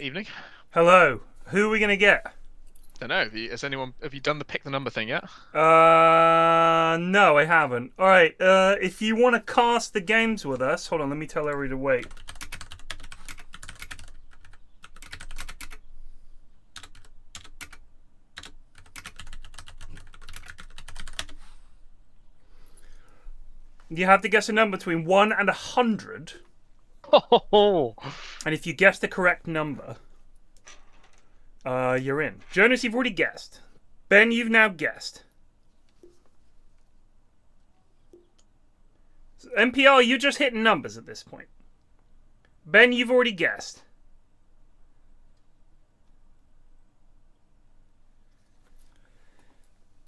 Evening. Hello. Who are we gonna get? Don't know. Have you done the pick the number thing yet? No, I haven't. All right. If you want to cast the games with us, hold on. Let me tell Larry to wait. You have to guess a number between 1 and 100. Oh. And if you guess the correct number, you're in. Jonas, you've already guessed. Ben, you've now guessed. So, MPR, you're just hitting numbers at this point. Ben, you've already guessed.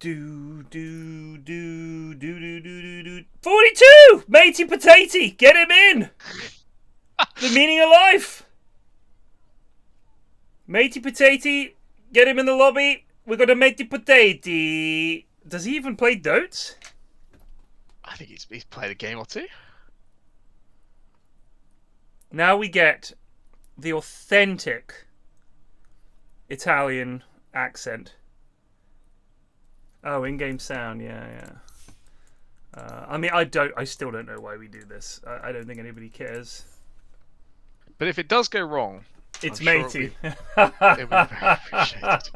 Do 42! Matey Potato! Get him in! The meaning of life! Matey Potato, get him in the lobby. We got a Matey Potato. Does he even play Dotes? I think he's played a game or two. Now we get the authentic Italian accent. Oh, in-game sound, yeah. I mean, I still don't know why we do this. I don't think anybody cares. But if it does go wrong, it's Sure Matey. it would be very appreciated.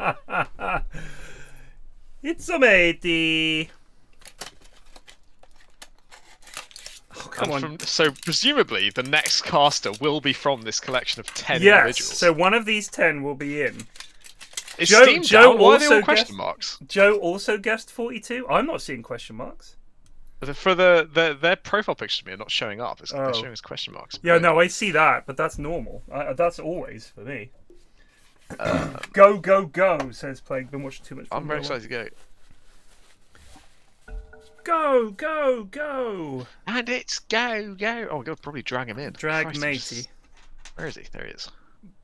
It's a Matey. Oh, come on. So presumably the next caster will be from this collection of 10 yes, individuals. So one of these 10 will be in. Is Steam down? Why are they all question guessed, marks? Joe also guessed 42. I'm not seeing question marks. For their profile pictures to me are not showing up. They're showing as question marks. Yeah, no, I see that, but that's normal. That's always for me. Go, says Plague. Been watching too much. I'm very excited to go. Go! And it's go! Oh, we're gonna probably drag him in. Drag Christ, Matey. Where is he? There he is.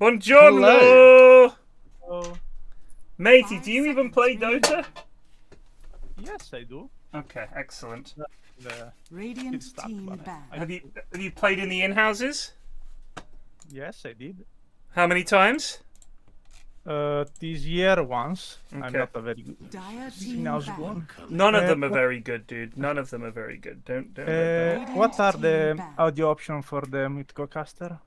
Buongiorno! Hello. Matey, do you even play Dota? Yes, I do. Okay, excellent. Radiant team back. Have you played in the in-houses? Yes, I did. How many times? This year once. Okay. I'm not a very good in-house one. None of them are very good, dude. None of them are very good. Don't let that. What are the audio options for the Mythical caster?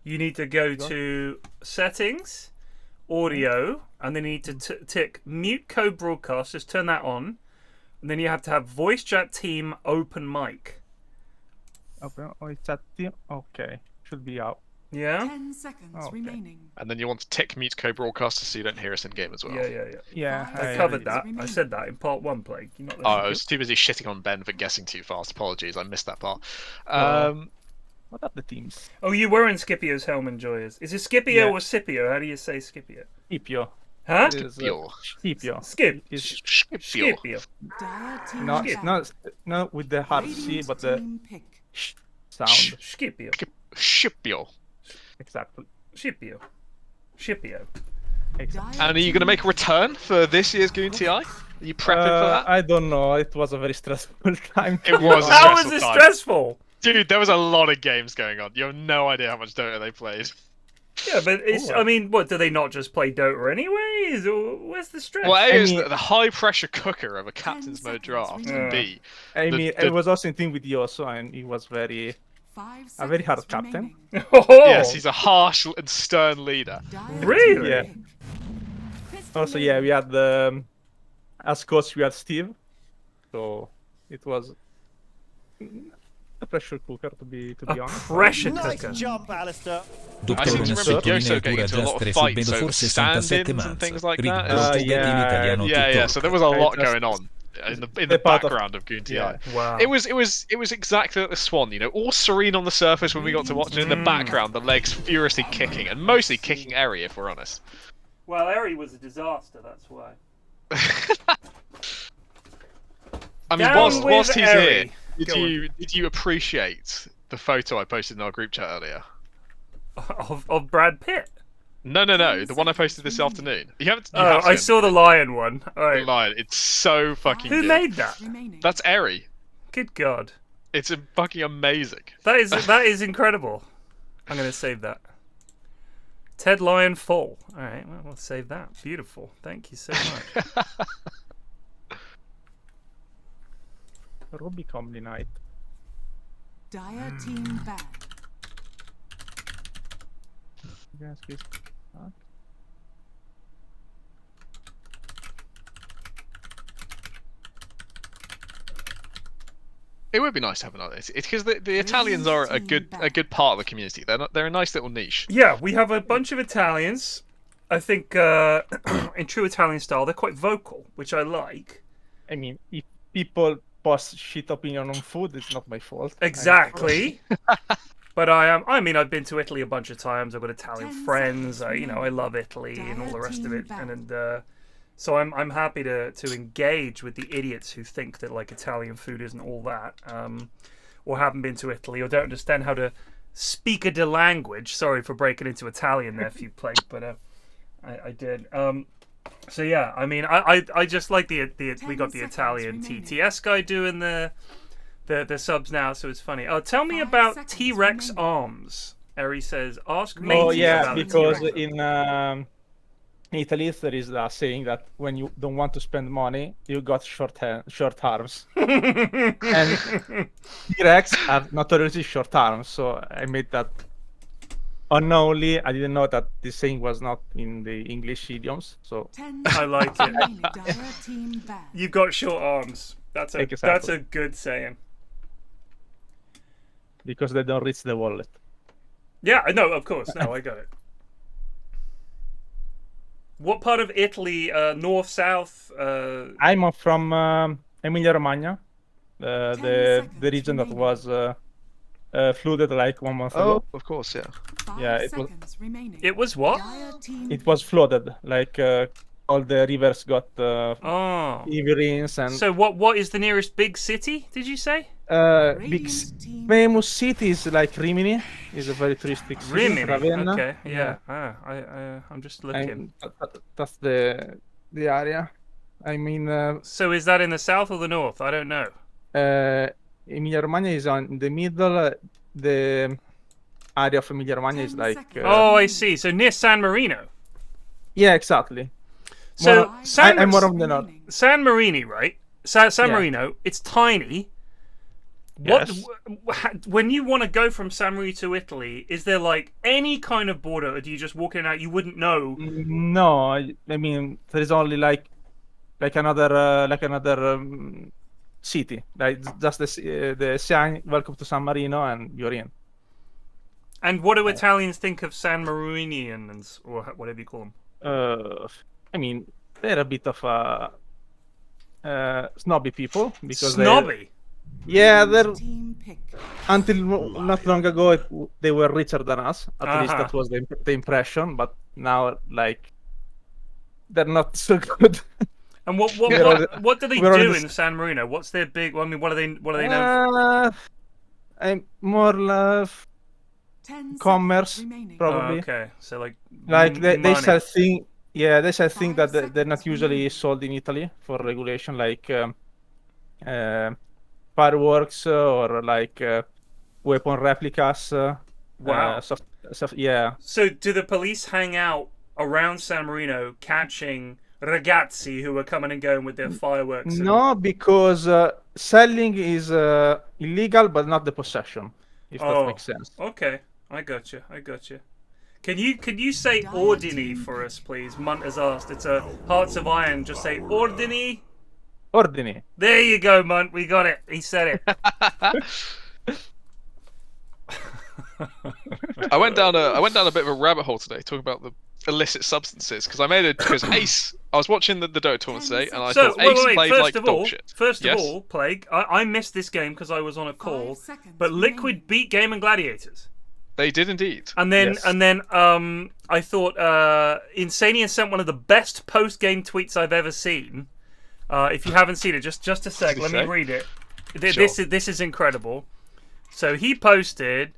You need to go to settings, audio, and then you need to tick mute co-broadcast. Just turn that on. And then you have to have voice chat team open mic. Open. Oh, it's at team. Okay, should be out. Yeah. 10 seconds remaining. And then you want to tick mute co-broadcaster so you don't hear us in game as well. Yeah. I covered that. I said that in part 1, Plague. You're not I was too busy shitting on Ben for guessing too fast. Apologies, I missed that part. What are the teams? Oh, you were in Scipio's Helm Enjoyers. Is it Scipio or Scipio? How do you say Scipio? Scipio. Huh? Scipio. Scipio. No, with the hard C, but the sh sound. Scipio. Scipio. Exactly. Scipio. Exactly. And are you going to make a return for this year's Goon TI? Are you prepping for that? I don't know. It was a very stressful time. It was. How was it stressful? Dude, there was a lot of games going on. You have no idea how much Dota they played. Yeah, but it's. I mean, what do they not just play Dota anyways? Or where's the stress? Well, A is the high pressure cooker of a captain's mode draft, and B. It was also in team with Yoso, and he was a very hard captain. Yes, he's a harsh and stern leader. Really? Yeah. Also, we had as coach we had Steve, so it was a pressure cooker to be honest. Pressure Nice cooker. jump, Alistair. I seem to remember Yoso getting into a lot of fights over stand-ins and things like that. Yeah. So there was a lot going on in the background of Goon TI. Yeah. Wow. It was exactly like the Swan, you know, all serene on the surface when we got to watch it. In the background, the legs furiously kicking, and mostly kicking Eri, if we're honest. Well, Eri was a disaster. That's why. I mean, whilst he's here, did you appreciate the photo I posted in our group chat earlier? Of Brad Pitt? No, the one I posted this afternoon. I saw the lion one. Right. The lion, it's so fucking good. Who made that? That's Eri. Good God. It's fucking amazing. That is incredible. I'm going to save that. Ted Lion full. All right, well, we'll save that. Beautiful. Thank you so much. Ruby Comedy Night. Dire team bad. Yes, please. It would be nice to have another. It's because the Italians are a good part of the community. They're a nice little niche. Yeah, we have a bunch of Italians. I think in true Italian style, they're quite vocal, which I like. I mean, if people post shit opinion on food, it's not my fault. Exactly. But I've been to Italy a bunch of times. I've got Italian friends. I love Italy and all the rest of it. And so I'm happy to engage with the idiots who think that like Italian food isn't all that, or haven't been to Italy, or don't understand how to speak the language. Sorry for breaking into Italian there, few plague, but I did. So yeah, I mean, I just like we got the Italian TTS guy doing the subs now, so it's funny. Oh, tell me about T-Rex arms. Eri says, ask me. Oh yeah, about because T-Rex. in Italy there is a saying that when you don't want to spend money, you got short arms. And T-Rex have notoriously short arms, so I made that unknowingly. I didn't know that this saying was not in the English idioms, so I like it. You've got short arms. That's a good saying. Because they don't reach the wallet. Yeah, no, of course. No, I got it. What part of Italy? North, south? I'm from Emilia Romagna, the region that was flooded like 1 month ago. Oh, of course, yeah. Yeah, It was what? It was flooded. Like all the rivers got heavy rains and. So what is the nearest big city? Did you say? Big famous city is like Rimini. Is a very touristic city. Rimini. Ravenna. Okay. Yeah. I'm just looking. That's the area. I mean. So is that in the south or the north? I don't know. Emilia Romagna is in the middle. The area of Emilia Romagna is like. Oh, I see. So near San Marino. Yeah, exactly. So I'm more of the north. San Marino, right? San Marino. It's tiny. Yes. When you want to go from San Marino to Italy, is there like any kind of border, or do you just walk in and out? You wouldn't know. No, I mean there is only like another city, like just the sign "Welcome to San Marino" and you're in. And what do Italians think of San Marinians, or whatever you call them? I mean, they're a bit of snobby people because snobby. Yeah, they're until not long ago they were richer than us. At least that was the impression. But now, like, they're not so good. And what do they do in San Marino? What's their big? I mean, what are they known for? I'm more commerce, probably. Okay, so like they sell things. Yeah, they sell things that they're not usually sold in Italy for regulation, like fireworks or like weapon replicas. Wow. Yeah. So do the police hang out around San Marino catching ragazzi who are coming and going with their fireworks? No, because selling is illegal, but not the possession. If that makes sense. Okay, I got you. Can you say ordini for us, please? Munt has asked. It's a Hearts of Iron. Just say ordini. Ordini. There you go, Munt. We got it. He said it. I went down a bit of a rabbit hole today talking about the illicit substances because Ace. I was watching the Dota tournament today, and I thought Ace played like dog shit. First of all, Plague, I missed this game because I was on a call. But Liquid beat Game and Gladiators. They did indeed. And then I thought Insanian sent one of the best post-game tweets I've ever seen. If you haven't seen it, just a sec, let me read it. This is incredible. So he posted,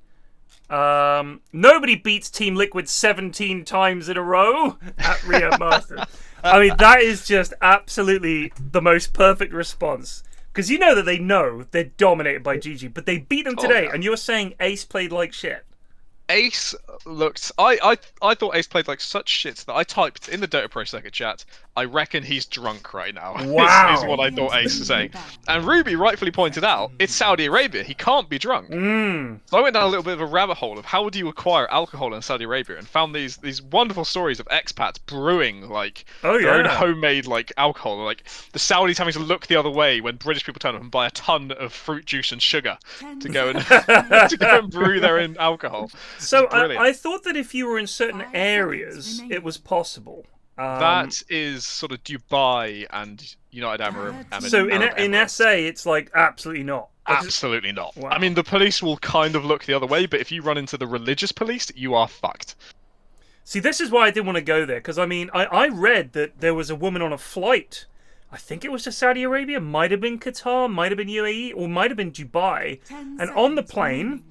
nobody beats Team Liquid 17 times in a row at Rio Masters. I mean, that is just absolutely the most perfect response. Because you know that they're dominated by GG, but they beat them today, and you're saying Ace played like shit. Ace looked. I thought Ace played like such shit that I typed in the Dota Pro Circuit chat. I reckon he's drunk right now. Wow. is what I thought Ace was saying. And Ruby rightfully pointed out it's Saudi Arabia. He can't be drunk. So I went down a little bit of a rabbit hole of how do you acquire alcohol in Saudi Arabia, and found these wonderful stories of expats brewing like their own homemade like alcohol. Like the Saudis having to look the other way when British people turn up and buy a ton of fruit juice and sugar to go and brew their own alcohol. So I thought that if you were in certain areas, it was possible. That is sort of Dubai and United Arab Emirates. So in SA, it's like absolutely not. Absolutely not. Wow. I mean, the police will kind of look the other way, but if you run into the religious police, you are fucked. See, this is why I didn't want to go there, because I mean, I read that there was a woman on a flight. I think it was to Saudi Arabia, might have been Qatar, might have been UAE, or might have been Dubai. And on the plane,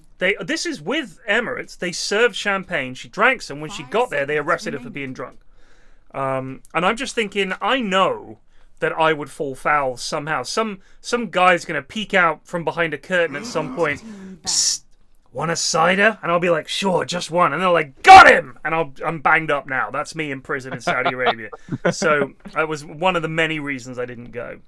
this is with Emirates, they served champagne. She drank some. When she got there, they arrested her for being drunk. And I'm just thinking, I know that I would fall foul somehow. Some guy's going to peek out from behind a curtain at some point. Psst, want a cider? And I'll be like, sure, just one. And they're like, got him! And I'm banged up now. That's me in prison in Saudi Arabia. So that was one of the many reasons I didn't go.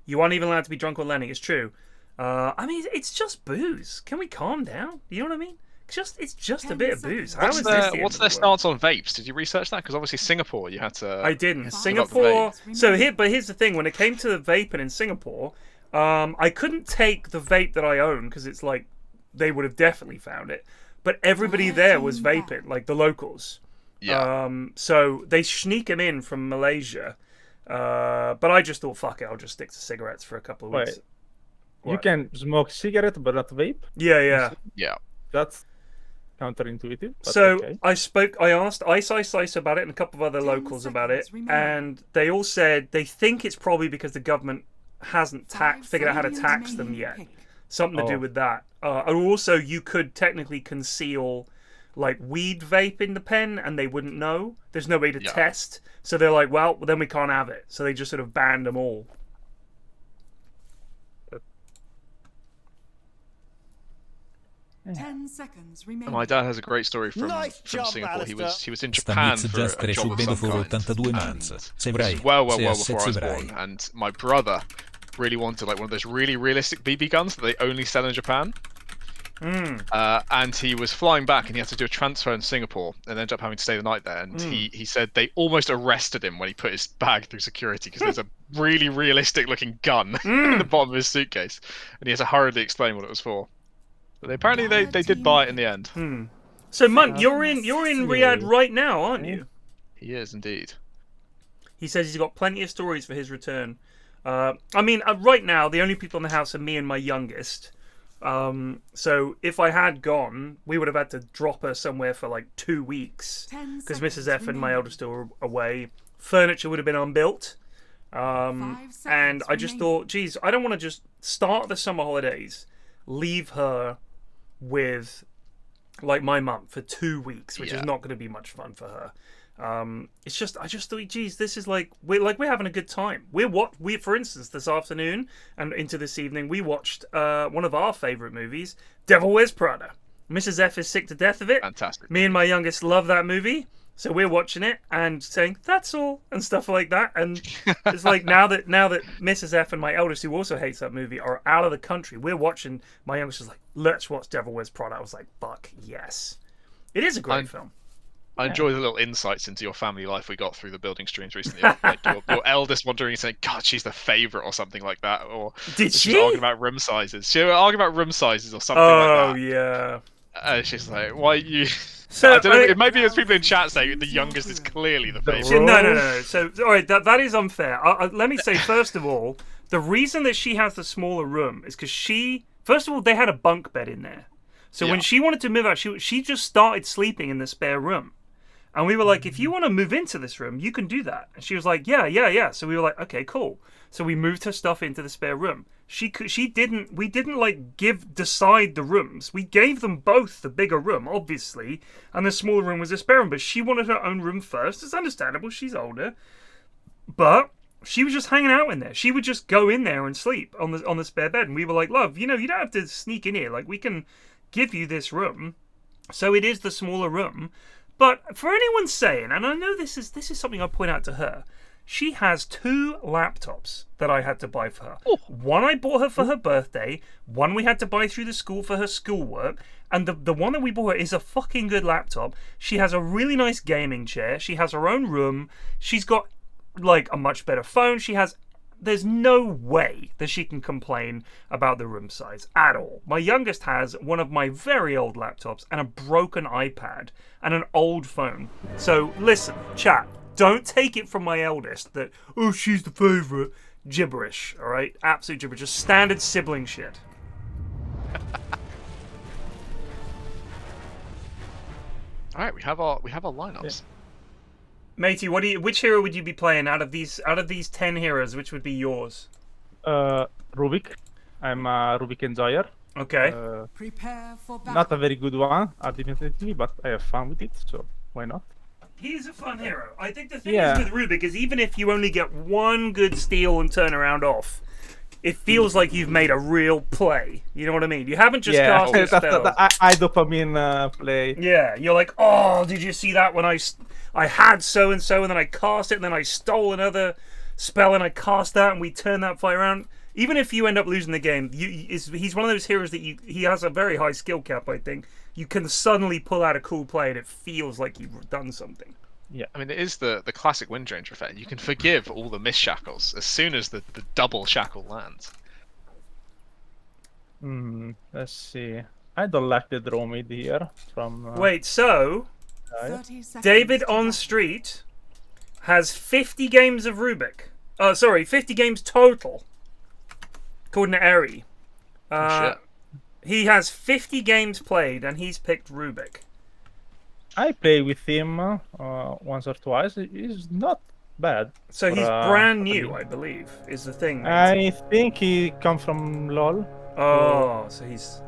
You aren't even allowed to be drunk or learning. It's true. I mean, it's just booze. Can we calm down? You know what I mean? It's just a bit of booze. What's their stance on vapes? Did you research that? Because obviously Singapore, you had to. I didn't. Singapore. So here's the thing. When it came to the vaping in Singapore, I couldn't take the vape that I own because it's like they would have definitely found it. But everybody there was vaping, like the locals. Yeah. So they sneak them in from Malaysia. But I just thought, fuck it, I'll just stick to cigarettes for a couple of weeks. You can smoke cigarette but not vape? Yeah. That's counterintuitive. So okay. I asked Ice Slice about it and a couple of other locals about it, and they all said they think it's probably because the government hasn't figured out how to tax them yet. Something to do with that. And also, you could technically conceal like weed vape in the pen and they wouldn't know. There's no way to test. So they're like, well, then we can't have it. So they just sort of banned them all. 10 seconds remaining. My dad has a great story from Singapore. He was in Japan for a job of some kind. This is well before I was born. And my brother really wanted like one of those really realistic BB guns that they only sell in Japan. And he was flying back and he had to do a transfer in Singapore and ended up having to stay the night there. And he said they almost arrested him when he put his bag through security because there's a really realistic looking gun in the bottom of his suitcase. And he had to hurriedly explain what it was for. But apparently they did buy it in the end. So Munt, you're in Riyadh right now, aren't you? He is indeed. He says he's got plenty of stories for his return. I mean, right now the only people in the house are me and my youngest. So if I had gone, we would have had to drop her somewhere for like 2 weeks because Mrs. F and my eldest are away. Furniture would have been unbuilt. And I just thought, geez, I don't want to just start the summer holidays, leave her with like my mum for 2 weeks, which is not going to be much fun for her. I just thought, geez, this is like we're having a good time. We for instance this afternoon and into this evening we watched one of our favorite movies, Devil Wears Prada. Mrs. F is sick to death of it. Fantastic. Me and my youngest love that movie, so we're watching it and saying that's all and stuff like that. And it's like now that Mrs. F and my eldest, who also hates that movie, are out of the country, we're watching. My youngest is like, let's watch Devil Wears Prada. I was like, fuck yes, it is a great film. I enjoy the little insights into your family life we got through the building streams recently. Like your eldest wondering and saying, God, she's the favourite or something like that. Or did she? Arguing about room sizes. She was arguing about room sizes or something like that. Oh, yeah. She's like, why you... So, I don't know, it maybe there's people in chat saying the youngest is clearly the favourite. No. So, all right, that is unfair. Let me say, first of all, the reason that she has the smaller room is because first of all, they had a bunk bed in there. So when she wanted to move out, she just started sleeping in the spare room. And we were like, if you want to move into this room, you can do that. And she was like, yeah. So we were like, okay, cool. So we moved her stuff into the spare room. We didn't like decide the rooms. We gave them both the bigger room, obviously, and the smaller room was a spare room. But she wanted her own room first. It's understandable. She's older. But she was just hanging out in there. She would just go in there and sleep on the spare bed. And we were like, love, you don't have to sneak in here. Like, we can give you this room. So it is the smaller room. But for anyone saying, and I know this is something I point out to her, she has 2 laptops that I had to buy for her. Oh. One I bought her for her birthday, one we had to buy through the school for her schoolwork, and the one that we bought her is a fucking good laptop. She has a really nice gaming chair, she has her own room, she's got like a much better phone, there's no way that she can complain about the room size at all. My youngest has one of my very old laptops and a broken iPad and an old phone. So listen, chat, don't take it from my eldest that, oh, she's the favourite. Gibberish, alright? Absolute gibberish. Just standard sibling shit. Alright, we have our lineups. Matey, which hero would you be playing out of these 10 heroes? Which would be yours? Rubik. I'm a Rubik enjoyer. Okay. Prepare for battle. Not a very good one, admittedly, but I have fun with it, so why not? He's a fun hero. I think the thing is with Rubik is even if you only get one good steal and turnaround off, it feels like you've made a real play. You know what I mean? You haven't just cast your spells. That's the dopamine play. Yeah, you're like, oh, did you see that when I had so-and-so and then I cast it and then I stole another spell and I cast that and we turned that fight around. Even if you end up losing the game, he's one of those heroes that he has a very high skill cap, I think. You can suddenly pull out a cool play and it feels like you've done something. Yeah. I mean, it is the classic Wind Ranger effect. You can forgive all the miss shackles as soon as the double shackle lands. Let's see. I don't like the Dromid here. From Wait, so 30 seconds David to on battle. Street has 50 games of Rubik. 50 games total. According to Eri. Shit. He has 50 games played and he's picked Rubik. I play with him once or twice. He's not bad. So he's brand new, I believe, is the thing. I think he comes from LOL. Oh, so he's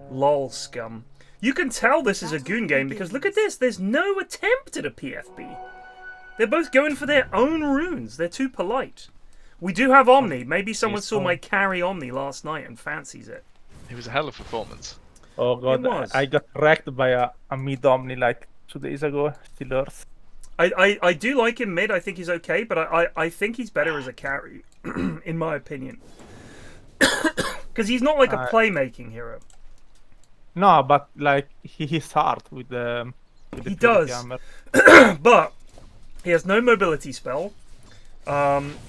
lol scum. You can tell this is a Goon game because look at this. There's no attempt at a PFB. They're both going for their own runes. They're too polite. We do have Omni. Maybe someone saw my carry Omni last night and fancies it. It was a hell of a performance. Oh god, It was. I got wrecked by a mid Omni like 2 days ago. Still Earth. I do like him mid. I think he's okay, but I think he's better as a carry, in my opinion. Because he's not like a playmaking hero. No, but like he's hard with the He Purity does. Hammer. But he has no mobility spell.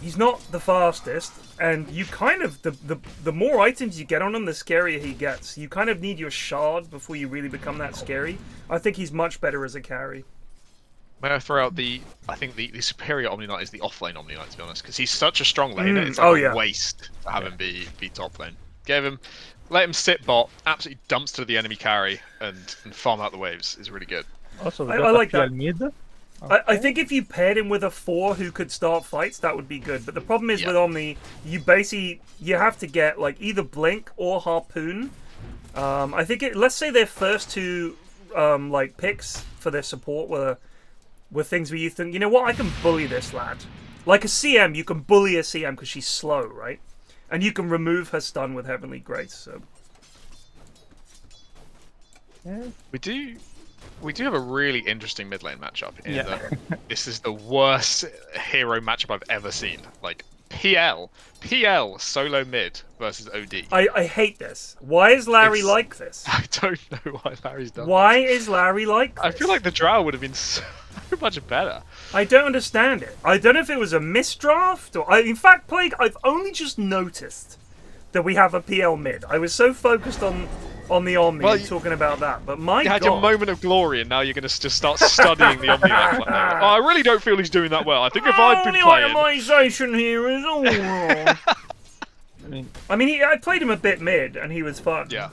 He's not the fastest, and you kind of the more items you get on him, the scarier he gets. You kind of need your shard before you really become that scary. I think he's much better as a carry. May I throw out I think the superior Omni Knight is the offlane Omni Knight, to be honest, because he's such a strong laner. It's like a waste to have him be top lane. Let him sit bot, absolutely dumpster the enemy carry, and farm out the waves is really good. Also, we I got a like PL that. mid. I think if you paired him with a 4 who could start fights, that would be good. But the problem is with Omni, you have to get like either Blink or Harpoon. I think let's say their first 2 like picks for their support were things where you think, you know what, I can bully this lad. Like a CM, you can bully a CM because she's slow, right? And you can remove her stun with Heavenly Grace. So We do have a really interesting mid lane matchup in that this is the worst hero matchup I've ever seen. Like PL solo mid versus OD. I hate this. Why is Larry like this? I don't know why Larry's done Why is Larry like this? I feel like the Drow would have been so much better. I don't understand it. I don't know if it was a misdraft or... in fact, Plague, I've only just noticed that we have a PL mid. I was so focused on the Omni and talking about that, but my God. You had your moment of glory and now you're going to just start studying the Omni left. Like, I really don't feel he's doing that well. I think if I'd been playing... itemization here is all wrong. I mean, I played him a bit mid and he was fun. Yeah.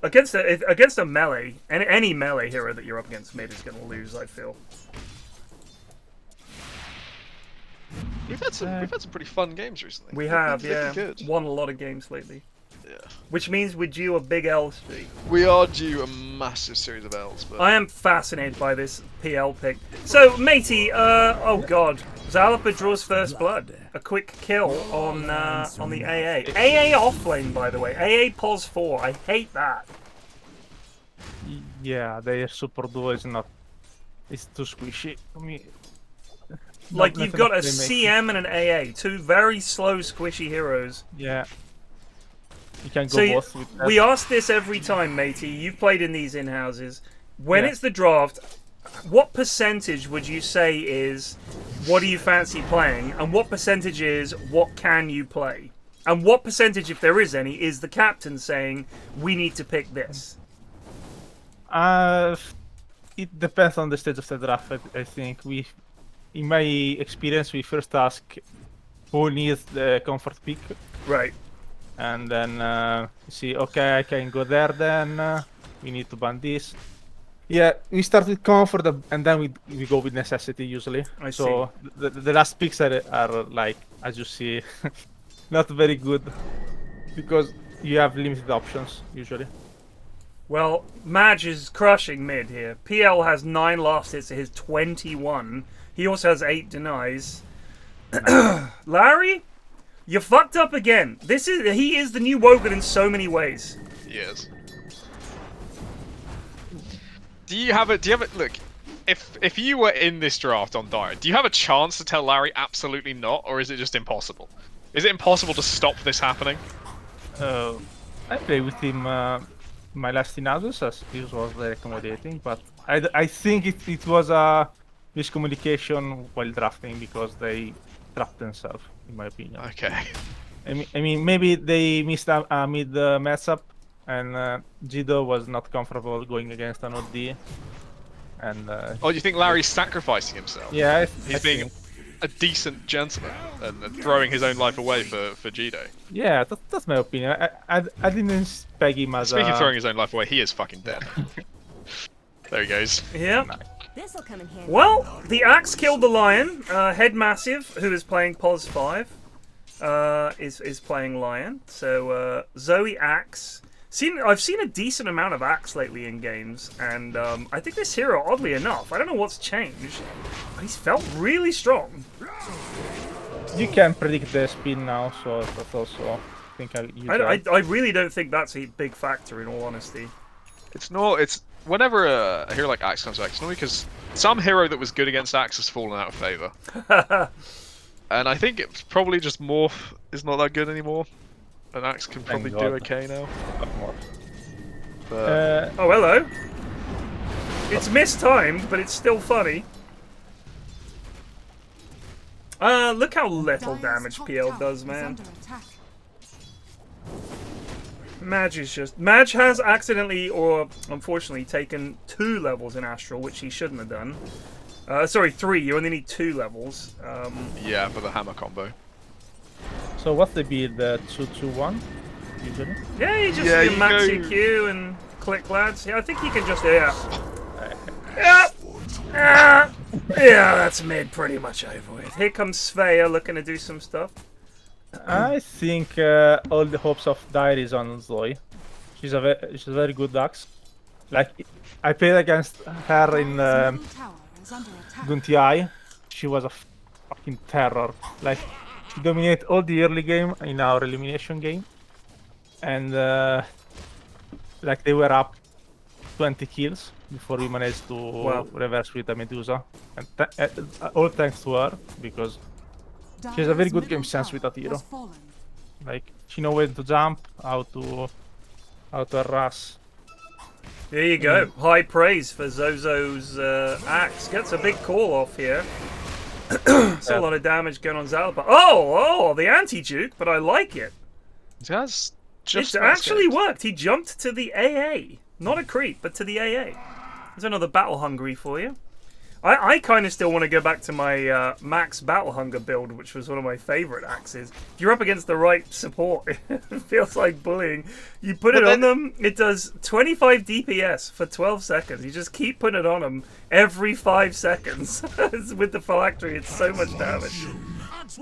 Against a melee, any melee hero that you're up against mid is going to lose, I feel. We've had some pretty fun games recently. We have, They've yeah. been good. Won a lot of games lately. Yeah. Which means we're due a big L streak. We are due a massive series of L's, but I am fascinated by this PL pick. So, matey, oh god, Zalapa draws first blood. A quick kill on the AA. AA offlane, by the way. AA pos 4. I hate that. Yeah, their super duo is not. It's too squishy for me. Like, Not you've got a enough playmaking. CM and an AA, two very slow, squishy heroes. Yeah. You can go So both with that. we ask this every time, matey. You've played in these in-houses. When Yeah. it's the draft, what percentage would you say is what do you fancy playing, and what percentage is what can you play? And what percentage, if there is any, is the captain saying, we need to pick this? It depends on the stage of the draft. I think in my experience, we first ask who needs the comfort pick, Right. and then see. Okay, I can go there. Then we need to ban this. Yeah, we start with comfort, and then we go with necessity usually. I so the last picks are like, as you see, not very good because you have limited options usually. Well, Madge is crushing mid here. PL has 9 last hits to his 21. He also has 8 denies. Larry, you fucked up again. He is the new Wogan in so many ways. He is. Do you have it? Look, if you were in this draft on Dire, do you have a chance to tell Larry absolutely not, or is it just impossible? Is it impossible to stop this happening? I played with him my last in-houses, as he was very accommodating, but I think it was a miscommunication while drafting because they trapped themselves, in my opinion. Okay. I mean maybe they missed a mid matchup, and Jido was not comfortable going against an OD. And Oh, you think Larry's sacrificing himself? yeah, He's being a decent gentleman and throwing his own life away for Jido. yeah, that's my opinion. I didn't peg him as Speaking a... of throwing his own life away, he is fucking dead. There he goes. Yeah. This'll come in handy. Well, the axe killed the lion. Headmassif, who is playing Pos 5, is playing lion. So Zoe axe. I've seen a decent amount of axe lately in games, and I think this hero, oddly enough, I don't know what's changed, but he's felt really strong. You can predict the spin now, so that's also... I think I'll use that. I really don't think that's a big factor, in all honesty. It's whenever a hero like Axe comes back, it's normally because some hero that was good against Axe has fallen out of favor. And I think it's probably just Morph is not that good anymore. And Axe can probably do okay now. But... Oh, hello. It's mistimed, but it's still funny. Look how little Dire's damage top PL tower does, is man. under attack. Madge has accidentally, or unfortunately, taken 2 levels in Astral, which he shouldn't have done. Sorry, 3. You only need 2 levels. yeah, for the hammer combo. So what's the build? 2-2-1 usually? Yeah, you just Yeah, you you max go- your Q and click lads. Yeah, I think you can just yeah, that's mid pretty much over with. Here comes Svea looking to do some stuff. I think all the hopes of Dire is on Zoe. She's a very good Axe. Like, I played against her in Dire's middle tower is under attack. Gunti. She was a fucking terror. Like, she dominated all the early game in our elimination game. And, like, they were up 20 kills before we managed to reverse with a Medusa. And all thanks to her, because she has a very good game sense with that hero. Like, she knows when to jump, how to harass. There you go. High praise for Zozo's axe. Gets a big call off here. It's a lot of damage going on Zalba. Oh, the anti-juke, but I like it. That's It's actually worked. He jumped to the AA. Not a creep, but to the AA. There's another Battle Hungry for you. I kind of still want to go back to my Max Battle Hunger build, which was one of my favorite axes. If you're up against the right support, it feels like bullying. You put it on them, it does 25 DPS for 12 seconds. You just keep putting it on them every 5 seconds. With the phylactery, it's so much damage.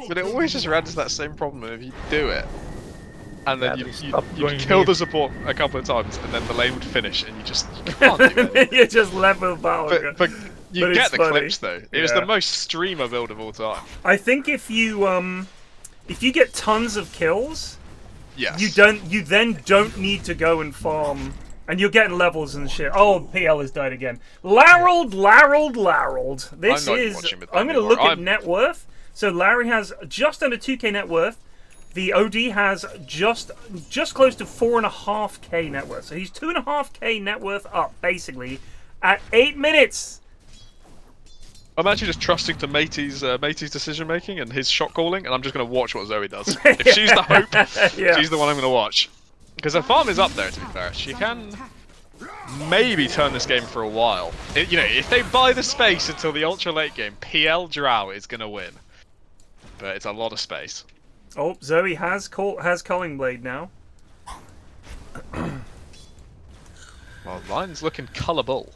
But it always just runs that same problem if you do it. And then you kill the support a couple of times, and then the lane would finish, and you can't do it. You're just left with Battle. But you get the funny. clips though. It was the most streamer build of all time. I think if you get tons of kills, Yes. you then don't need to go and farm And you're getting levels and shit. Oh, PL has died again. Larald. This I'm not is. watching with that I'm going to anymore. look at net worth. So Larry has just under 2k net worth. The OD has just close to 4.5k net worth. So he's 2.5k net worth up, basically, at 8 minutes. I'm actually just trusting to Matey's decision making and his shot calling, and I'm just going to watch what Zoe does. If she's the hope, Yeah. she's the one I'm going to watch. Because her farm is up there, to be fair. She can maybe turn this game for a while. You know, if they buy the space until the ultra late game, PL Drow is going to win. But it's a lot of space. Oh, Zoe has Culling Blade now. Well, line's looking colourable.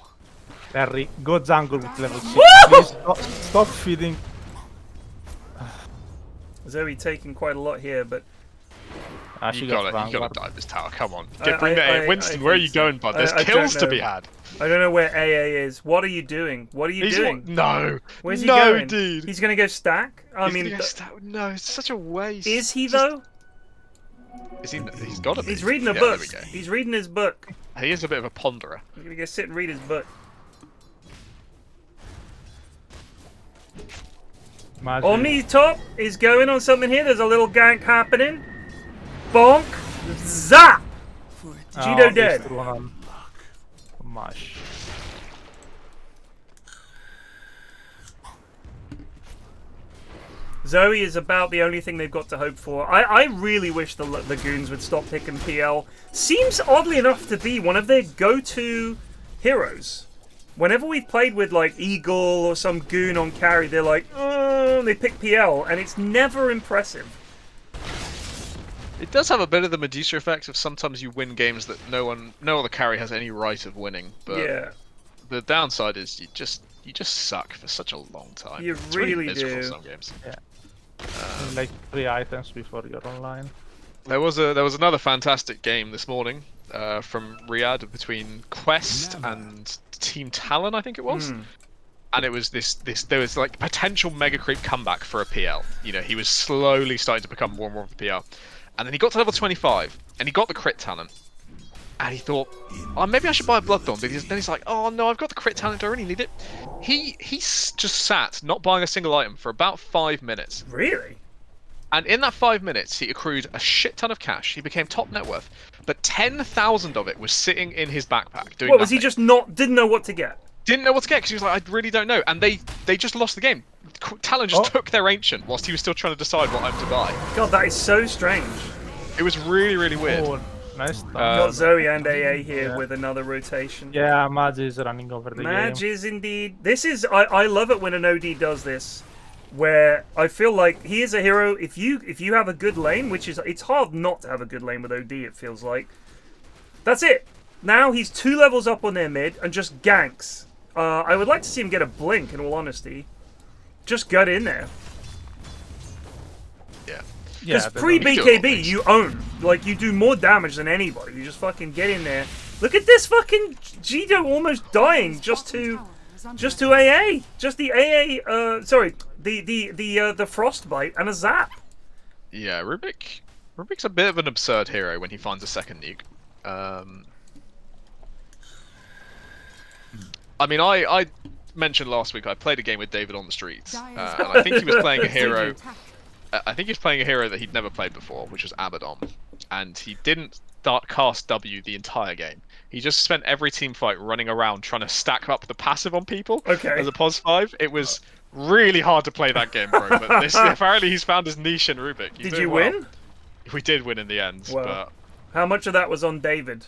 Larry, go jungle with level 6. Please stop feeding. Zoe taking quite a lot here, but You got gotta dive this tower. Come on, I- bring that in. I Winston, think where are you so. going, bud? There's I don't kills to know. be had. I don't know where AA is. What are you doing? What are you doing? No, Where's he no, going? dude. He's gonna go stack. I He's mean, gonna go no, it's such a waste. is he Just- though? Is he? He's got to be. He's reading a Yeah, book. there we go. He's reading his book. He is a bit of a ponderer. He's gonna go sit and read his book. Magic. Omni top is going on something here. There's a little gank happening. Bonk. Zap. Jido dead. he's thrown on Mash. Zoe is about the only thing they've got to hope for. I really wish the Goons would stop picking PL. Seems oddly enough to be one of their go-to heroes. Whenever we've played with like Eagle or some Goon on carry, they're like, oh, they pick PL, and it's never impressive. It does have a bit of the Medusa effect of sometimes you win games that no other carry has any right of winning. But Yeah, the downside is you just suck for such a long time. You It's really miserable do. Some games. Like 3 items before you're online. There was another fantastic game this morning from Riyadh between Quest and Team Talon, I think it was. And it was there was like potential mega creep comeback for a PL. You know, he was slowly starting to become more and more of a PL. And then he got to level 25 and he got the crit talent. And he thought, oh, maybe I should buy a Bloodthorn, because then he's like, oh no, I've got the crit talent, I really need it. He just sat, not buying a single item, for about 5 minutes. really? And in that 5 minutes, he accrued a shit ton of cash. He became top net worth, but 10,000 of it was sitting in his backpack doing What was he nothing. just didn't know what to get? Didn't know what to get because he was like, I really don't know. And they just lost the game. Talon just took their ancient whilst he was still trying to decide what item to buy. God, that is so strange. It was really, really weird. Oh, nice stuff. Got Zoe and AA here yeah. with another rotation. Yeah, Magi is running over the Madge game. is indeed. This is. I love it when an OD does this, where I feel like he is a hero. If you have a good lane, which is, it's hard not to have a good lane with OD. It feels like. That's it. Now he's 2 levels up on their mid and just ganks. I would like to see him get a blink. In all honesty, just gut in there. Yeah. Because Yeah, pre they don't- BKB, you own. Like, you do more damage than anybody. You just fucking get in there. Look at this fucking Jido almost dying just to AA. Just the AA. Sorry, the frostbite and a zap. Yeah, Rubik's a bit of an absurd hero when he finds a second nuke. I mean, I mentioned last week I played a game with David on the streets, and I think he was playing a hero. I think he was playing a hero that he'd never played before, which was Abaddon, and he didn't cast W the entire game. He just spent every team fight running around trying to stack up the passive on people. Okay. As a pos 5, it was really hard to play that game, bro. But apparently he's found his niche in Rubik. He's Did doing you well. win? We did win in the end, Well. but How much of that was on David?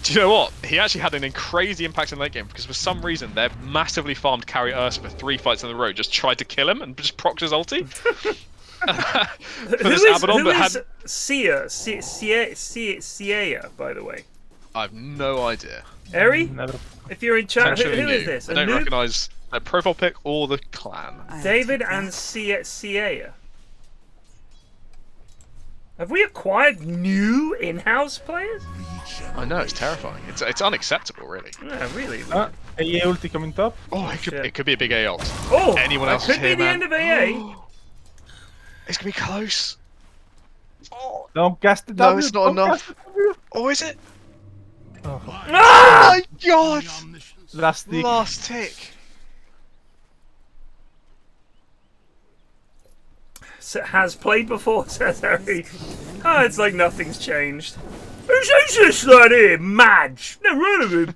do you know what? He actually had an crazy impact in late game because for some reason they've massively farmed carry Ursa for 3 fights in a row, just tried to kill him and just procced his ulti. Who is Sia, by the way? I have no idea. Eri? Never. If you're in chat, Actually who is new. this? I A don't noob? recognise their profile pic or the clan. David and Sia. Have we acquired new in-house players? I know, it's terrifying. It's unacceptable, really. Yeah, really. AA ulti coming top. Oh, Shit. it could be a big A ult. Oh, Anyone that else could is be here, the man. end of AA. It's gonna be close. Oh, Don't cast the no, W. it's not don't enough. cast the W. Oh, is it? Oh. Oh my god! Last tick. Last tick. Has played before, says Harry. Oh, it's like nothing's changed. Who's this lad here? Madge. Never heard of him.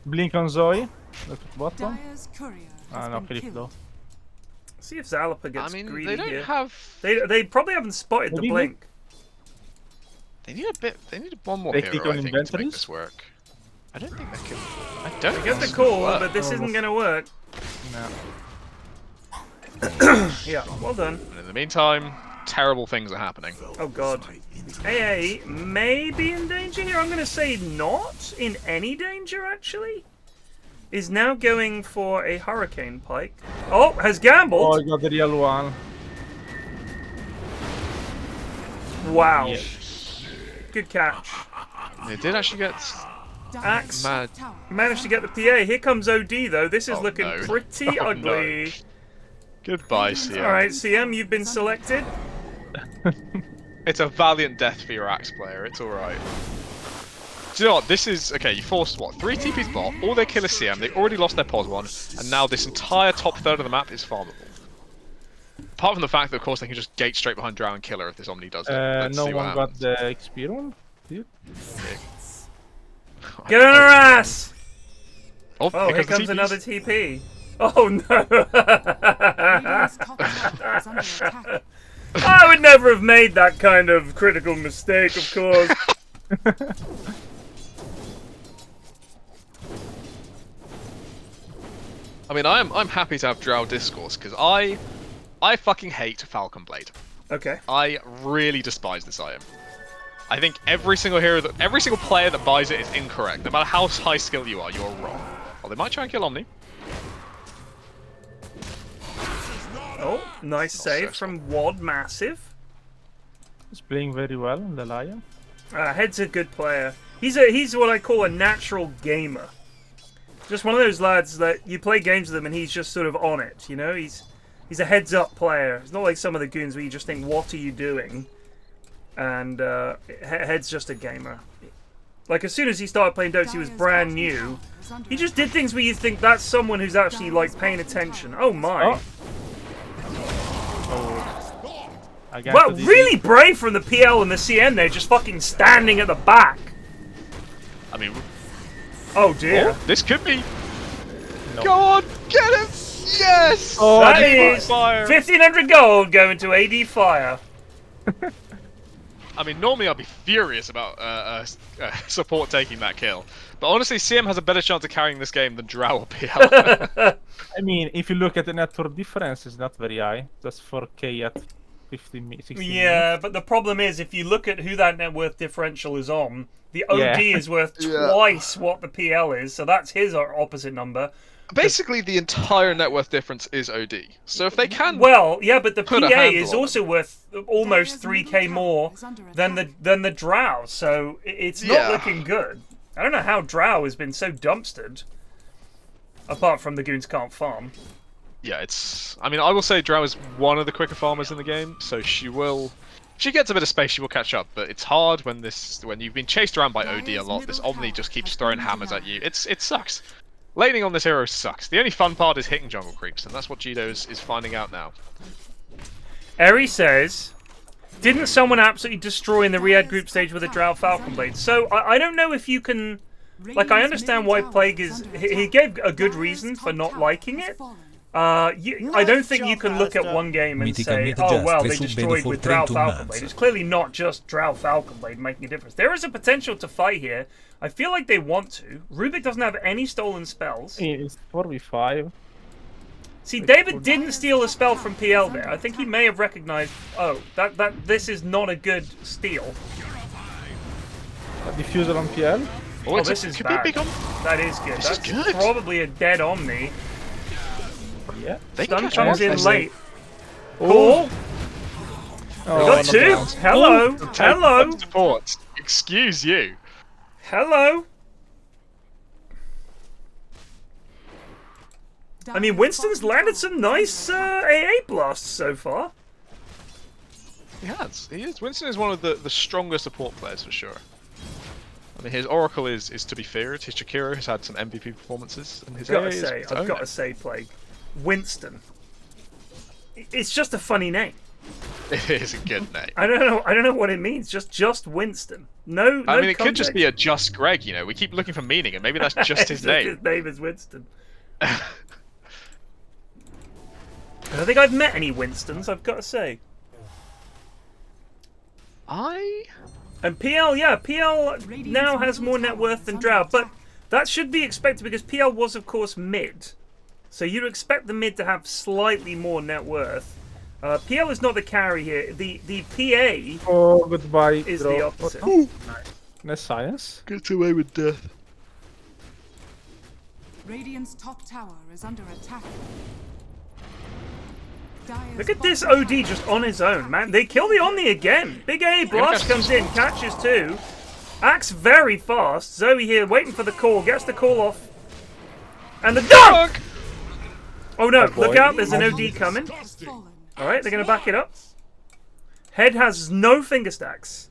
Blink on Zoe. Look at bottom. Dire's courier Ah, has no, been Philip killed. though. See if Zalapa gets I mean, greedy they don't here. have. They probably haven't spotted the Maybe. blink. They need a bit. They need one more They hero, click I on think, to make inventories? this work. I don't think they can. I don't. Get the think call, work. but this isn't going to work. No. Yeah, well done. And in the meantime, terrible things are happening. Oh god. AA may be in danger here. I'm going to say not in any danger, actually. Is now going for a Hurricane Pike. Oh, has Oh, gambled. I got the real one. Wow. Yeah. Good catch. They did actually get. Axe. Mad. Tower Managed to get the PA. Here comes OD, though. This is Oh, looking no. pretty Oh, ugly. Goodbye, CM. Alright, CM, you've been selected. It's a valiant death for your axe player. It's alright. Do you know what? This is okay. You forced what? 3 TPs bot. All their kill is CM. They already lost their pos one, and now this entire top third of the map is farmable. Apart from the fact that, of course, they can just gate straight behind Drow and Killer if this Omni does it. Let's No see what one got happens. the XP one. Did? Get on her ass! Oh, Oh, here the comes TPs. another TP. Oh no! Radiant's top tower is under attack. I would never have made that kind of critical mistake, of course. I mean, I'm happy to have Drow discourse because I fucking hate Falcon Blade. Okay. I really despise this item. I think every single player that buys it is incorrect. No matter how high skill you are, you're wrong. Well, they might try and kill Omni. Oh, nice Not save stressful. from Wad Massive. He's playing very well in the Lion. Head's a good player. He's what I call a natural gamer. Just one of those lads that you play games with him and he's just sort of on it, you know? He's a heads-up player. It's not like some of the goons where you just think, what are you doing? And Head's just a gamer. Like, as soon as he started playing Dota, he was brand new. He just did things where you think that's someone who's actually, like, paying attention. Oh, my. Oh. Again, Well, to the- really brave from the PL and the CN there, just fucking standing at the back. I mean, Oh, dear. oh, this could be. No. Go on, get him! Yes! Oh, That ADFire. is 1,500 gold going to ADFire. I mean, normally I'd be furious about support taking that kill. But honestly, CM has a better chance of carrying this game than Drow or PL. I mean, if you look at the network difference, it's not very high. That's 4K at 16 Yeah, minutes. but the problem is, if you look at who that net worth differential is on, the OD Yeah. is worth Yeah. twice what the PL is, so that's his opposite number. Basically, the entire net worth difference is OD. So if they can, Well, yeah, but the Put a PA handle is on also worth almost 3k more than the Drow, so it's not Yeah. looking good. I don't know how Drow has been so dumpstered, apart from the goons can't farm. yeah, it's. I mean, I will say Drow is one of the quicker farmers in the game, so she will. If she gets a bit of space, she will catch up. But it's hard when you've been chased around by OD a lot. This Omni just keeps throwing hammers at you. It sucks. Laning on this hero sucks. The only fun part is hitting jungle creeps, and that's what Jido is finding out now. Eri says, didn't someone absolutely destroy in the Riyadh group stage with a Drow Falcon Blade? So I don't know if you can. Like, I understand why Plague is. He gave a good reason for not liking it. I don't think you can look at one game and say, oh, well, they destroyed with Drow Falcon Blade. It's clearly not just Drow Falcon Blade making a difference. There is a potential to fight here. I feel like they want to. Rubik doesn't have any stolen spells. It's 4v5. See, David didn't steal a spell from PL there. I think he may have recognized, oh, this is not a good steal. Diffuser on PL. Oh, this is could be a bad. big Omni. That is good. This is That's good. probably a dead Omni. Yeah. They can Stun catch comes up. in late. Oh, Cool. We got not two. bounced. Hello. Hello. Support. Excuse you. Hello. I mean, Winston's landed some nice AA blasts so far. He has. He is. Winston is one of the stronger support players for sure. mean, his Oracle is to be feared. His Chikiro has had some MVP performances, and his I've AA is to I've own got to it. say, Plague. Winston. It's just a funny name. It is a good name. I don't know what it means. Just Winston. No. I mean, it context. could just be a just Greg. You know, we keep looking for meaning, and maybe that's just his name. His name is Winston. I don't think I've met any Winstons. I've got to say. And PL, yeah, PL now has more net worth than Drow, but that should be expected because PL was, of course, mid. So you'd expect the mid to have slightly more net worth. PL is not the carry here. The PA Oh, goodbye. is bro. the opposite. Nice. Nice science. Gets away with death. Radiant's top tower is under attack. Dire's Look at this bottom OD tower just is on under his own, attack. man. They kill the Omni again. Big A blast comes in, catches two. Acts very fast. Zoe here waiting for the call, gets the call off. And the dunk! Oh no, look out, there's an OD coming. Has fallen. Alright, they're going to back it up. Head has no finger stacks.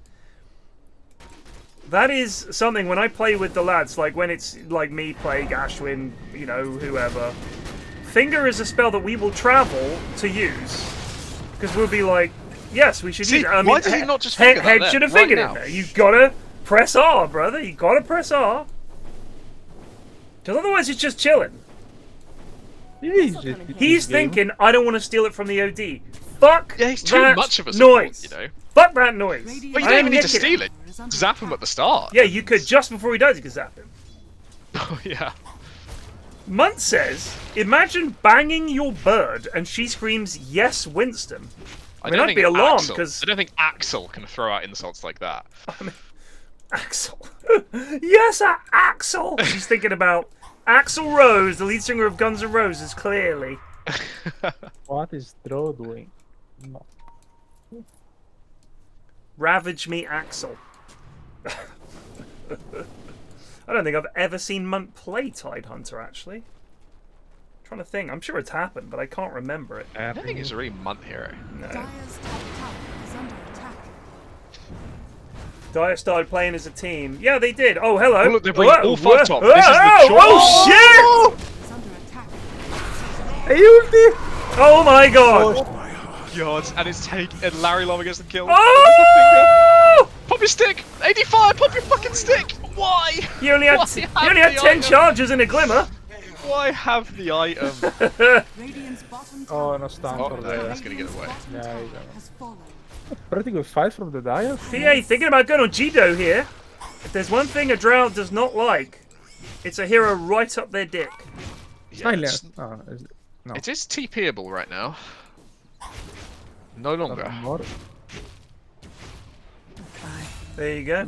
That is something when I play with the lads, like when it's like me, Plague, Ashwin, you know, whoever. Finger is a spell that we will travel to use. Because we'll be like, yes, we should See, use it. I why mean, does he not just figure that Head there, should have right figured now? it there. You gotta press R, brother. You gotta press R. Because otherwise it's just chilling. He's thinking, I don't want to steal it from the OD. Fuck Yeah, he's too that much of a support, noise. you know. Fuck that noise. Well, you I don't am even need to nicking steal it. Zap him at the start. Yeah, you could just before he dies. You could zap him. Oh, yeah. Munt says, imagine banging your bird and she screams, "Yes, Winston." I mean, don't I'd be think alarmed Axel- because I don't think Axel can throw out insults like that. Axel. Yes, Axel. She's thinking about Axl Rose, the lead singer of Guns N' Roses, clearly. What is Dro doing? No. Ravage me, Axel. I don't think I've ever seen Munt play Tidehunter, actually. I'm trying to think. I'm sure it's happened, but I can't remember it. I don't think he's a really Munt hero. No. Dire's top tower is under attack. Dire started playing as a team. Yeah, they did. Oh, hello. Oh, look, they're bringing all five whoa, top. whoa, This is the oh, shit! Is under attack. Hey, ulti! Oh, my God. God, and it's and Larry Llama gets the kill. Oh! Pop your stick! ADFire, pop your fucking stick! Why? He only had, Why he have only had the 10 item? charges and a glimmer. Why have the item? Radiant's bottom Oh, tower no is stun Oh, for no, the... that's gonna get away. Bottom Yeah, tower you know. has fallen. Pretty good fight from the Dire. PA thinking about going on Jido here. If there's one thing a Drow does not like, it's a hero right up their dick. Yeah, it's, Oh, is it? No. it is TPable right now. No Not longer. anymore. There you go.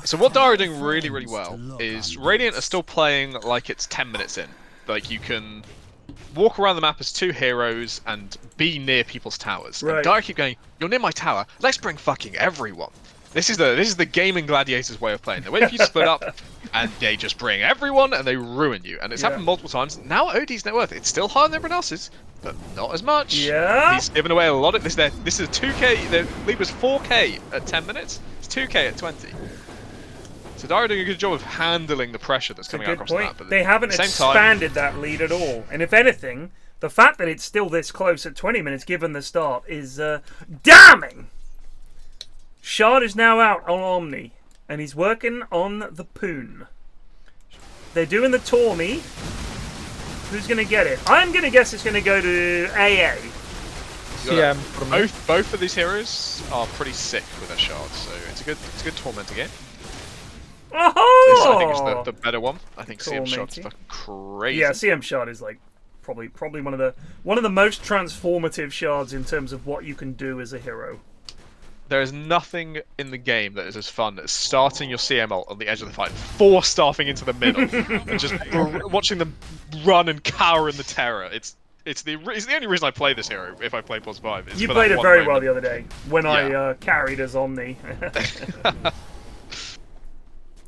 So what Dire are doing really, really well is Radiant are still playing like it's 10 minutes in. Like you can walk around the map as two heroes and be near people's towers. Right. And Dire keep going, you're near my tower, let's bring fucking everyone. This is the gaming gladiators way of playing. They wait for you to split up and they just bring everyone and they ruin you. And it's Yeah. happened multiple times. Now OD's net worth, it's still higher than everyone else's, but not as much. Yeah. He's given away a lot of this. This is 2k. The lead was 4k at 10 minutes. It's 2k at 20. So Dire are doing a good job of handling the pressure that's That's a coming out good across the point. map. But They haven't at the same expanded that lead at all. And if anything, the fact that it's still this close at 20 minutes given the start is damning. Shard is now out on Omni, and he's working on the Poon. They're doing the Tormy. Who's going to get it? I'm going to guess it's going to go to AA. CM for me. both of these heroes are pretty sick with their shards, so it's a good tormentor game. This, I think, Oh! is the better one. I think CM Shard's Tormenty. fucking crazy. Yeah, CM Shard is like probably one of the most transformative shards in terms of what you can do as a hero. There is nothing in the game that is as fun as starting your CM ult on the edge of the fight, staffing into the middle, and just watching them run and cower in the terror. It's the only reason I play this hero if I play plus 5. Is You for played that it one very well moment. the other day when Yeah. I carried as Omni.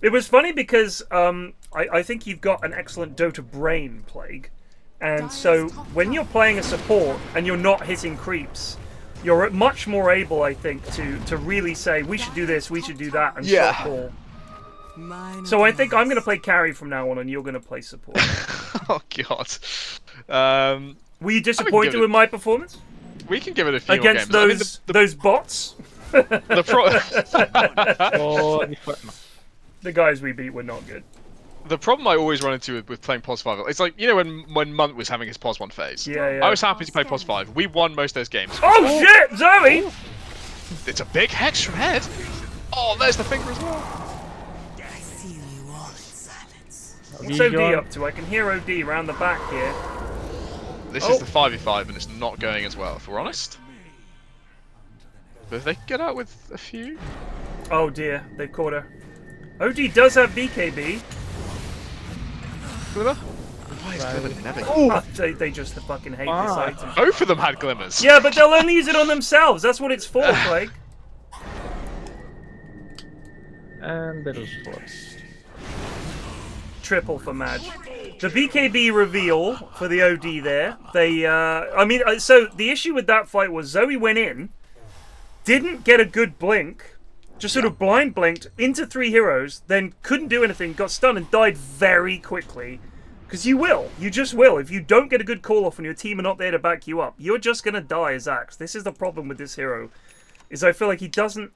It was funny because I think you've got an excellent Dota brain, Plague, and so when you're playing a support and you're not hitting creeps, you're much more able, I think, to really say we should do this, we should do that, and Yeah. shot call. So I think I'm going to play carry from now on, and you're going to play support. Oh god. Were you disappointed with my performance We can give it a few against more games. those those bots? The The guys we beat were not good. The problem I always run into with playing POS 5, it's like, you know when Munt was having his POS 1 phase? Yeah. I was happy to play POS 5. We won most of those games. Oh shit, Zoe! It's a big hex from head. Oh, there's the finger as well. What's OD up to? I can hear OD round the back here. This is the 5v5 and it's not going as well, if we're honest. But if they can get out with a few... Oh dear, they've caught her. OD does have BKB. Glimmer? Why is Glimmer never... Oh, they just fucking hate this item. Both of them had glimmers. Yeah, but they'll only use it on themselves. That's what it's for, Craig. And there is 4. Triple for Madge. The BKB reveal for the OD there. They, I mean, so the issue with that fight was Zoe went in, didn't get a good blink, just sort of blind blinked into 3 heroes, then couldn't do anything, got stunned and died very quickly. Because you just will. If you don't get a good call off and your team are not there to back you up, you're just going to die as Axe. This is the problem with this hero, is I feel like he doesn't...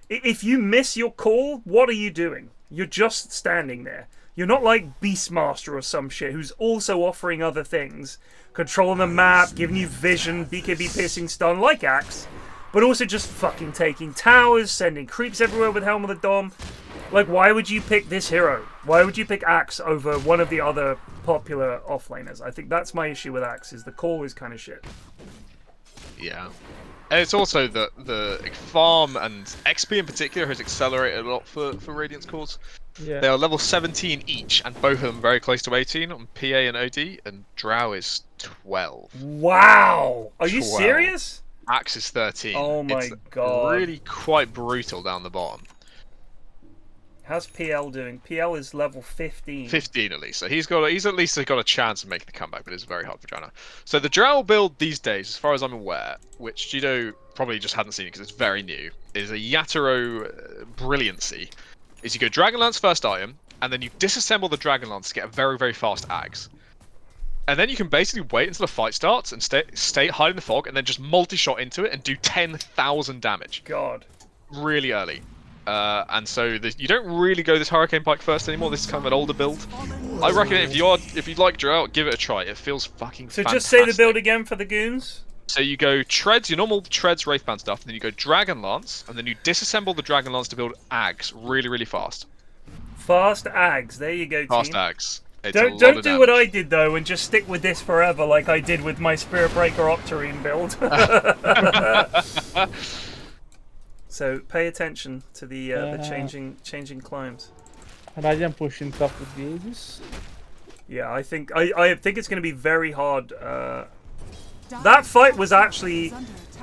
If you miss your call, what are you doing? You're just standing there. You're not like Beastmaster or some shit who's also offering other things. Controlling the map, giving you vision, BKB piercing stun like Axe. But also just fucking taking towers, sending creeps everywhere with Helm of the Dom. Like, why would you pick this hero? Why would you pick Axe over one of the other popular offlaners? I think that's my issue with Axe, is the call is kind of shit. Yeah. And it's also that the farm and XP in particular has accelerated a lot for Radiant's cores. Yeah. They are level 17 each, and both of them very close to 18 on PA and OD, and Drow is 12. Wow! Are you 12. serious? Axe is 13. Oh my it's god. Really quite brutal down the bottom. How's PL doing? PL is level 15. 15 at least, so he's at least got a chance of making the comeback, but it's very hard for Drow now. So the Drow build these days, as far as I'm aware, which Judo probably just hadn't seen because it's very new, is a Yatoro brilliancy. Is you go Dragonlance first item, and then you disassemble the Dragonlance to get a very, very fast Axe. And then you can basically wait until the fight starts and stay hide in the fog, and then just multi-shot into it and do 10,000 damage. God. Really early. And so you don't really go this Hurricane Pike first anymore. This is kind of an older build. I reckon if you like Drow, give it a try. It feels fucking fantastic. So just say the build again for the goons. So you go Treads, your normal Treads Wraithband stuff, and then you go Dragonlance, and then you disassemble the Dragonlance to build Ags really, really fast. Fast Ags, there you go, team. Fast Ags. Don't do what I did though, and just stick with this forever, like I did with my Spirit Breaker Octarine build. So pay attention to the changing climbs. Radiant pushing top with the Aegis. Yeah, I think it's going to be very hard. That fight was actually...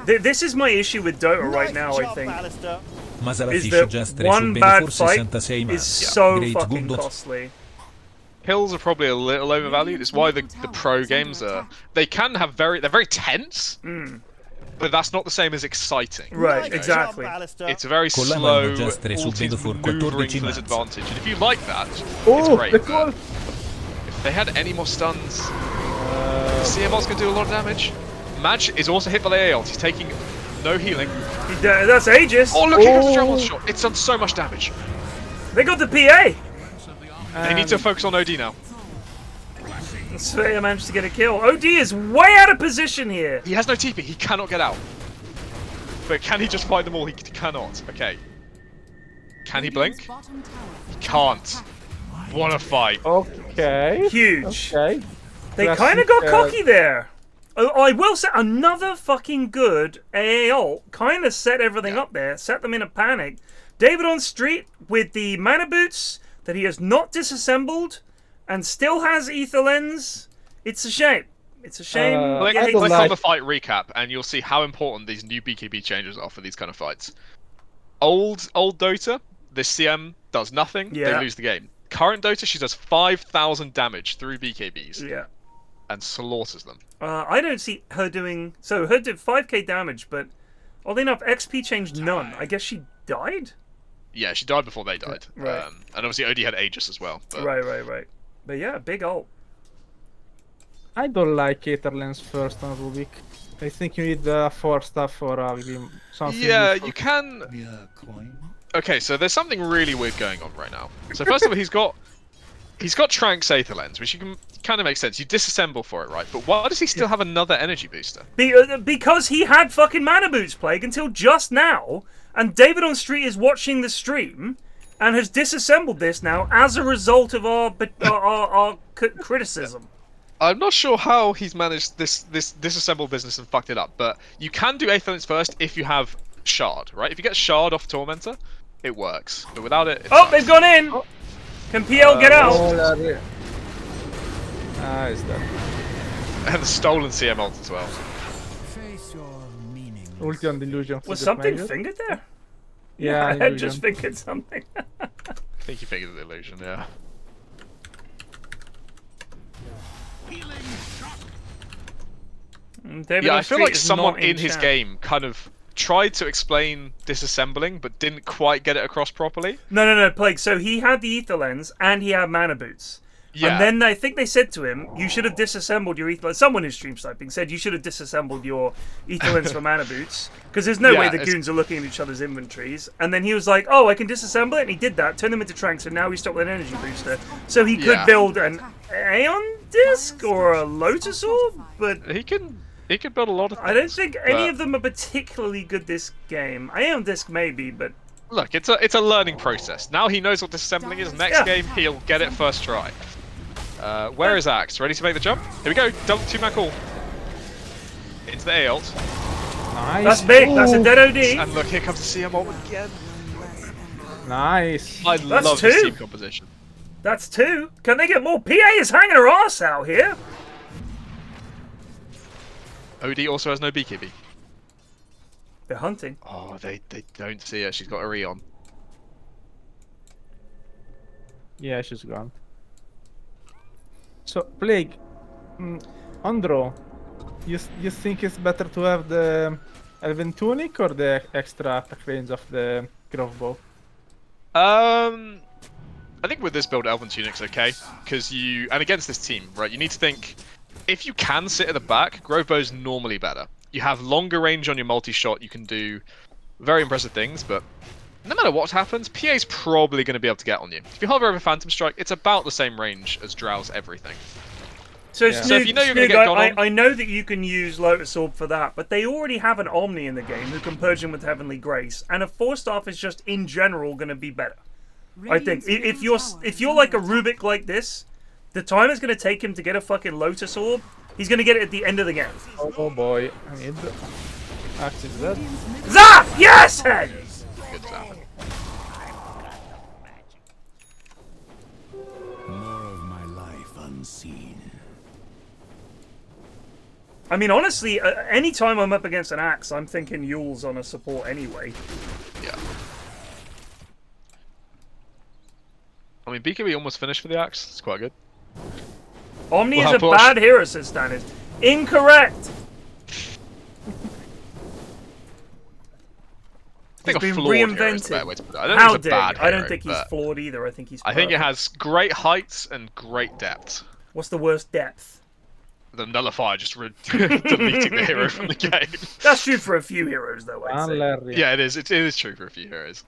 This is my issue with Dota right now, I think. Is that one bad fight is so fucking costly. Kills are probably a little overvalued. It's why the pro games are... They're very tense, but that's not the same as exciting. Right, exactly. It's a very slow, maneuvering Blizzard advantage. And if you like that, it's great. If they had any more stuns, CMO's going to do a lot of damage. Madge is also hit by the AOL. He's taking no healing. That's Aegis. Oh, look, he got the Dragon shot. It's done so much damage. They got the PA. They need to focus on OD now. Sveya managed to get a kill. OD is way out of position here. He has no TP. He cannot get out. But can he just fight them all? He cannot. Okay. Can he blink? He can't. What a fight. Okay. Huge. Okay. They kind of got cocky there. I will say, another fucking good AA ult kind of set everything up there, set them in a panic. David on street with the mana boots that he has not disassembled and still has ether lens. It's a shame. It's a shame. Click on the fight recap and you'll see how important these new BKB changes are for these kind of fights. Old Dota, this CM does nothing, they lose the game. Current Dota, she does 5,000 damage through BKBs. Yeah. And slaughters them. I don't see her doing... So, her did 5k damage, but oddly enough, XP changed none. I guess she died? Yeah, she died before they died. Right. And obviously OD had Aegis as well. But... Right. But yeah, big ult. I don't like Aetherlens first on Rubik. I think you need the 4 stuff or something. Yeah, useful. you can. Okay, so there's something really weird going on right now. So first of all, he's got Trank's Aether Lens, which you can kind of make sense. You disassemble for it, right? But why does he still have another energy booster? Because he had fucking mana boots, Plague, until just now, and David on Street is watching the stream and has disassembled this now as a result of our criticism. I'm not sure how he's managed this disassemble business and fucked it up, but you can do Aether Lens first if you have Shard, right? If you get Shard off Tormentor, it works. But without it, oh, they've gone in! Oh. Can PL get out? Is that? And the stolen CM ult as well. Ulti on Delusion. Was something fingered there? Yeah, I had just fingered something. I think you fingered the illusion, yeah. David yeah, I feel like is someone not in his chat. game kind of tried to explain disassembling, but didn't quite get it across properly. No, Plague. So he had the Aether Lens and he had mana boots. Yeah. And then I think they said to him, you should have disassembled your Aether Lens. Someone who's stream sniping said you should have disassembled your Aether Lens for mana boots. Because there's no way the goons are looking at each other's inventories. And then he was like, oh, I can disassemble it. And he did that, turned them into Tranks, and now he's stopped with an energy booster. So he could build an Aeon Disc or a Lotus Orb, but... He could build a lot of things. I don't think any of them are particularly good this game. Aeon Disc maybe, but... Look, it's a learning process. Now he knows what disassembling is. Next game, he'll get it first try. Where is Axe? Ready to make the jump? Here we go. Double 2-man call. Into the A ult. Nice. That's big. Ooh. That's a dead OD. And look, here comes the CM ult again. Nice. I love this team composition. That's 2. Can they get more? PA is hanging her ass out here. OD also has no BKB. They're hunting. Oh, they don't see her. She's got a Eon. Yeah, she's gone. So, Plague, Andro, you think it's better to have the Elven Tunic or the extra attack range of the Grove Bow? I think with this build, Elven Tunic's okay, because and against this team, right, you need to think, if you can sit at the back, Grove Bow's normally better. You have longer range on your multi-shot, you can do very impressive things, but no matter what happens, PA's probably going to be able to get on you. If you hover over Phantom Strike, it's about the same range as Drow's everything. So, so if you know you're going to get gone on... I know that you can use Lotus Orb for that, but they already have an Omni in the game who can purge him with Heavenly Grace, and a 4-staff is just in general going to be better. I think if you're like a Rubik like this, the time it's going to take him to get a fucking Lotus Orb, he's going to get it at the end of the game. Oh boy, I need the Axe is dead. Zap! Yes! Head! Good Zap. More of my life unseen. I mean, honestly, anytime I'm up against an Axe, I'm thinking Yule's on a support anyway. Yeah. I mean, BKB almost finished for the Axe. It's quite good. Omni is a bad hero, says Stannis. Incorrect! I think he's a been flawed reinvented. hero is the better way to put it. I don't How think he's a bad hero, I don't think he's flawed either. I think he's perfect. I think it has great heights and great depth. What's the worst depth? The Nullifier just deleting the hero from the game. That's true for a few heroes, though, I'd say. Yeah, it is. It is true for a few heroes.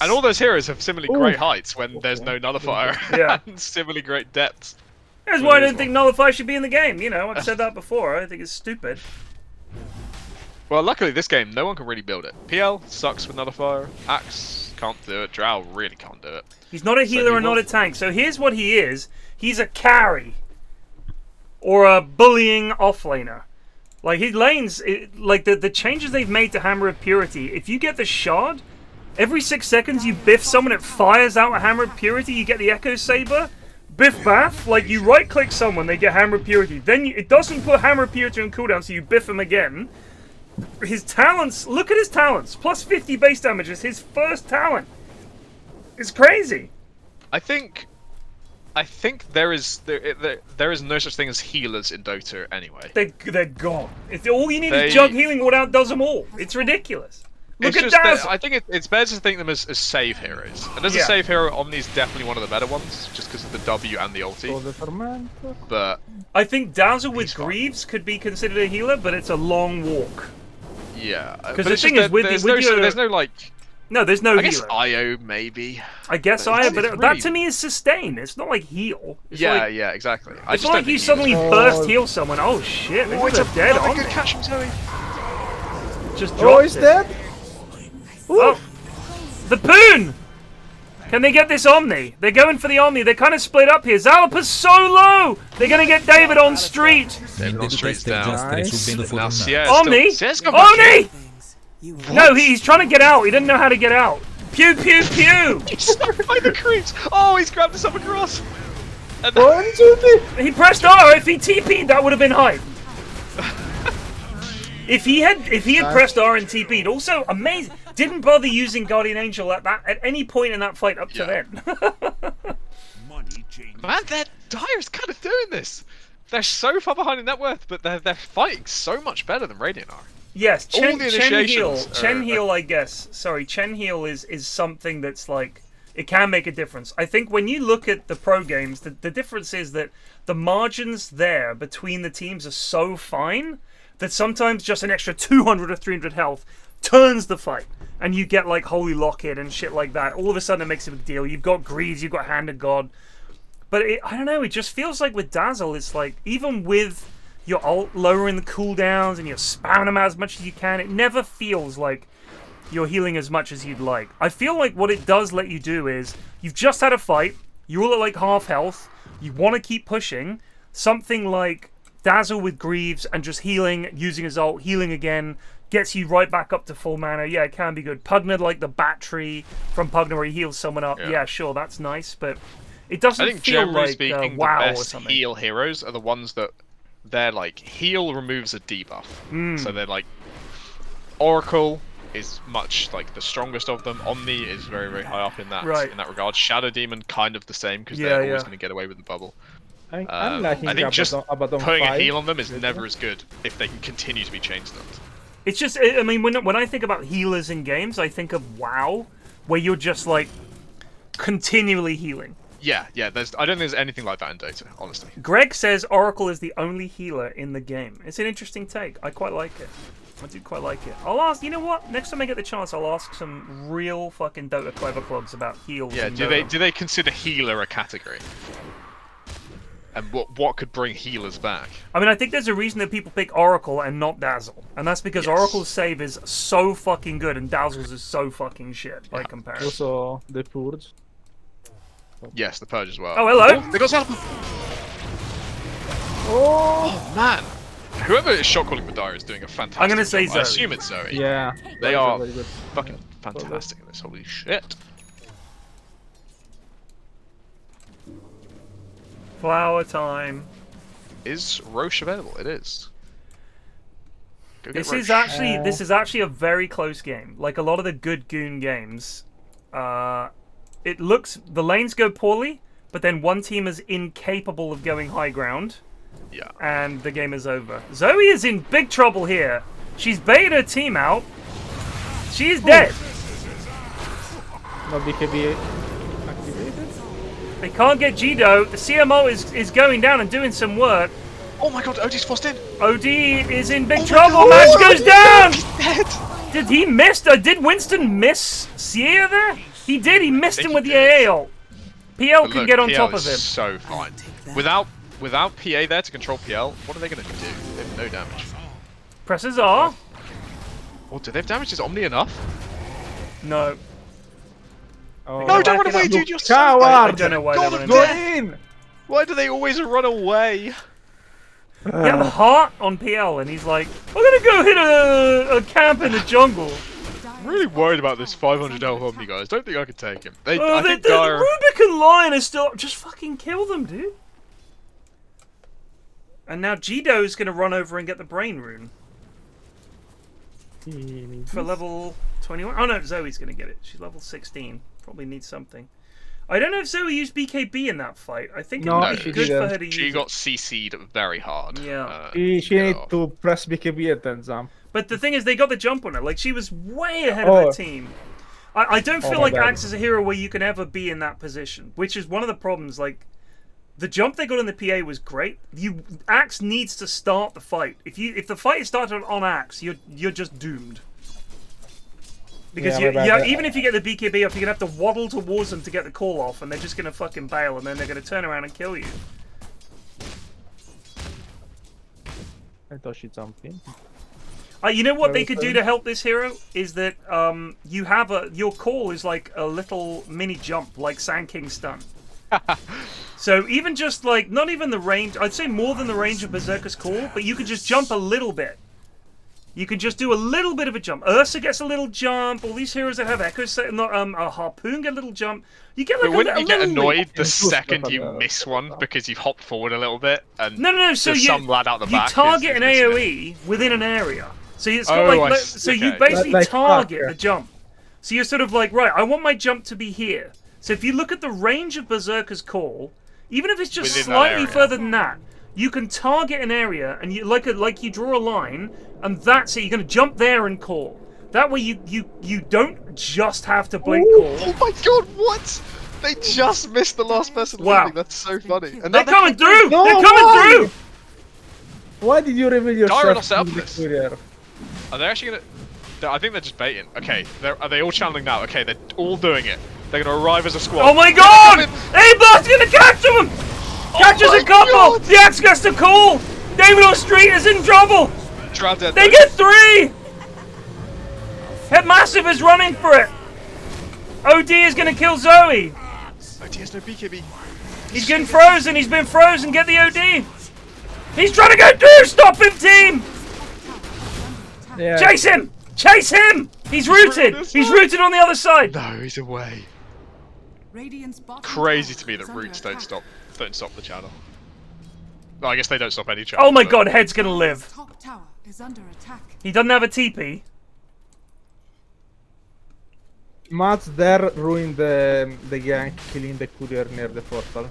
And all those heroes have similarly great heights when there's no Nullifier. Yeah. And similarly great depths. That's why I don't think Nullifier should be in the game. You know, I've said that before. I think it's stupid. Well, luckily this game, no one can really build it. PL sucks with Nullifier. Axe can't do it. Drow really can't do it. He's not a healer and not a tank. So here's what he is. He's a carry. Or a bullying offlaner. Like, his lanes, like the changes they've made to Hammer of Purity, if you get the Shard, every 6 seconds you biff someone, it fires out a Hammer of Purity, you get the Echo Saber, biff baff, like you right click someone, they get Hammer of Purity. Then it doesn't put Hammer of Purity on cooldown, so you biff him again. His talents, look at his talents, plus 50 base damage is his first talent. It's crazy. I think there is no such thing as healers in Dota anyway. They're gone. All you need is Jug healing. What out does them all? It's ridiculous. Look It's at just Dazzle! I think it's better to think them as save heroes. And as a save hero, Omni's definitely one of the better ones, just because of the W and the ulti. So the Tormentor. But I think Dazzle with He's fine. Greaves could be considered a healer, but it's a long walk. yeah, Because but the it's thing just is, with there's your... there's no like. No, there's no I guess healer. IO maybe. I guess But I, it's but really- that to me is sustain. It's not like heal. It's Yeah, like, yeah, exactly. It's not like you suddenly burst heal someone. Oh shit, this is a dead on. good catch from Zoe. Just Oh, dropped he's it. dead. Oh, the Poon! Can they get this Omni? They're going for the Omni. They're kind of split up here. Zalapa's so low! They're going to get David on street. David on street's down. Nice. Now Sierra's Omni! Sierra's gone back Omni! No, he's trying to get out. He didn't know how to get out. Pew, pew, pew! He's surrounded by the creeps. Oh, he's grabbed himself across. And 1, 2, 3. He pressed R. If he TP'd, that would have been hype. If he had pressed R and TP'd, also amazing. Didn't bother using Guardian Angel at any point in that fight up to then. man, Dire's kind of doing this. They're so far behind in net worth, but they're fighting so much better than Radiant are. Yes, All Chen the Heal. initiations Chen are- Heal, I guess. Sorry, Chen Heal is something that's like, it can make a difference. I think when you look at the pro games, the difference is that the margins there between the teams are so fine that sometimes just an extra 200 or 300 health turns the fight. And you get like Holy Locket and shit like that. All of a sudden it makes a big deal. You've got Greaves, you've got Hand of God. But I don't know, it just feels like with Dazzle, it's like, even with your ult lowering the cooldowns and you're spamming them out as much as you can, it never feels like you're healing as much as you'd like. I feel like what it does let you do is, you've just had a fight, you're all at like half health, you want to keep pushing, something like Dazzle with Greaves and just healing, using his ult, healing again, gets you right back up to full mana. Yeah, it can be good. Pugna, like the battery from Pugna where he heals someone up. Yeah, sure, that's nice, but it doesn't I think feel generally like speaking, WoW the or best something. heal heroes are the ones that they're like heal removes a debuff. So they're like Oracle is much like the strongest of them. Omni is very very high up in that regard. Shadow Demon kind of the same because they're always going to get away with the bubble. I'm liking I think just Abaddon putting 5. a heal on them is never as good if they can continue to be chain stunned. It's just, I mean, when I think about healers in games, I think of WoW, where you're just like continually healing. Yeah, I don't think there's anything like that in Dota, honestly. Greg says Oracle is the only healer in the game. It's an interesting take. I quite like it. I do quite like it. I'll ask, you know what? Next time I get the chance, I'll ask some real fucking Dota clever clubs about heals. Yeah, in do Dota. they consider healer a category? And what could bring healers back? I mean, I think there's a reason that people pick Oracle and not Dazzle. And that's because Oracle's save is so fucking good and Dazzle's is so fucking shit by comparison. Also, the Purge. Yes, the Purge as well. Oh, hello! They got Zalapa! Oh, man! Whoever is shot calling Madara is doing a fantastic I'm gonna say job. Zoe. I assume it's Zoe. Yeah. They that is are very good. fucking fantastic at this, holy shit. Flower time. Is Roche available? It is. Go get This Roche. is actually a very close game. Like a lot of the good Goon games, it looks, the lanes go poorly, but then one team is incapable of going high ground, Yeah. and the game is over. Zoe is in big trouble here. She's baited her team out. She's dead. No BKB activated. They can't get Jido. The CMO is going down and doing some work. Oh my god, Odie's forced in! OD is in big trouble. Match goes down! Did he miss? Did Winston miss Sierra there? He did. He missed him with the AA ult. PL But can look, get on PL top of is him. so fine. Without PA there to control PL, what are they going to do? They have no damage. Presses R. Oh, do they have damage? Is Omni enough? No. Oh. No, don't run back it away, up. dude! You're so Coward! I don't know why God they're of running. death! in! Why do they always run away? He had a heart on PL, and he's like, I'm gonna go hit a camp in the jungle. I'm really worried about this 500 health Omni, guys. Don't think I can take him. I The think Dire... Rubicon Lion is still. Just fucking kill them, dude. And now Jido's gonna run over and get the brain rune for level 21. Oh no, Zoe's gonna get it. She's level 16. Probably needs something. I don't know if Zoe used BKB in that fight. I think it No, would be she good for didn't. her to use She it. got CC'd very hard. Yeah. She need to press BKB and then jump. But the thing is, they got the jump on her. Like, she was way ahead of her team. I don't feel my like bad. Axe is a hero where you can ever be in that position, which is one of the problems. Like, the jump they got in the PA was great. Axe needs to start the fight. If the fight is started on Axe, you're just doomed. Because even if you get the BKB off, you're gonna have to waddle towards them to get the call off, and they're just gonna fucking bail, and then they're gonna turn around and kill you. I thought she jumped in. You know what they could do to help this hero is that you have your call is like a little mini jump, like Sand King stun. So even just like not even the range, I'd say more than the range of Berserker's call, but you could just jump a little bit. You can just do a little bit of a jump. Ursa gets a little jump. All these heroes that have echoes, not a harpoon get a little jump. You get like but wouldn't you get annoyed the It's second just you like a- miss one because you've hopped forward a little bit and No. So there's some lad out the you back target is an missing it? AOE within an area. So it's got Oh, like so you okay. basically Like target yeah. the jump. So you're sort of like, right, I want my jump to be here. So if you look at the range of Berserker's call, even if it's just Within that slightly area. further than that, you can target an area and you like you draw a line, and that's it. You're going to jump there and call. That way you don't just have to blink call. Oh my god, what? They just missed the last person Wow. leaving. That's so funny. And They're now coming through. No, They're coming why? through. Why did you reveal Gyro yourself not set up to the this. courier? Are they actually gonna? I think they're just baiting. Okay, are they all channeling now? Okay, they're all doing it. They're gonna arrive as a squad. Oh my god! A-Blast's gonna catch him! Catches my a couple! God! The Axe gets the call! David on Street is in trouble! Drowned dead. They get 3! Headmassif is running for it! OD is gonna kill Zoe! Oh, he has no BKB. He's getting frozen, he's been frozen, get the OD! He's trying to go through! Stop him, team! Yeah. Chase him! Chase him! He's rooted! this He's way. rooted on the other side! No, he's away. Radiant's bottom Crazy tower to me is that under roots attack. don't stop the channel. No, I guess they don't stop any channel. Oh my but- god, Head's gonna live. Top tower is under attack. He doesn't have a TP. Mats there ruined the gank, killing the courier near the portal.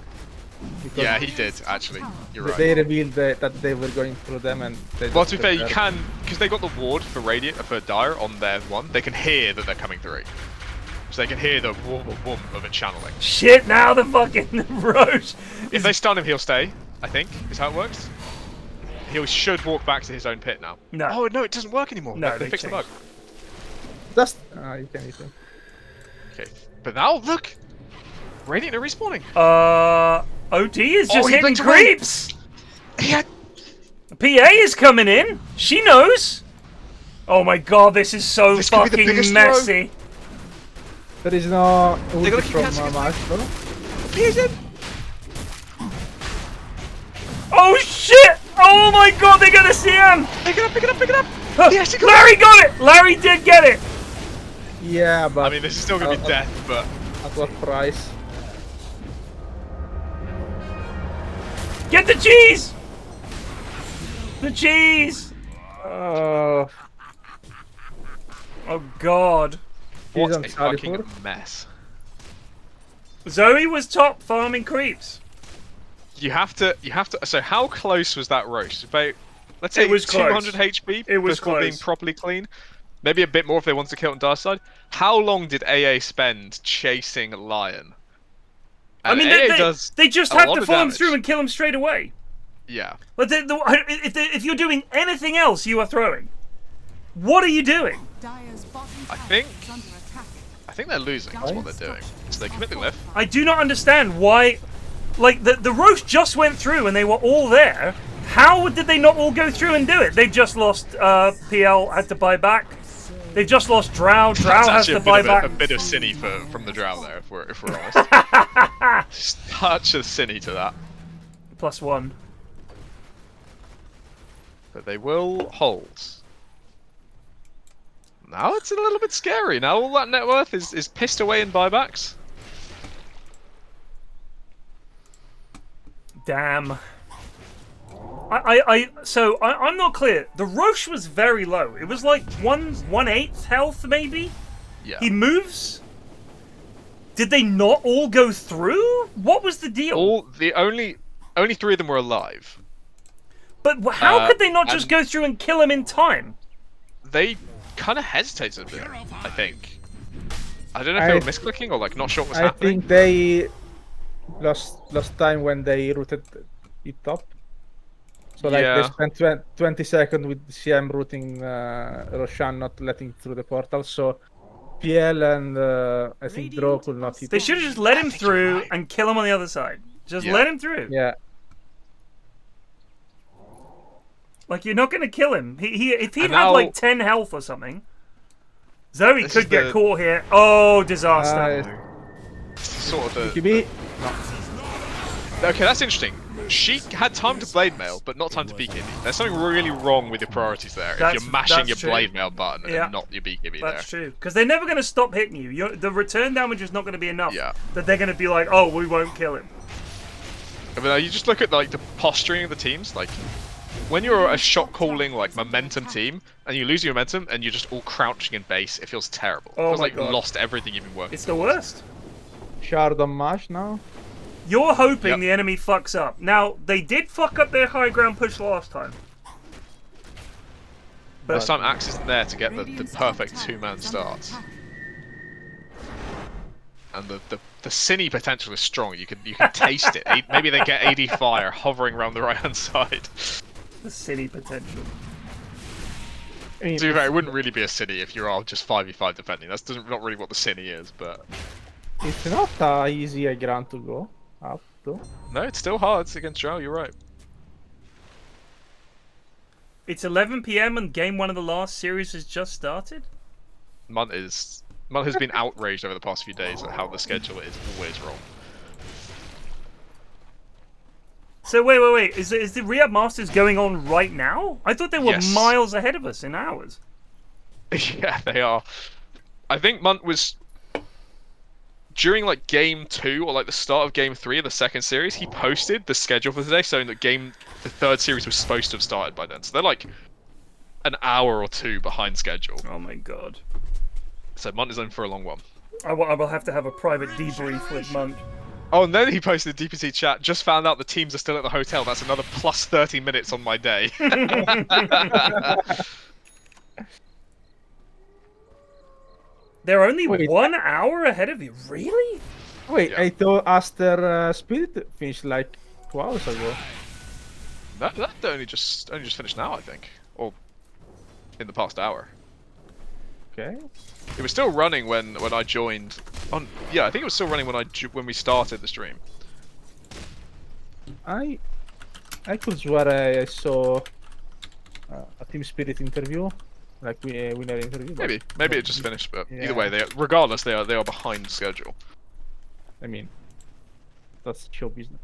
Because Yeah, he did actually. You're right. they revealed that they were going through them and they Well, just to be fair, you prepared. can, because they got the ward for Radiant, for Dire on their one, they can hear that they're coming through. So they can hear the whoom of it channeling. Shit, now the fucking Roche. If they stun him, he'll stay, I think, is how it works. He should walk back to his own pit now. No. Oh, no, it doesn't work anymore. No, they they fixed the bug. Just you can eat him. Okay, but now, look! Radiant are respawning. OD is Oh, just he hitting blinked away. creeps. He had... PA is coming in. She knows. Oh my god, this is so This could be the fucking biggest messy. There is no They gotta ulti keep from catching him. Maestro. He's in! Oh shit! Oh my god, they're gonna see him. Pick it up, pick it up, pick it up! Yes, he got Larry got it. Larry did get it. Yeah, but I mean, this is still gonna be death, but... at what price? Get the cheese. The cheese. Oh, Oh god. What on a Salihur. fucking mess. Zoe was top farming creeps. You have to, so how close was that roast? About, let's say It was 200 close. HP It was before being close. properly clean? Maybe a bit more if they wanted to kill it on Dark Side. How long did AA spend chasing Lion? I And mean, AA they does they just a have lot to of follow him damage. through and kill him straight away. Yeah. But if you're doing anything else, you are throwing. What are you doing? Dire's bottom I tower think- is under attack. I think they're losing, that's what they're doing. So they commit the glyph. I do not understand why. Like the roast just went through and they were all there. How did they not all go through and do it? They've just lost. PL had to buy back. They've just lost Drow. Drow That's has actually to a buy bit, back. a bit of Cinny from the Drow there, if we're honest. Such a Cinny to that. +1. But they will hold. Now it's a little bit scary. Now all that net worth is pissed away in buybacks. Damn. So I'm not clear. The Roche was very low. It was like 1/8 health maybe. Yeah. He moves. Did they not all go through? What was the deal? Only 3 of them were alive. But how could they not just and- go through and kill him in time? They kind of hesitated a bit, I think. I don't know if they were misclicking or like not sure what was I happening. think they lost time when they routed it up. So like they Yeah. spent 20 seconds with CM routing Roshan not letting through the portal. So PL and I think Dro could not hit. They should have just let him through and kill him on the other side. Just Yeah. let him through. Yeah. Like, you're not going to kill him. If he had now- like 10 health or something, Zoe This could is get the- caught here. Oh, disaster. Sort of the. BKB. Okay, that's interesting. She had time to blade mail, but not time to BKB. There's something really wrong with your priorities there. If That's- you're mashing that's your true. blade mail button Yeah. and not your BKB That's there. true. Because they're never going to stop hitting you. The return damage is not going to be enough. Yeah. That they're going to be like, oh, we won't kill him. I mean, you just look at like the posturing of the teams. Like, when you're a shot calling like momentum team and you lose your momentum and you're just all crouching in base, it feels terrible. Oh it feels my like you God. lost everything you've been working. It's the worst. Shard on Mash now. You're hoping Yep. the enemy fucks up. Now, they did fuck up their high ground push last time. But this time Axe isn't there to get the perfect 2-man start. And the Cine potential is strong. You can taste it. Maybe they get ADFire hovering around the right hand side. The city potential. I mean, To be fair, it wouldn't really be a Cine if you're all just 5v5 defending. That's not really what the Cine is, but it's not easy a ground to go up to. no, it's still hard against Drow. You're right. It's 11 PM and game 1 of the last series has just started? Munt has been outraged over the past few days at how the schedule is always wrong. So wait. Is the Rehab Masters going on right now? I thought they were Yes. miles ahead of us in hours. Yeah, they are. I think Munt was during like game 2 or like the start of game 3 of the second series. He posted the schedule for today, saying that the third series was supposed to have started by then. So they're like an hour or 2 behind schedule. Oh my god. So Munt is in for a long one. I will have to have a private debrief with Munt. Oh, and then he posted the DPC chat. Just found out the teams are still at the hotel. That's another plus 30 minutes on my day. They're only Wait. 1 hour ahead of you. Really? Wait, Yeah. I thought Aster Spirit finished like 2 hours ago. that only just finished now, I think, or in the past hour. Okay. It was still running when I joined. Yeah, I think it was still running when we started the stream. I could swear I saw a Team Spirit interview, like winner interview. but- Maybe it just finished, but Yeah. either way, regardless, they are behind schedule. I mean, that's show business.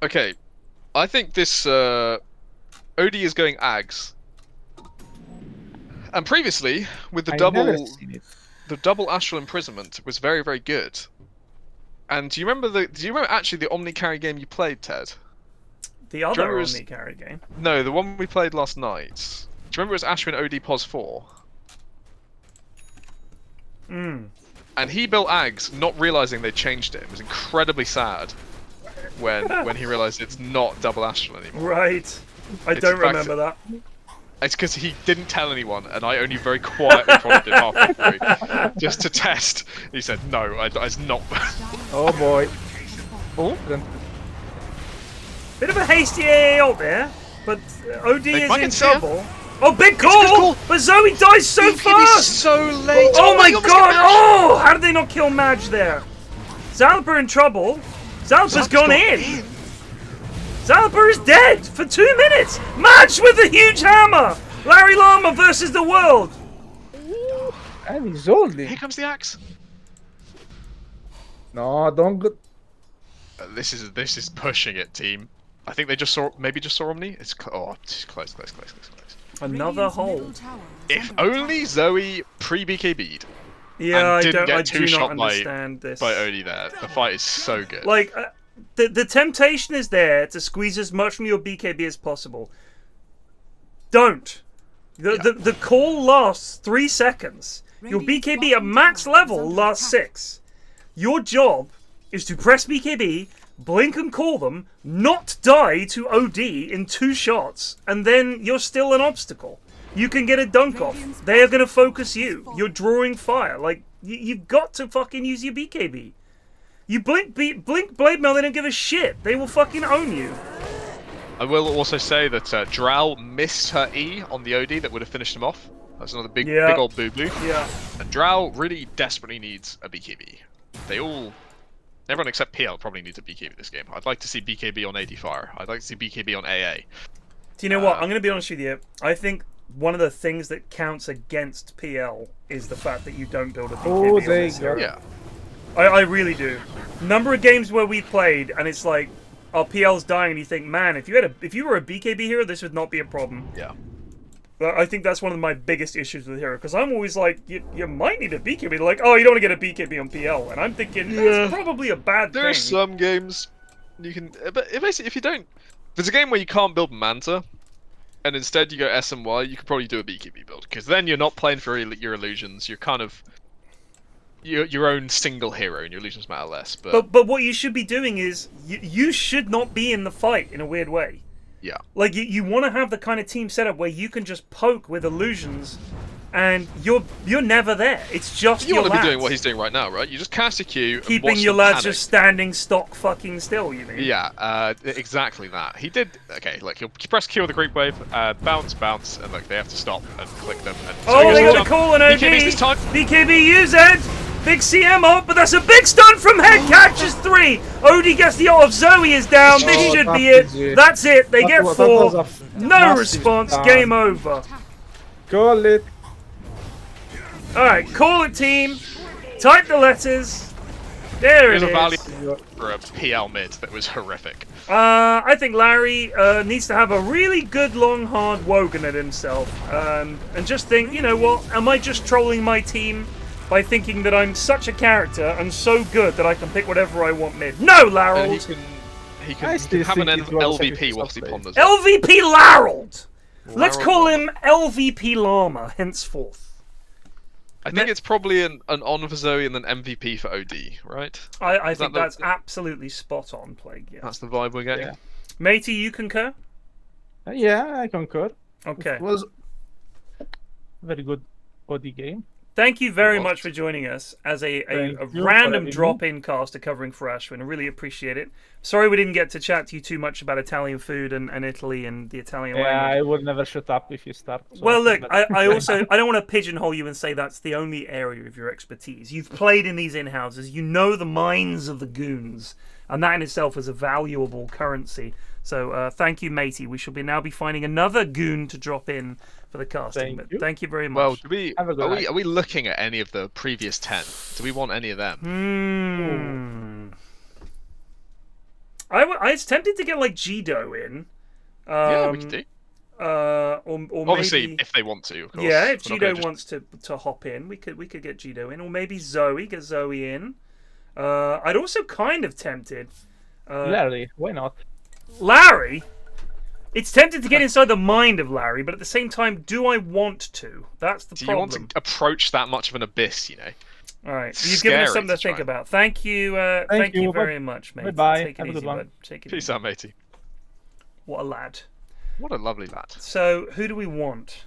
Okay, I think this OD is going Ags. And previously, with the I never double seen it. astral imprisonment was very, very good. And do you remember actually the Omni carry game you played, Ted? The other remember it was- Omni carry game. No, the one we played last night. Do you remember it was Ashwin OD Pos 4? Mm. And he built Ags, not realizing they changed it. It was incredibly sad when he realized it's not double astral anymore. Right. I It's don't in fact- remember that. It's because he didn't tell anyone, and I only very quietly prodded him halfway through, just to test. He said, "No, it's not." Oh boy. Oh, Bit of a hasty AAL there, but OD is fucking in see him. trouble. Oh, big call! But Zoe dies so fast! so late. Oh my god! Oh! How did they not kill Madge there? Zalper in trouble. Zalper's gone in. Zalper is dead for 2 minutes. Madge with a huge hammer. Larry Llama versus the world. And he's holding. Here comes the axe. No, don't go. This is pushing it, team. I think they just saw Omni. It's close. Another hole. If only Zoe pre-BKB'd Yeah, and didn't I get do two-shot not understand this. by Odie there. The fight is so good. Like, the temptation is there to squeeze as much from your BKB as possible. Don't. The call lasts 3 seconds. Your BKB at max level lasts 6. Your job is to press BKB, blink and call them, not die to OD in 2 shots, and then you're still an obstacle. You can get a dunk off. They are going to focus you. You're drawing fire. Like, you've got to fucking use your BKB. You blink Blade Mail, they don't give a shit. They will fucking own you. I will also say that Drow missed her E on the OD that would have finished him off. That's another big old boo-boo. Yeah. And Drow really desperately needs a BKB. Everyone except PL probably needs a BKB this game. I'd like to see BKB on ADFire. I'd like to see BKB on AA. Do you know what? I'm going to be honest with you. I think one of the things that counts against PL is the fact that you don't build a BKB. Oh, there you go. Yeah. I really do. Number of games where we played and it's like, our PL's dying, and you think, man, if you were a BKB hero, this would not be a problem. Yeah. I think that's one of my biggest issues with hero, because I'm always like, you might need a BKB. They're like, oh, you don't want to get a BKB on PL, and I'm thinking that's probably a bad thing. There are some games you can, but basically, if you don't, if it's a game where you can't build Manta, and instead you go SMY, you could probably do a BKB build, because then you're not playing for your illusions. You're kind of your own single hero, and your illusions matter less. But what you should be doing is you should not be in the fight in a weird way. Yeah. Like you want to have the kind of team setup where you can just poke with illusions, and you're never there. It's just you your want to lads. be doing what he's doing right now, right? You just cast a Q, and keeping watch your them lads panic. just standing stock fucking still. You mean? Yeah, exactly that. He did. Okay, like he'll press Q with the creep wave, bounce, and like they have to stop and click them. And so Oh, he they goes got to a call on OD. BKB's this time. BKB UZ. Big CM up, but that's a big stun from Head. Catches 3. Odie gets the ult of Zoe is down. This should be it. That's it. They get 4. No response. Game over. Call it. Alright, call it, team. Type the letters. There it Here's a value is. for a PL mid that was horrific. I think Larry needs to have a really good, long, hard Wogan at himself. And just think, you know what? Am I just trolling my team by thinking that I'm such a character and so good that I can pick whatever I want mid? No, Larold! He can have an LVP whilst he ponders. LVP Larold! Let's Larold. call him LVP Llama henceforth. I think it's probably an on for Zoe and then MVP for OD, right? I think that's absolutely spot on, Plague, yeah. That's the vibe we're getting. Yeah. Matey, you concur? Yeah, I concur. Okay. It was a very good OD game. Thank you very much for joining us as a Thank you for random having me. drop-in caster covering for Ashwin. I really appreciate it. Sorry we didn't get to chat to you too much about Italian food and Italy and the Italian Yeah, language. I will never shut up if you start. So Well, look, but- I also I don't want to pigeonhole you and say that's the only area of your expertise. You've played in these in-houses. You know the minds of the goons, and that in itself is a valuable currency. So thank you, matey. We shall now be finding another goon to drop in for the casting. Thank you. Thank you very much. Well, Have a good night. are we looking at any of the previous 10? Do we want any of them? I was tempted to get like Jido in. Yeah, we can do. Or Obviously, maybe, if they want to, of course. yeah, if We're not gonna Jido wants to hop in, we could get Jido in, or maybe Zoe, get Zoe in. I'd also kind of tempted Larry, why not? Larry. It's tempted to get inside the mind of Larry, but at the same time, do I want to? That's the Do you problem. want to approach that much of an abyss, you know? All right, It's you've given us scary something to to think try. about. Thank you, thank you very much, mate. Bye-bye. Take it Have a easy, good one. bud. Take it Peace easy. out, matey. What a lad. What a lovely lad. So, who do we want?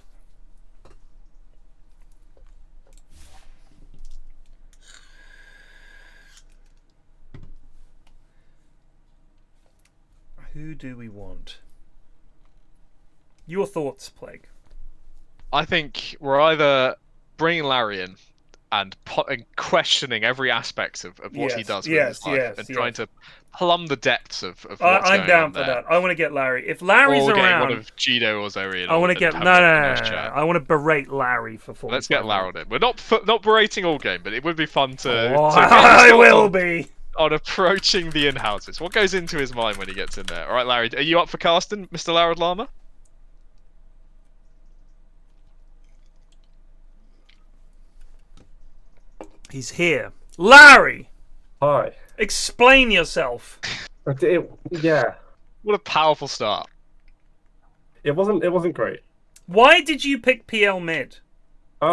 Who do we want? Your thoughts, Plague. I think we're either bringing Larry in and questioning every aspect of what he Yes, does with yes, his life yes, and yes. trying to plumb the depths of what's I'm going down on for there. that. I want to get Larry. If Larry's Or we're getting around, one of Jido or Zoe in I want to and get having a nice chat. I want to berate Larry for 45 Let's get minutes. Larry in. We're not berating all game, but it would be fun to. Oh, to get his I thoughts will on- be. On approaching the in-houses. What goes into his mind when he gets in there? All right, Larry, are you up for casting, Mr. Larry Llama? He's here. Larry, Hi. explain yourself. Yeah, What a powerful start. it wasn't great. Why did you pick PL mid? I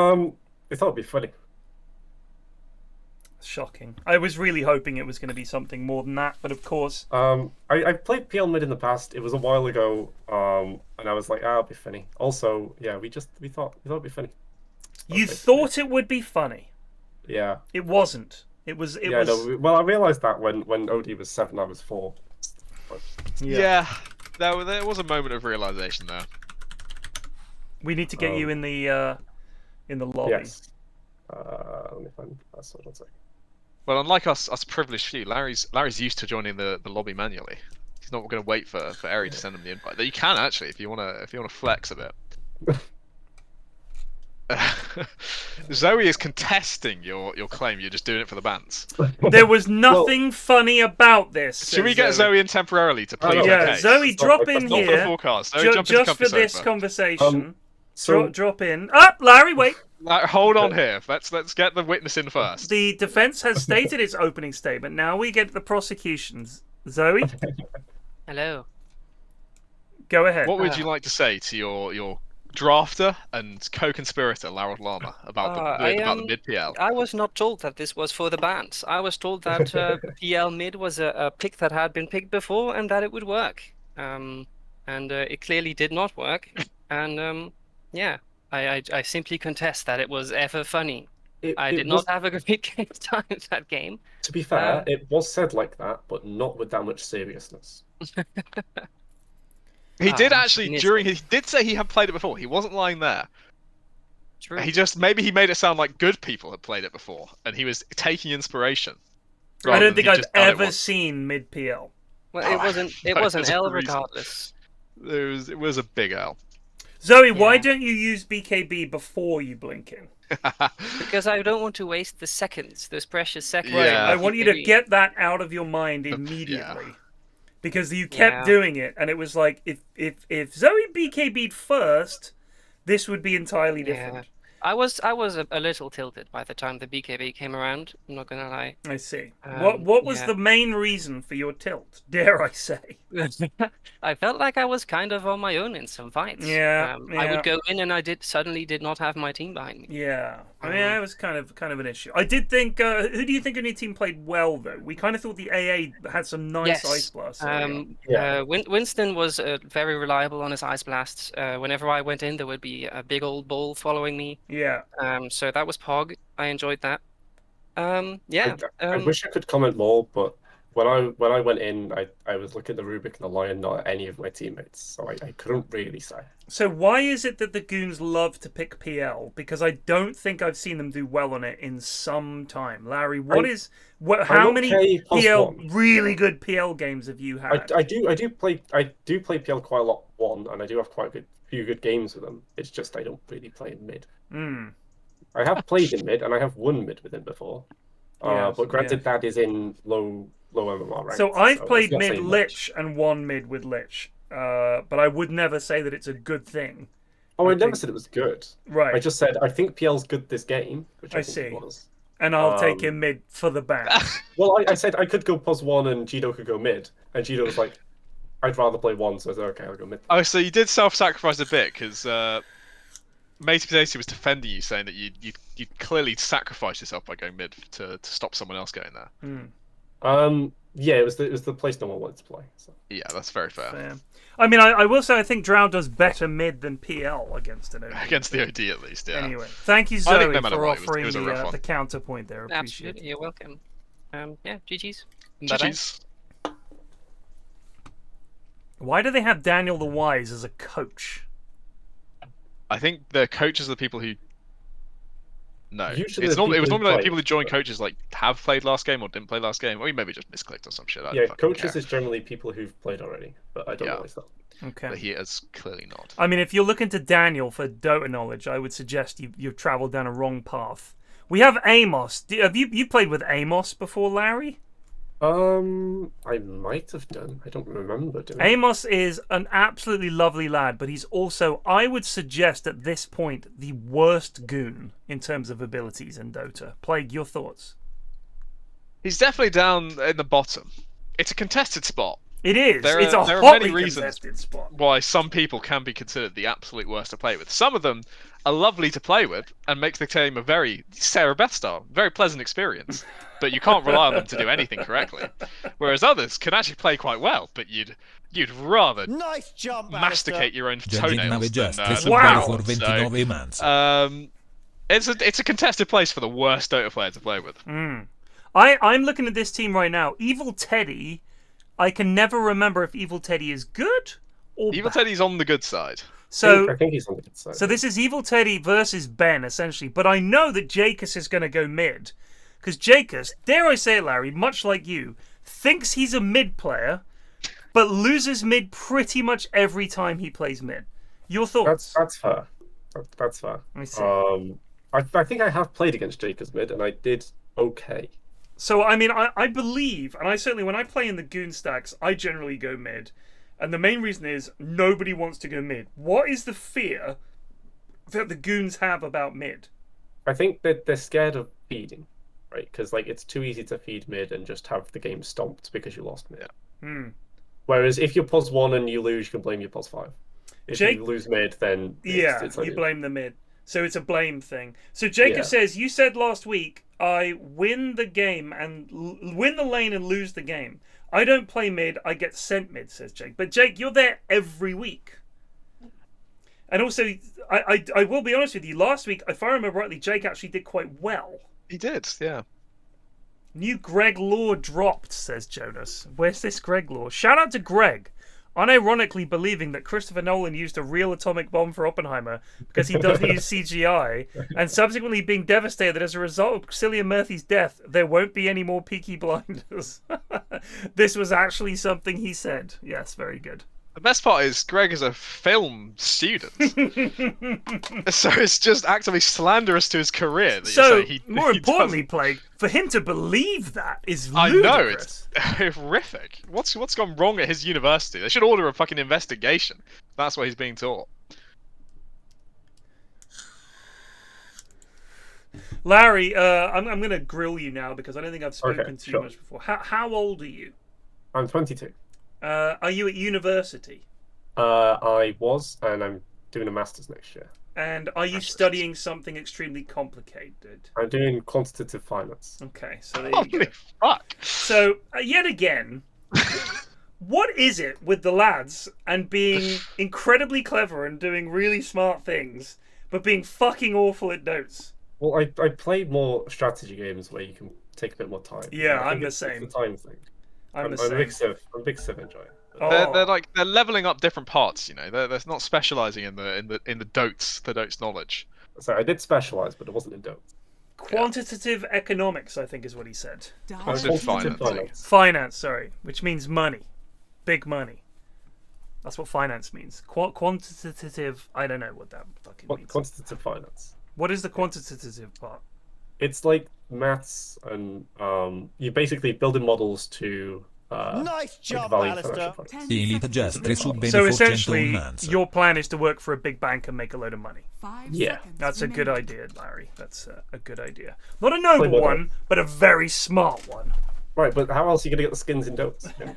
thought it'd be funny. Shocking. I was really hoping it was going to be something more than that, but of course. I've played PL mid in the past. It was a while ago. And I was like, it'll be funny. Also, yeah, we thought it'd be funny. You thought it would be funny. Yeah. It wasn't. It was. Yeah. No, well, I realized that when OD was 7, I was 4. But... Yeah. There was a moment of realization there. We need to get you in the lobby. Yes. Let me find the password. 1 second. Well, unlike us privileged few, Larry's used to joining the lobby manually. He's not going to wait for Eri to send him the invite. Though you can actually, if you wanna flex a bit. Zoe is contesting your claim. You're just doing it for the bans. There was nothing funny about this. Should we get Zoe in temporarily to plead? Yeah, the case? Zoe, drop in Not here. for the forecast. Zoe, jump just into for this sofa. conversation. So Drop in. Up, Larry, wait. Hold on here. Let's get the witness in first. The defense has stated its opening statement. Now we get the prosecutions. Zoe, Hello. go ahead. What would you like to say to your drafter and co-conspirator Larry Llama about the mid PL? I was not told that this was for the bans. I was told that PL mid was a pick that had been picked before and that it would work. And it clearly did not work. And yeah, I simply contest that it was ever funny. I did not have a great game time at that game. To be fair, it was said like that, but not with that much seriousness. He did actually he did say he had played it before. He wasn't lying there. True. Maybe he made it sound like good people had played it before, and he was taking inspiration. I don't think I've ever seen mid PL. Well, it was an L regardless. It was a big L. Zoe, why don't you use BKB before you blink in? Because I don't want to waste the seconds, those precious seconds. Yeah. I want you to get that out of your mind immediately. Yeah. Because you kept doing it, and it was like, if Zoe BKB'd first, this would be entirely different. I was a little tilted by the time the BKB came around, I'm not gonna lie. I see. What was the main reason for your tilt, dare I say? I felt like I was kind of on my own in some fights. Yeah, I would go in and I suddenly did not have my team behind me. Yeah. I mean, it was kind of an issue. I did think, who do you think on your team played well, though? We kind of thought the AA had some nice Ice Blasts. Winston was very reliable on his Ice Blasts. Whenever I went in, there would be a big old bull following me. Yeah. So that was Pog. I enjoyed that. I wish I could comment more, but when I went in, I was looking at the Rubik and the Lion, not at any of my teammates, so I couldn't really say. So why is it that the Goons love to pick PL? Because I don't think I've seen them do well on it in some time. Larry, how many PL really good PL games have you had? I do play PL quite a lot and I do have quite a few good games with them. It's just I don't really play in mid. I have played in mid and I have won mid with him before. But granted, that is in low MMR rank. So I've played mid Lich and won mid with Lich. But I would never say that it's a good thing. I never said it was good. Right. I just said I think PL's good this game, which I think it was. And I'll take him mid for the ban. Well, I said I could go +1 and Jido could go mid, and Jido was like, "I'd rather play 1," so I said, "Okay, I'll go mid." Oh, so you did self-sacrifice a bit because Matey Potato was defending you, saying that you clearly sacrificed yourself by going mid to stop someone else going there. Yeah, it was the place no one wanted to play. So. Yeah, that's very fair. I mean, I will say I think Drow does better mid than PL against an OD. Against the OD, at least, yeah. Anyway, thank you, Zoe, for offering the counterpoint there. Appreciate Absolutely, it. you're welcome. Yeah, GG's. GG's. Why do they have Daniel the Wise as a coach? I think the coaches are the people who... No, Usually it was normally like people who join coaches like have played last game or didn't play last game, or you maybe just misclicked or some shit. Yeah, coaches is generally people who've played already, but I don't know that. Okay. But he is clearly not. I mean, if you're looking to Daniel for Dota knowledge, I would suggest you've travelled down a wrong path. We have Amosff. Have you played with Amosff before, Larry? I might have done. I don't remember doing. Amosff is an absolutely lovely lad, but he's also, I would suggest at this point, the worst goon in terms of abilities in Dota. Plague, your thoughts? He's definitely down in the bottom. It's a contested spot. It is. There It's are a many hotly reasons contested spot. why some people can be considered the absolute worst to play with. Some of them are lovely to play with and make the game a very Sarah Beth style, very pleasant experience. But you can't rely on them to do anything correctly. Whereas others can actually play quite well, but you'd rather Nice jump, masticate your own Judging toenails than Wow. for so, 29 months. it's a contested place for the worst Dota player to play with. I'm looking at this team right now. Evil Teddy, I can never remember if Evil Teddy is good or Evil bad. Teddy's on the good side. So, I think he's on the good side. so this is Evil Teddy versus Ben, essentially. But I know that Jacus is going to go mid. Because Jacus, dare I say it, Larry, much like you, thinks he's a mid player, but loses mid pretty much every time he plays mid. Your thoughts? That's fair. That's fair. I see. I think I have played against Jacob's mid, and I did okay. So, I mean, I believe, and I certainly, when I play in the Goon stacks, I generally go mid. And the main reason is nobody wants to go mid. What is the fear that the Goons have about mid? I think that they're scared of feeding, right? Because like it's too easy to feed mid and just have the game stomped because you lost mid. Whereas if you're +1 and you lose, you can blame your +5. If you lose mid, then it's you blame the mid. So it's a blame thing. So Jacob says, you said last week, I win the game and win the lane and lose the game. I don't play mid, I get sent mid, says Jake. But Jake, you're there every week. And also, I will be honest with you, last week, if I remember rightly, Jake actually did quite well. He did, yeah. New Greg Law dropped, says Jonas. Where's this Greg Law? Shout out to Greg. Unironically believing that Christopher Nolan used a real atomic bomb for Oppenheimer because he doesn't use CGI, and subsequently being devastated that as a result of Cillian Murphy's death, there won't be any more Peaky Blinders. This was actually something he said. Yes, very good. The best part is Greg is a film student, so it's just actively slanderous to his career. That So, you say more he importantly, doesn't. Plague, for him to believe that is I ludicrous. know, it's horrific. What's gone wrong at his university? They should order a fucking investigation. That's what he's being taught. Larry, I'm going to grill you now because I don't think I've spoken to you sure. much before. How old are you? I'm 22. Are you at university? I was, and I'm doing a master's next year. And are you studying something extremely complicated? I'm doing quantitative finance. Okay, so there you go. Holy fuck! So, yet again, what is it with the lads and being incredibly clever and doing really smart things, but being fucking awful at notes? Well, I play more strategy games where you can take a bit more time. Yeah, I I'm think the it's same. the time thing. I'm the I'm a same. I'm a big Civ enjoyer. Oh. They're leveling up different parts. You know, they're not specializing in the dotes knowledge. So I did specialize, but it wasn't in Dota. Quantitative economics, I think, is what he said. Quantitative financing. Finance, sorry, which means money, big money. That's what finance means. Quantitative, I don't know what that fucking means. Quantitative finance. What is the quantitative part? It's like maths, and you're basically building models to Nice job, value Alistair. financial products. So essentially, your plan is to work for a big bank and make a load of money. 5 Yeah. seconds That's a good remaining. idea, Larry. That's a good idea. Not a noble one, but a very smart one. Right, but how else are you going to get the skins in Dota?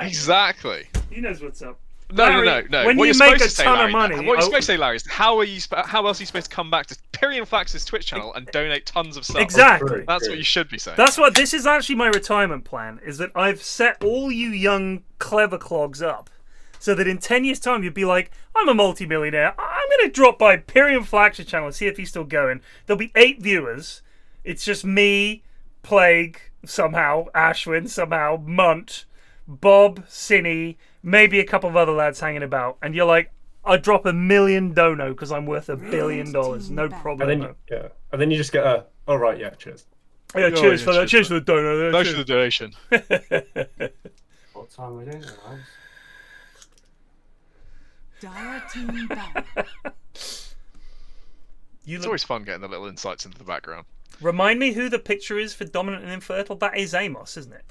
Exactly. He knows what's up. No. When What you you're make supposed a to say, ton Larry, of money, what you're supposed to say, Larry, is how else are you supposed to come back to PFlax's Twitch channel and donate tons of stuff? Exactly. That's what you should be saying. That's what this is actually my retirement plan. Is that I've set all you young clever clogs up, so that in 10 years' time you'd be like, I'm a multi-millionaire. I'm gonna drop by PFlax's channel and see if he's still going. There'll be 8 viewers. It's just me, Plague somehow, Ashwin somehow, Munt, Bob, Cinny, maybe a couple of other lads hanging about, and you're like, I'll drop $1 million dono because I'm worth $1 billion. No problem. And then you just get a, oh right, yeah, cheers. Yeah, cheers for that. Cheers for the dono. Thanks for the donation. What time are we doing, guys? Dire team back. It's always fun getting the little insights into the background. Remind me who the picture is for Dominant and Infertile. That is Amos, isn't it?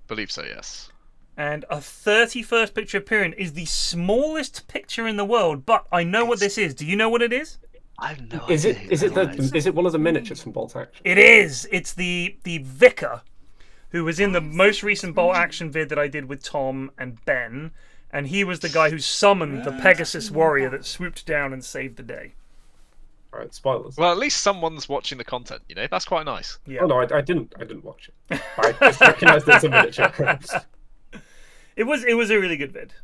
Believe so, yes. And a 31st picture of Pyrion is the smallest picture in the world, but I know what this is. Do you know what it is? I have no Is it one of the miniatures from Bolt Action? It is. It's the vicar. who was in the most recent bolt action vid that I did with Tom and Ben, and he was the guy who summoned the Pegasus warrior that swooped down and saved the day. Alright, spoilers. Well, at least someone's watching the content, you know? That's quite nice. Yeah. Oh no, I didn't watch it. I just recognised it's a miniature. It was a really good vid.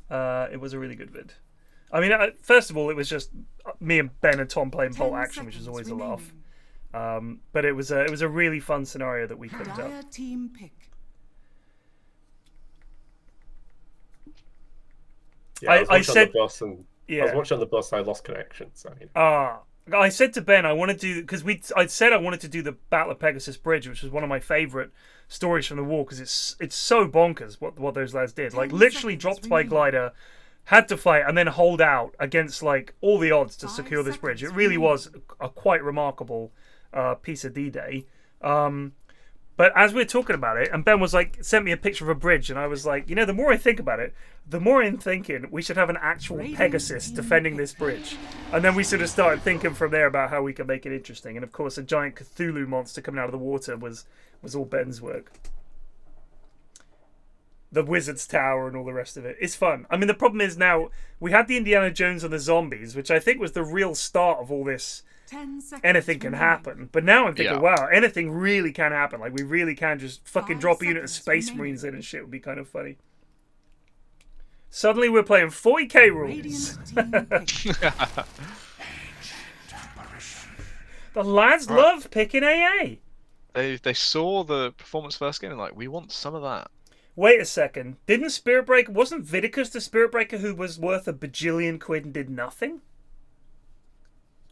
It was a really good vid. I mean, first of all, it was just me and Ben and Tom playing bolt action, which is always a laugh. But it was a really fun scenario that we cooked up. Dire team pick. Yeah, I was watching on the bus and yeah. I was watching on the bus. I lost connection. So. You know. I said to Ben, I want to do because I said I wanted to do the Battle of Pegasus Bridge, which was one of my favorite stories from the war because it's so bonkers what those lads did. Like literally dropped by glider, had to fight and then hold out against like all the odds to secure this bridge. It really was a quite remarkable piece of D-Day. But as we were talking about it, and Ben was like, sent me a picture of a bridge, and I was like, you know, the more I think about it, the more I'm thinking we should have an actual Pegasus defending this bridge. And then we sort of started thinking from there about how we could make it interesting. And of course, a giant Cthulhu monster coming out of the water was all Ben's work. The Wizard's Tower and all the rest of it. It's fun. I mean, the problem is now, we had the Indiana Jones and the zombies, which I think was the real start of all this. Anything can happen, but now I'm thinking, wow, anything really can happen. Like we really can just fucking drop a unit of Space Marines in and shit would be kind of funny. Suddenly we're playing 40k rules. The lads love picking AA. They saw the performance first game and like, we want some of that. Wait a second, wasn't Vidicus the Spirit Breaker who was worth a bajillion quid and did nothing?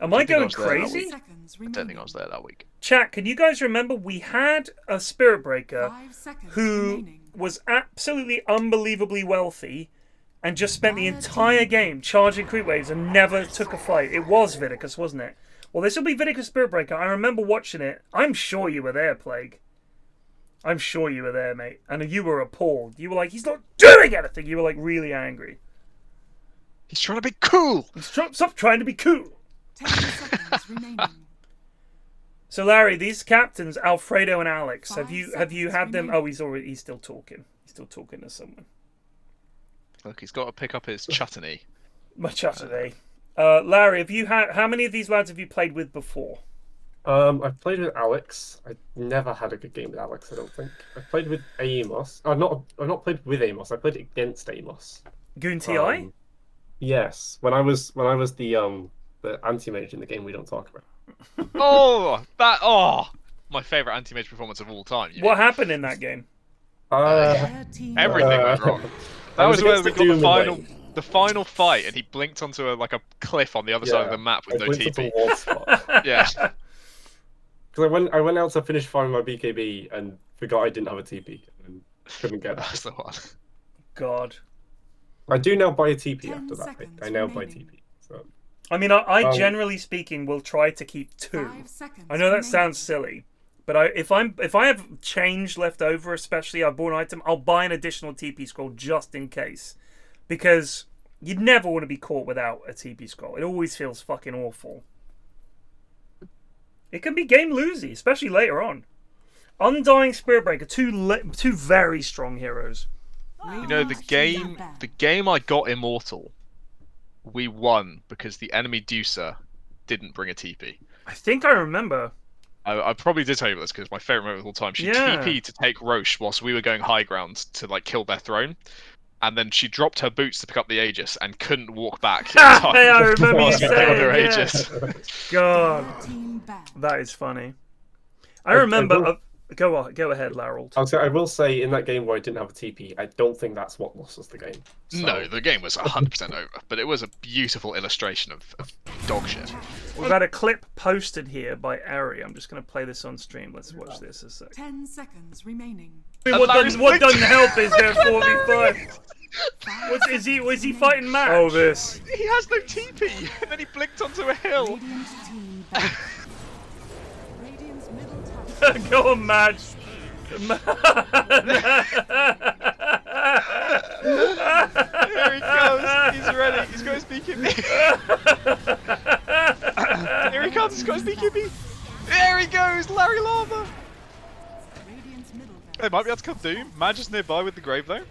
Am I going crazy? I don't think I was there that week. Chat, can you guys remember we had a Spirit Breaker who was absolutely unbelievably wealthy and just spent the entire game charging creep waves and never took a fight? It was Vidicus, wasn't it? Well, this will be Vidicus Spirit Breaker. I remember watching it. I'm sure you were there, Plague. I'm sure you were there, mate. And you were appalled. You were like, he's not doing anything. You were like really angry. He's trying to be cool. Stop trying to be cool. 10 seconds remaining. So Larry, these captains, Alfredo and Alex, have you had them? Oh, he's still talking. He's still talking to someone. Look, he's got to pick up his chutney. My chutney. Larry, have you had? How many of these lads have you played with before? I've played with Alex. I never had a good game with Alex. I don't think. I played with Amos. I've not played with Amos. I played against Amos. Goon TI. Yes, when I was the anti-mage in the game we don't talk about. My favourite anti-mage performance of all time. What happened in that game? Everything went wrong. That was where we got the final fight, and he blinked onto a cliff on the other side of the map with no TP. Yeah. Because I went out to finish farming my BKB and forgot I didn't have a TP and couldn't get it. That's the one. God. I do now buy a TP after that. I now buy TP. So. I mean, I generally speaking will try to keep 2. I know that sounds silly, but if I have change left over, especially a born item, I'll buy an additional TP scroll just in case, because you'd never want to be caught without a TP scroll. It always feels fucking awful. It can be game losey, especially later on. Undying Spirit Breaker, two very strong heroes. You know, the game I got Immortal, we won because the enemy Deucer didn't bring a TP. I think I remember. I probably did tell you about this because my favourite moment of all time. She TP'd to take Roche whilst we were going high ground to kill their throne. And then she dropped her boots to pick up the Aegis and couldn't walk back. Hey, I remember you saying her yeah. Aegis. God, that is funny. I remember. Go ahead, Larold. I will say, in that game where I didn't have a TP, I don't think that's what lost us the game. So... No, the game was 100% over, but it was a beautiful illustration of dog shit. We've had a clip posted here by Ari. I'm just going to play this on stream. Let's watch this a sec. 10 seconds remaining. What doesn't help is their 4v5. Was he fighting Matt? Oh, this. He has no TP, and then he blinked onto a hill. Go on, Madge. Here he goes. He's ready. He's got his BKB. Here he comes. He's got his BKB. There he goes, Larry Llama. They might be able to kill Doom. Madge is nearby with the Grave, though.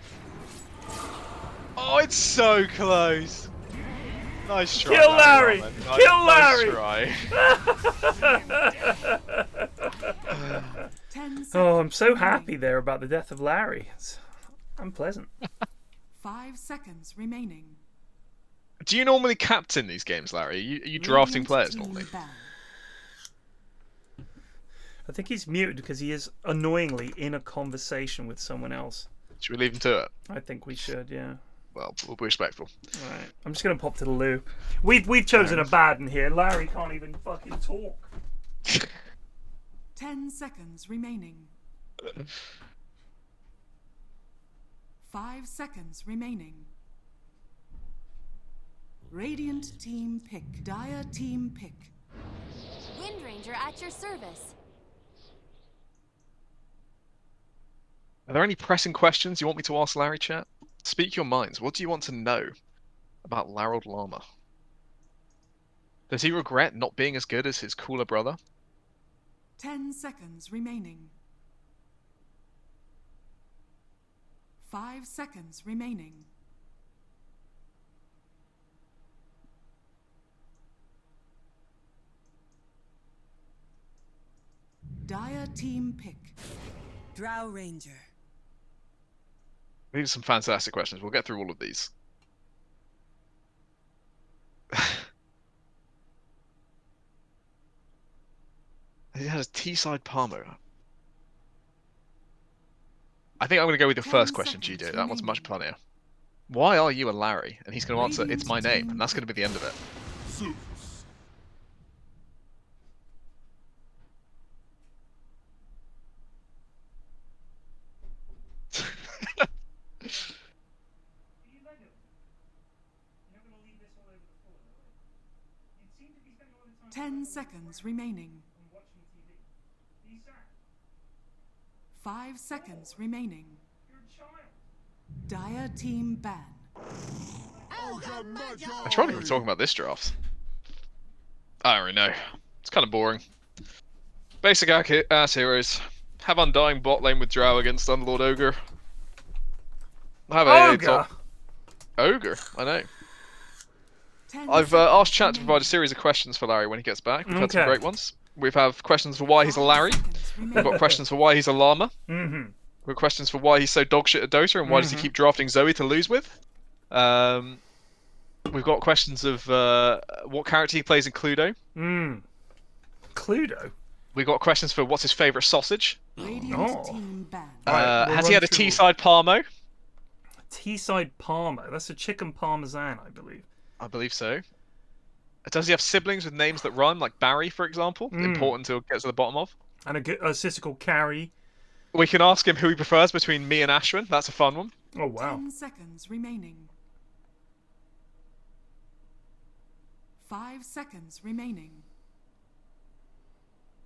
Oh, it's so close. Nice try. Kill Larry! Nice, Kill Larry! Nice try. Oh, I'm so happy there about the death of Larry. It's unpleasant. 5 seconds remaining. Do you normally captain these games, Larry? Are you drafting players normally? I think he's muted because he is annoyingly in a conversation with someone else. Should we leave him to it? I think we should, yeah. Well, we'll be respectful. Alright, I'm just gonna pop to the loo. We've chosen a bad in here. Larry can't even fucking talk. 10 seconds remaining. 5 seconds remaining. Radiant team pick. Dire team pick. Wind Ranger at your service. Are there any pressing questions you want me to ask Larry, chat? Speak your minds. What do you want to know about Larry Llama? Does he regret not being as good as his cooler brother? 10 seconds remaining. 5 seconds remaining. Dire team pick. Drow Ranger. These are some fantastic questions. We'll get through all of these. He has T-side Palmo. I think I'm going to go with your first question, Gido. That one's much funnier. Why are you a Larry? And he's going to answer, it's my name. And that's going to be the end of it. Ten seconds remaining. 5 seconds remaining. Dire team ban. I tried even talking about this draft. I don't really know. It's kind of boring. Basic ass heroes. Have Undying bot lane with Drow against Underlord Ogre. Have a top. Ogre, I know. I've asked chat to provide a series of questions for Larry when he gets back. We've had some great ones. We've have questions for why he's a Larry. We've got questions for why he's a llama. We've got questions for why he's so dogshit at Dota and why does he keep drafting Zoe to lose with. We've got questions of what character he plays in Cluedo. Cluedo? We've got questions for what's his favourite sausage. Right, has he had a T-side Parmo? T-side Parmo? That's a chicken parmesan, I believe. I believe so. Does he have siblings with names that rhyme, like Barry, for example? Important to get to the bottom of. And a sister called Carrie. We can ask him who he prefers between me and Ashwin. That's a fun one. Oh, wow. 10 seconds remaining. 5 seconds remaining.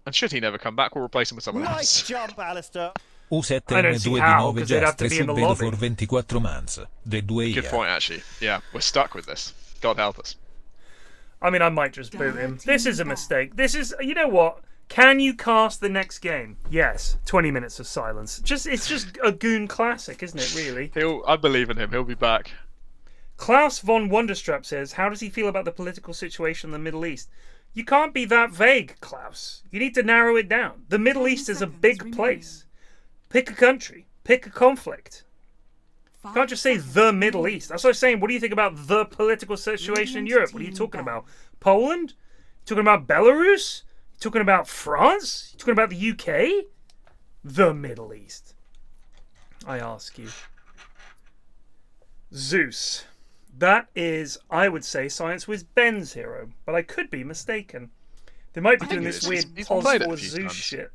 And should he never come back, we'll replace him with someone else. Nice jump, Alistair. U7M2 di 9 giastre su vedo for 24 months. The 2 Good point, actually. Yeah, we're stuck with this. God help us. I mean, I might just boot him. This is a mistake. This is, you know what? Can you cast the next game? Yes. 20 minutes of silence. It's just a Goon classic, isn't it, really? I believe in him. He'll be back. Klaus von Wonderstrap says, how does he feel about the political situation in the Middle East? You can't be that vague, Klaus. You need to narrow it down. The Middle East is a big place. Pick a country. Pick a conflict. You can't just say the Middle East. That's like saying, what do you think about the political situation in Europe? What are you talking about? Poland? You talking about Belarus? You talking about France? You talking about the UK? The Middle East. I ask you. Zeus. That is, I would say, Science Wiz Ben's hero, but I could be mistaken. They might be doing this weird Pos Zeus shit.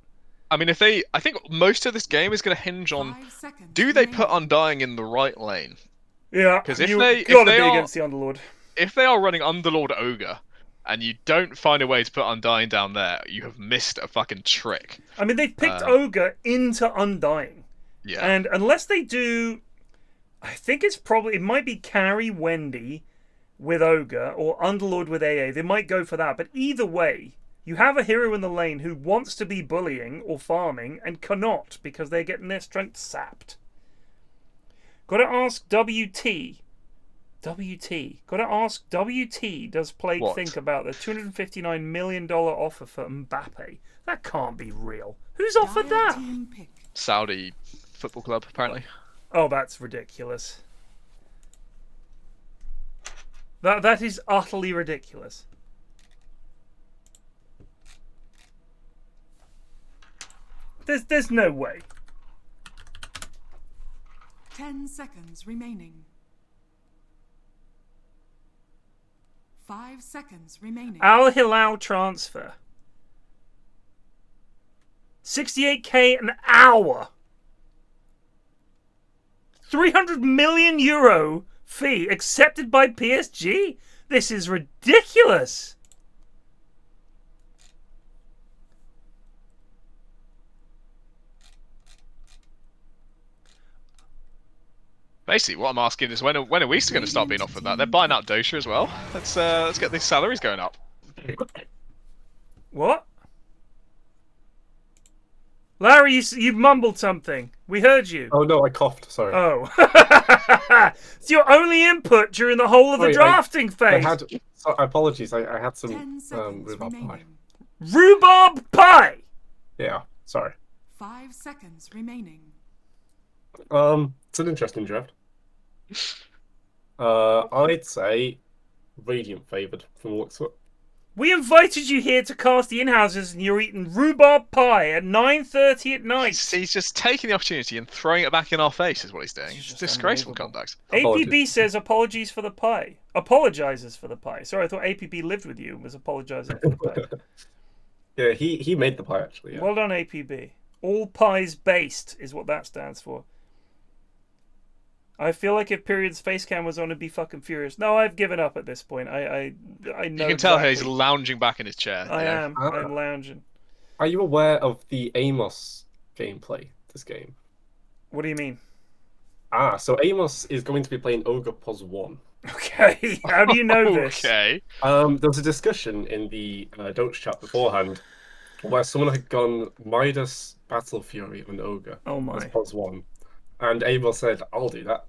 I mean, I think most of this game is going to hinge on, do they put Undying in the right lane? Yeah, because if they are against the Underlord. If they are running Underlord Ogre, and you don't find a way to put Undying down there, you have missed a fucking trick. I mean, they've picked Ogre into Undying. Yeah. And unless they do, I think it might be Carrie Wendy with Ogre, or Underlord with AA. They might go for that, but either way, You have a hero in the lane who wants to be bullying or farming and cannot because they're getting their strength sapped. Gotta ask WT. Gotta ask WT, does Plague think about the $259 million offer for Mbappe? That can't be real. Who's offered that? Saudi football club, apparently. Oh, that's ridiculous. That is utterly ridiculous. There's no way. 10 seconds remaining. 5 seconds remaining. Al Hilal transfer. 68k an hour. 300 million euro fee accepted by PSG? This is ridiculous. Basically, what I'm asking is when are we going to start being offered that? They're buying out Dota as well. Let's get these salaries going up. What? Larry, you mumbled something. We heard you. Oh no, I coughed. Sorry. Oh. It's your only input during the whole of the drafting phase. Apologies, I had some rhubarb pie. Rhubarb pie? Yeah, sorry. 5 seconds remaining. It's an interesting draft. I'd say Radiant favoured from the looks of it. We invited you here to cast the in-houses and you're eating rhubarb pie at 9:30 at night. He's just taking the opportunity and throwing it back in our face is what he's doing. It's disgraceful conduct. APB says apologies for the pie. Apologizes for the pie. Sorry, I thought APB lived with you and was apologizing for the pie. Yeah, he made the pie actually. Yeah. Well done, APB. All pies based is what that stands for. I feel like if Pyrian's face cam was on, I'd be fucking furious. No, I've given up at this point. I know. You can tell he's lounging back in his chair. I am. I'm lounging. Are you aware of the Amosff gameplay this game? What do you mean? So Amosff is going to be playing Ogre Pos 1. Okay, how do you know this? Okay. There was a discussion in the Dota chat beforehand where someone had gone Midas Battle Fury and Ogre as Pos 1. And Amosff said, I'll do that.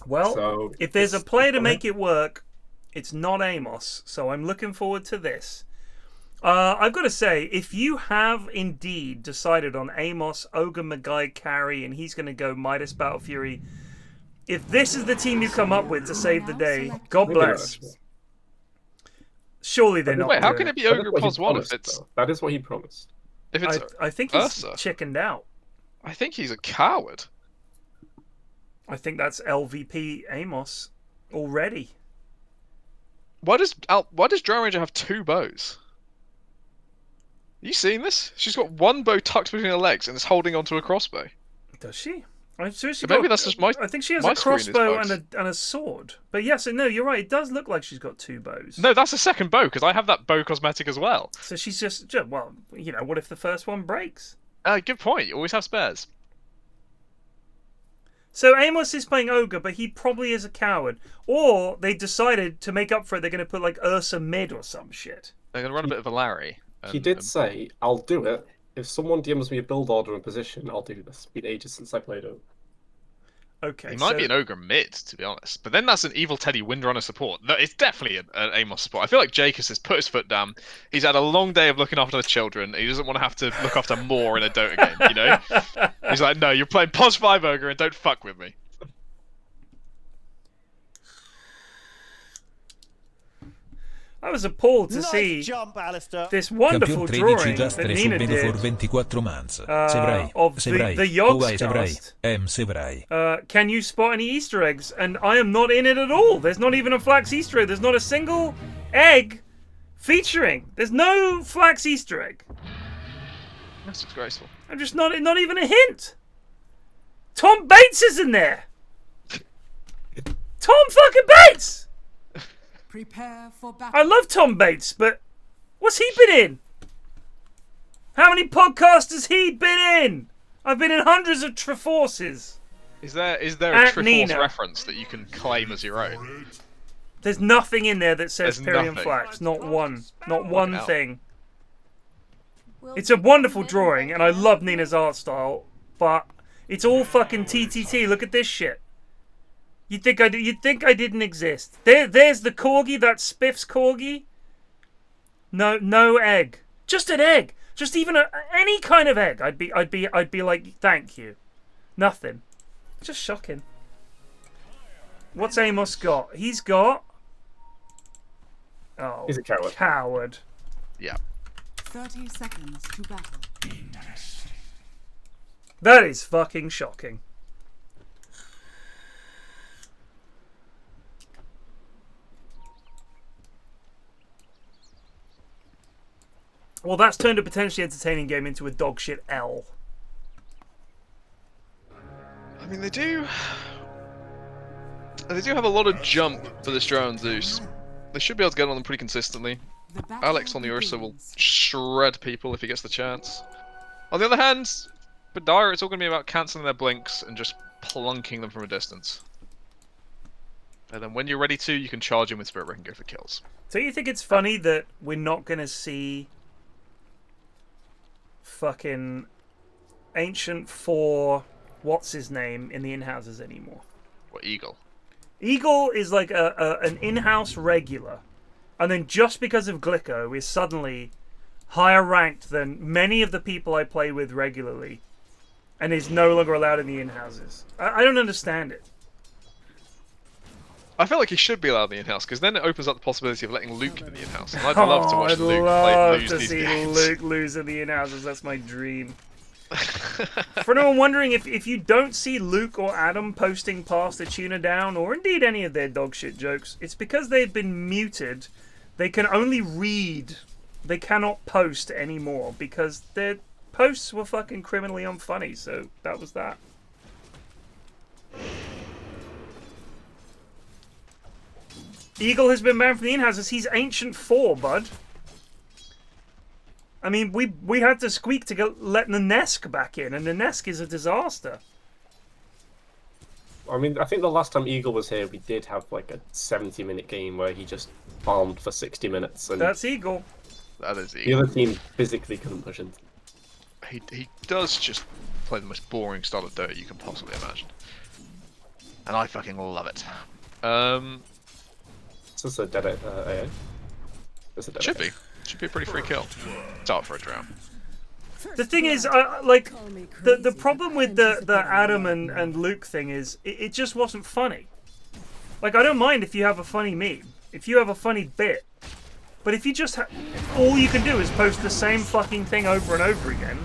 Well, so if there's a player to make it work, it's not Amosff. So I'm looking forward to this. I've got to say, if you have indeed decided on Amosff, Ogre, Magai, carry, and he's going to go Midas Battle Fury, if this is the team you come up with to save the day, God bless. Surely they're not. Wait, how can it be Ogre Pos 1 if it's... That is what he promised. If it's I think he's chickened out. I think he's a coward. I think that's LVP Amosff already. Why does Drow Ranger have 2 bows? Are you seeing this? She's got 1 bow tucked between her legs and is holding onto a crossbow. Does she? That's just my. I think she has a crossbow and a sword. But yes and no, you're right. It does look like she's got 2 bows. No, that's a second bow because I have that bow cosmetic as well. So she's just well, you know, what if the first one breaks? Good point. You always have spares. So Amosff is playing Ogre, but he probably is a coward. Or they decided to make up for it, they're going to put like Ursa mid or some shit. They're going to run a bit of a Larry. He did say, I'll do it. If someone DMs me a build order and position, I'll do this. It's been ages since I played Ogre. Okay, he might be an Ogre mid, to be honest. But then that's an Evil Teddy Windrunner support. No, it's definitely an Amosff support. I feel like Jacobs has put his foot down. He's had a long day of looking after the children. He doesn't want to have to look after more in a Dota game, you know? He's like, no, you're playing Pos 5 Ogre and don't fuck with me. I was appalled to see this wonderful drawing that Nina did of the Yogscast. Can you spot any Easter eggs? And I am not in it at all. There's not even a Flax Easter egg. There's not a single egg featuring. There's no Flax Easter egg. That's disgraceful. I'm just not even a hint. Tom Bates is in there. Tom fucking Bates! Prepare for battle. I love Tom Bates, but what's he been in? How many podcasts has he been in? I've been in hundreds of Triforces. Is there a Triforce reference that you can claim as your own? There's nothing in there that says There's Pyrion nothing. Flax. Not one. Not one hell. thing. It's a wonderful drawing, and I love Nina's art style, but it's all fucking TTT. Look at this shit. You'd think I didn't exist. There's the corgi. That's Spiff's corgi. No egg. Just an egg. Just even any kind of egg. I'd be like, thank you. Nothing. Just shocking. What's Amosff got? He's got. Oh, he's a coward. Coward. Yeah. 30 seconds to battle. That is fucking shocking. Well, that's turned a potentially entertaining game into a dogshit L. I mean, they do have a lot of jump for this Drow Zeus. They should be able to get on them pretty consistently. Alex on the Ursa will shred people if he gets the chance. On the other hand, for Dire, it's all going to be about cancelling their blinks and just plunking them from a distance. And then when you're ready to, you can charge in with Spirit Break and go for kills. So you think it's funny that we're not going to see fucking Ancient 4, what's his name, in the in-houses anymore? What, Eagle? Eagle is like an in-house regular. And then just because of Glicko is suddenly higher ranked than many of the people I play with regularly. And is no longer allowed in the in-houses. I don't understand it. I feel like he should be allowed in the in-house, because then it opens up the possibility of letting Luke in the in-house. And I'd love to watch Luke lose these games. Luke lose in the in-houses. That's my dream. For anyone wondering, if you don't see Luke or Adam posting past the Tuna Down, or indeed any of their dogshit jokes, it's because they've been muted. They can only read. They cannot post anymore, because their posts were fucking criminally unfunny, so that was that. Eagle has been banned from the in-houses. He's Ancient 4, bud. I mean, we had to squeak to let Nanesk back in, and Nanesk is a disaster. I mean, I think the last time Eagle was here, we did have like a 70-minute game where he just farmed for 60 minutes. And that's Eagle. That is Eagle. The other team physically couldn't push him. He does just play the most boring style of Dota you can possibly imagine. And I fucking love it. Is this a dead AA? Should be. Should be a pretty free kill. Start for a drown. The thing is, like, the problem with the Adam and Luke thing is, it just wasn't funny. Like, I don't mind if you have a funny meme, if you have a funny bit, but if you just all you can do is post the same fucking thing over and over again,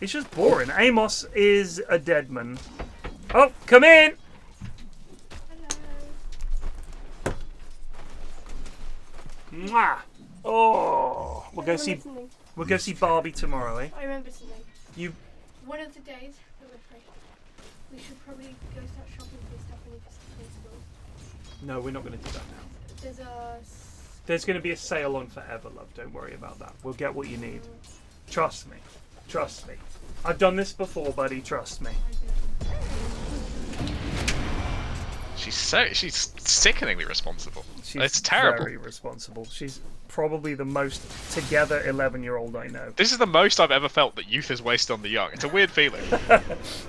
it's just boring. Amosff is a deadman. Oh, come in! Mwah! Oh, we'll go see Barbie tomorrow, eh? I remember something. You. One of the days that we're free, we should probably go start shopping for stuff when we visit school. No, we're not going to do that now. There's There's going to be a sale on forever, love. Don't worry about that. We'll get what you need. Trust me. Trust me. I've done this before, buddy. Trust me. She's sickeningly responsible. It's terrible. Very responsible. She's probably the most together 11-year-old I know. This is the most I've ever felt that youth is wasted on the young. It's a weird feeling.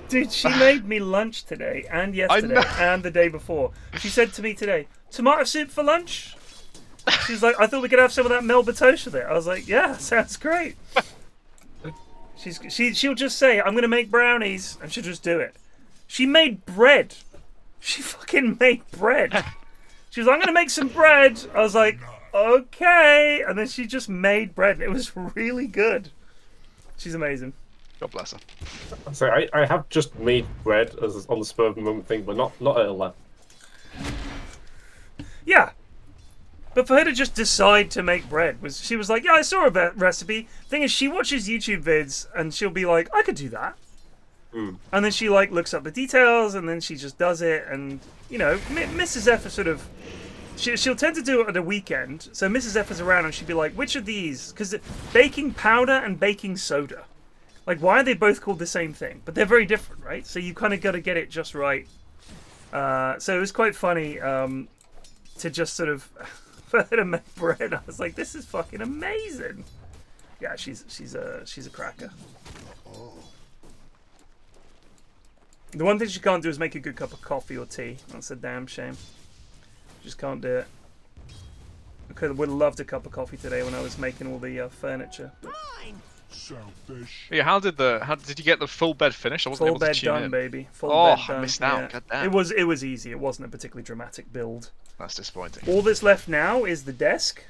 Dude, she made me lunch today and yesterday and the day before. She said to me today, tomato soup for lunch? She's like, I thought we could have some of that Melba toast with it. I was like, yeah, sounds great. She'll just say, I'm going to make brownies, and she'll just do it. She made bread. She fucking made bread. She was like, I'm going to make some bread. I was like, okay. And then she just made bread. It was really good. She's amazing. God bless her. So I have just made bread as on the spur of the moment thing, but not at 11. Yeah. But for her to just decide to make bread, she was like, yeah, I saw a recipe. Thing is, she watches YouTube vids and she'll be like, I could do that. And then she like looks up the details and then she just does it. And, you know, Mrs. F is sort of... She'll tend to do it at a weekend. So Mrs. F is around and she'd be like, which of these? Because baking powder and baking soda. Like, why are they both called the same thing? But they're very different, right? So you kind of got to get it just right. So it was quite funny. to just sort of for her to make bread. I was like, this is fucking amazing. Yeah, she's a cracker. The one thing she can't do is make a good cup of coffee or tea. That's a damn shame. Just can't do it. I would have loved a cup of coffee today when I was making all the furniture. Selfish. Yeah, how did you get the full bed finished? I wasn't Full able to bed tune done, in. baby. Full bed done. I missed out. Yeah. God damn. It was easy. It wasn't a particularly dramatic build. That's disappointing. All that's left now is the desk.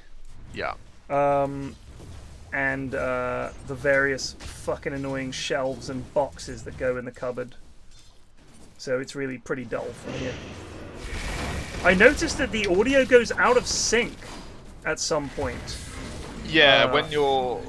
Yeah. And the various fucking annoying shelves and boxes that go in the cupboard. So it's really pretty dull from here. I noticed that the audio goes out of sync at some point. Yeah, when you're...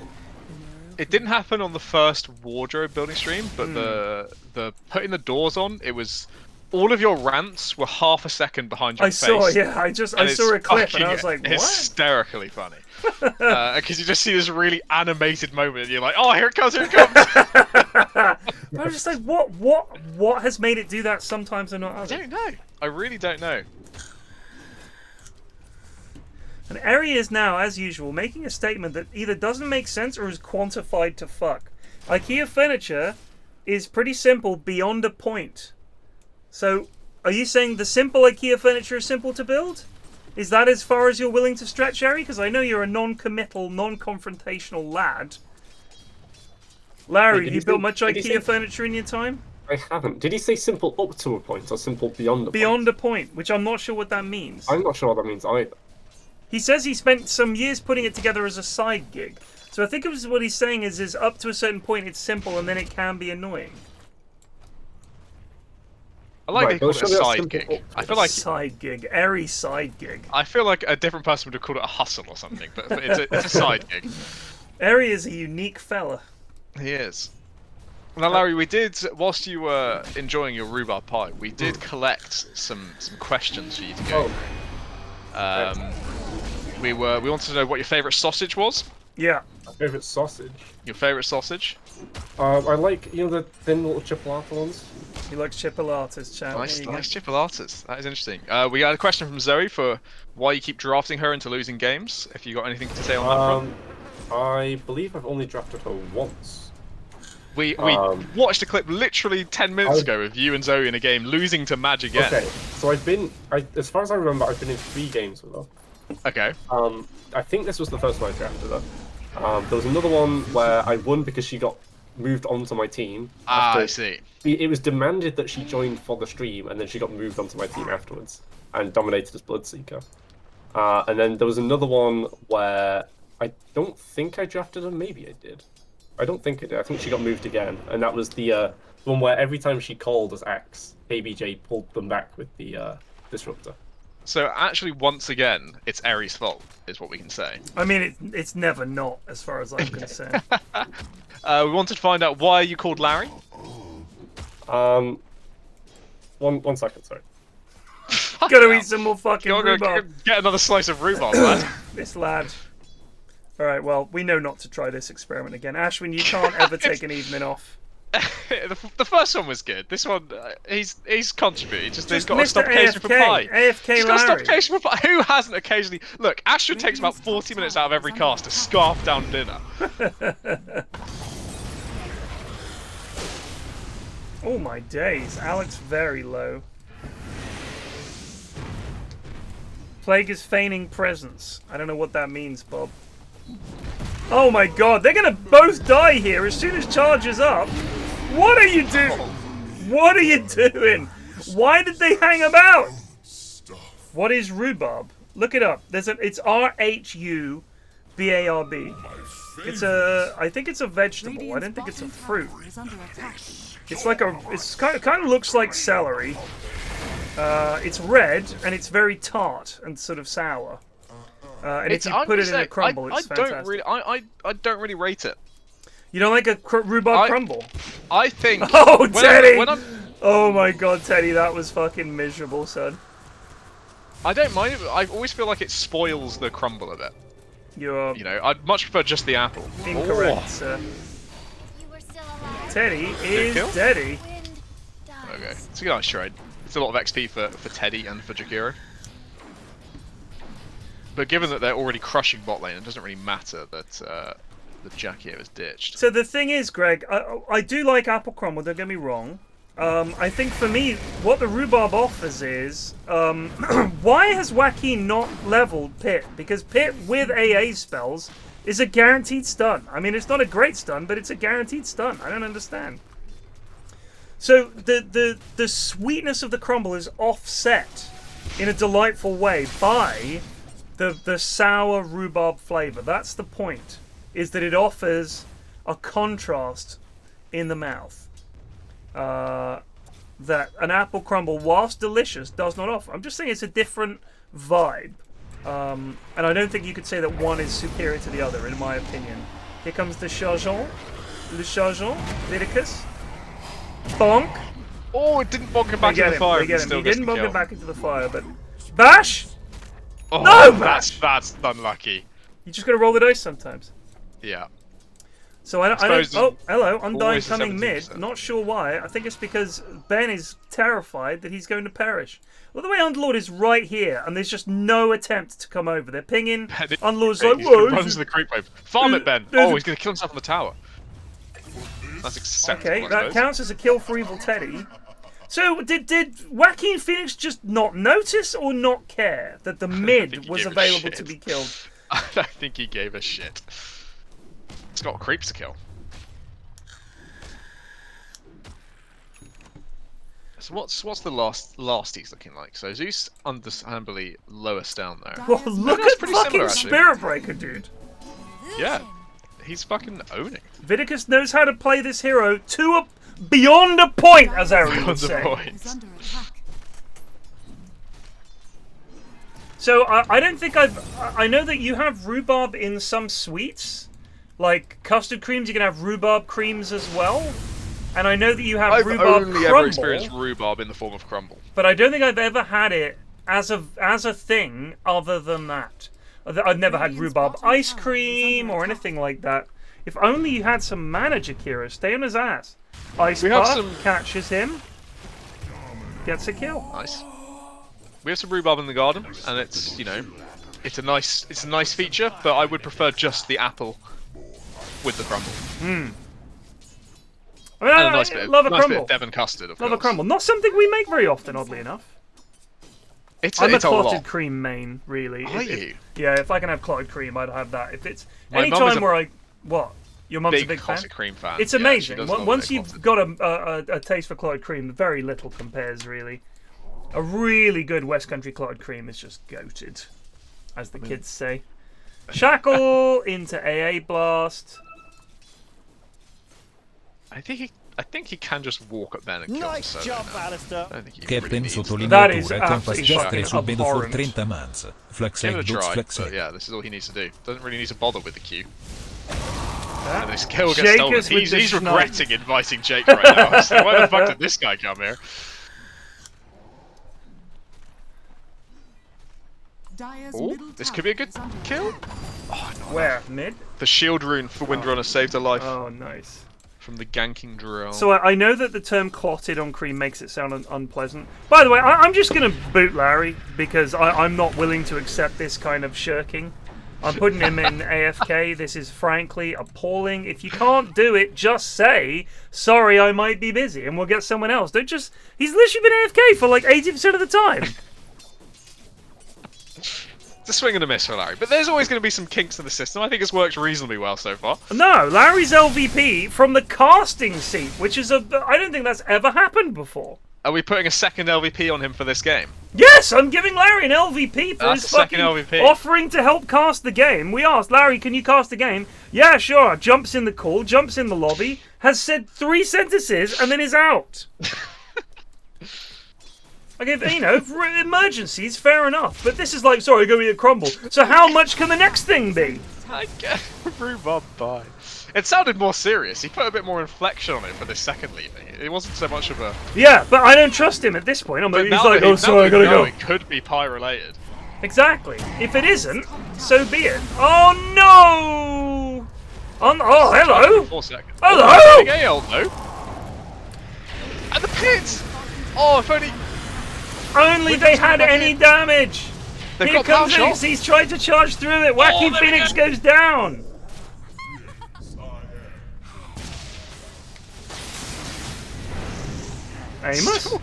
It didn't happen on the first wardrobe building stream, but the putting the doors on, it was... All of your rants were half a second behind your face. I saw a clip and I was like, what? Hysterically funny. Because you just see this really animated moment and you're like, oh, here it comes, here it comes! I was just like, what has made it do that sometimes and not others? I don't know. I really don't know. And Eri is now, as usual, making a statement that either doesn't make sense or is quantified to fuck. IKEA furniture is pretty simple beyond a point. So, are you saying the simple IKEA furniture is simple to build? Is that as far as you're willing to stretch, Eri? Because I know you're a non-committal, non-confrontational lad. Larry, have you built much IKEA furniture in your time? I haven't. Did he say simple up to a point or simple beyond a point? Beyond a point, which I'm not sure what that means. I'm not sure what that means either. He says he spent some years putting it together as a side gig. So I think it was what he's saying is up to a certain point it's simple and then it can be annoying. I like they call it a side gig. I feel like side gig, Eri side gig. I feel like a different person would have called it a hustle or something, but it's a side gig. Eri is a unique fella. He is. Now, Larry, we did, whilst you were enjoying your rhubarb pie, we did collect some questions for you to go through. We wanted to know what your favourite sausage was. Yeah. My favourite sausage. Your favourite sausage? I like, the thin little chipolata ones. He likes chipolatas, chat. Nice chipolatas. That is interesting. We got a question from Zoe for why you keep drafting her into losing games. If you got anything to say on that front. I believe I've only drafted her once. We watched a clip literally 10 minutes ago of you and Zoe in a game losing to Madge again. Okay, so as far as I remember, I've been in 3 games with her. Okay. I think this was the first one I drafted her. There was another one where I won because she got moved onto my team. I see. It was demanded that she joined for the stream, and then she got moved onto my team afterwards and dominated as Bloodseeker. And then there was another one where I don't think I drafted her. Maybe I did. I don't think I did. I think she got moved again, and that was the one where every time she called as Axe, ABJ pulled them back with the Disruptor. So actually, once again, it's Eri's fault, is what we can say. I mean, it's never not, as far as I'm concerned. We wanted to find out why you called Larry. One second, sorry. Gotta eat some more fucking rhubarb. Get another slice of rhubarb, lad. This lad. Alright, well, we know not to try this experiment again. Ashwin, you can't ever take an evening off. The first one was good. This one, he's contributed. He's got to stop Mr. occasion for pie. AFK He's got to Larry. stop occasion for pie. Who hasn't occasionally? Look, Ashton takes about 40 minutes out of every cast to scarf down dinner. Oh my days, Alex very low. Plague is feigning presence. I don't know what that means, Bob. Oh my god, they're gonna both die here as soon as charge is up. What are you doing? What are you doing? Why did they hang about? What is rhubarb? Look it up. It's RHUBARB. I think it's a vegetable. I don't think it's a fruit. It's like it's kind of looks like celery. It's red and it's very tart and sort of sour. And if you put it in a crumble, it's fantastic. I don't really rate it. You don't like a rhubarb crumble? I think. Oh, Teddy! Oh my god, Teddy, that was fucking miserable, son. I don't mind it, but I always feel like it spoils the crumble a bit. You're. I'd much prefer just the apple. Incorrect, sir. Teddy is Teddy. Okay, it's a good nice trade. It's a lot of XP for Teddy and for Jakiro. But given that they're already crushing bot lane, it doesn't really matter that the Jack here is ditched. So the thing is, Greg, I do like Apple Crumble, don't get me wrong. I think for me, what the Rhubarb offers is, why has Joaquin not leveled Pit? Because Pit with AA spells is a guaranteed stun. I mean, it's not a great stun, but it's a guaranteed stun. I don't understand. So the sweetness of the crumble is offset in a delightful way by the sour rhubarb flavor. That's the point, is that it offers a contrast in the mouth that an apple crumble, whilst delicious, does not offer. I'm just saying it's a different vibe. And I don't think you could say that one is superior to the other, in my opinion. Here comes the Chargeant. Le Chargeant. Vidicus. Bonk. Oh, it didn't bonk him back into the fire. He didn't bonk him back into the fire, but... Bash! Oh, no, Bash! That's unlucky. You just gotta roll the dice sometimes. Yeah. So I don't oh, hello, Undying always coming 17%. mid. Not sure why. I think it's because Ben is terrified that he's going to perish. Well, the way Underlord is right here, and there's just no attempt to come over. They're pinging. Underlord's like, whoa. Runs to the creep wave. Farm it, Ben. Oh, he's going to kill himself on the tower. That's acceptable. Okay, that counts as a kill for Evil Teddy. So, did Joaquin Phoenix just not notice or not care that the mid was available to be killed? I don't think he gave a shit. It's got creeps to kill. So what's the last he's looking like? So Zeus understandably lowest down there. Well, look at fucking Spirit Breaker, dude. Yeah, he's fucking owning. Vidicus knows how to play this hero to beyond a point, as Aaron would say. So I don't think I know that you have rhubarb in some sweets. Like custard creams, you can have rhubarb creams as well. And I know that you have rhubarb crumble. I've only ever experienced rhubarb in the form of crumble. But I don't think I've ever had it as a thing other than that. I've never had rhubarb ice cream or anything like that. If only you had some mana, Jakira. Stay on his ass. Ice Puff catches him. Gets a kill. Nice. We have some rhubarb in the garden, and it's, you know, it's a nice feature, but I would prefer just the apple with the crumble. I mean, and a nice bit of Devon custard, of course. Love a crumble. Not something we make very often, oddly enough. I'm a clotted cream main, really. Are you? Yeah, if I can have clotted cream, I'd have that. If it's any time where I... What? Your mum's a big fan? Clotted cream fan. It's amazing. Once you've got a taste for clotted cream, very little compares, really. A really good West Country clotted cream is just goated, as the kids say. Shackle into AA Blast. I think he can just walk at Ben and kill him. Nice job, Alistair. Captain sottolineatura campasciate subito for 30 mans. Flex Give it a egg, try, flex but egg. yeah, this is all he needs to do. Doesn't really need to bother with the Q. And this kill gets stolen. He's regretting inviting Jake right now. So why the fuck did this guy come here? Oh, this could be a good kill. Oh, no, Where? Mid? The shield rune for Windrunner saved her life. Oh, nice. From the ganking drill. So I know that the term clotted on cream makes it sound unpleasant. By the way, I'm just going to boot Larry because I'm not willing to accept this kind of shirking. I'm putting him in AFK. This is frankly appalling. If you can't do it, just say, sorry, I might be busy, and we'll get someone else. Don't just... He's literally been AFK for like 80% of the time. It's a swing and a miss for Larry, but there's always going to be some kinks in the system. I think it's worked reasonably well so far. No, Larry's LVP from the casting seat, which is I don't think that's ever happened before. Are we putting a second LVP on him for this game? Yes, I'm giving Larry an LVP for his fucking LVP. offering to help cast the game. We asked, Larry, can you cast the game? Yeah, sure. Jumps in the call, jumps in the lobby, has said 3 sentences, and then is out. Okay, you know, for emergencies, fair enough. But this is like, sorry, go eat a crumble. So how much can the next thing be? I get rhubarb by. It sounded more serious. He put a bit more inflection on it for this second leaving. It wasn't so much of a... Yeah, but I don't trust him at this point. He's like, oh, sorry, I gotta go. It could be pie-related. Exactly. If it isn't, so be it. Oh, no! Oh, hello! 4 seconds. Hello! Big AL, though. And the pit! Oh, if only... Only they had any damage! They've Here got power comes Ace. shot. He's trying to charge through it. Wacky there Phoenix goes down. Amos?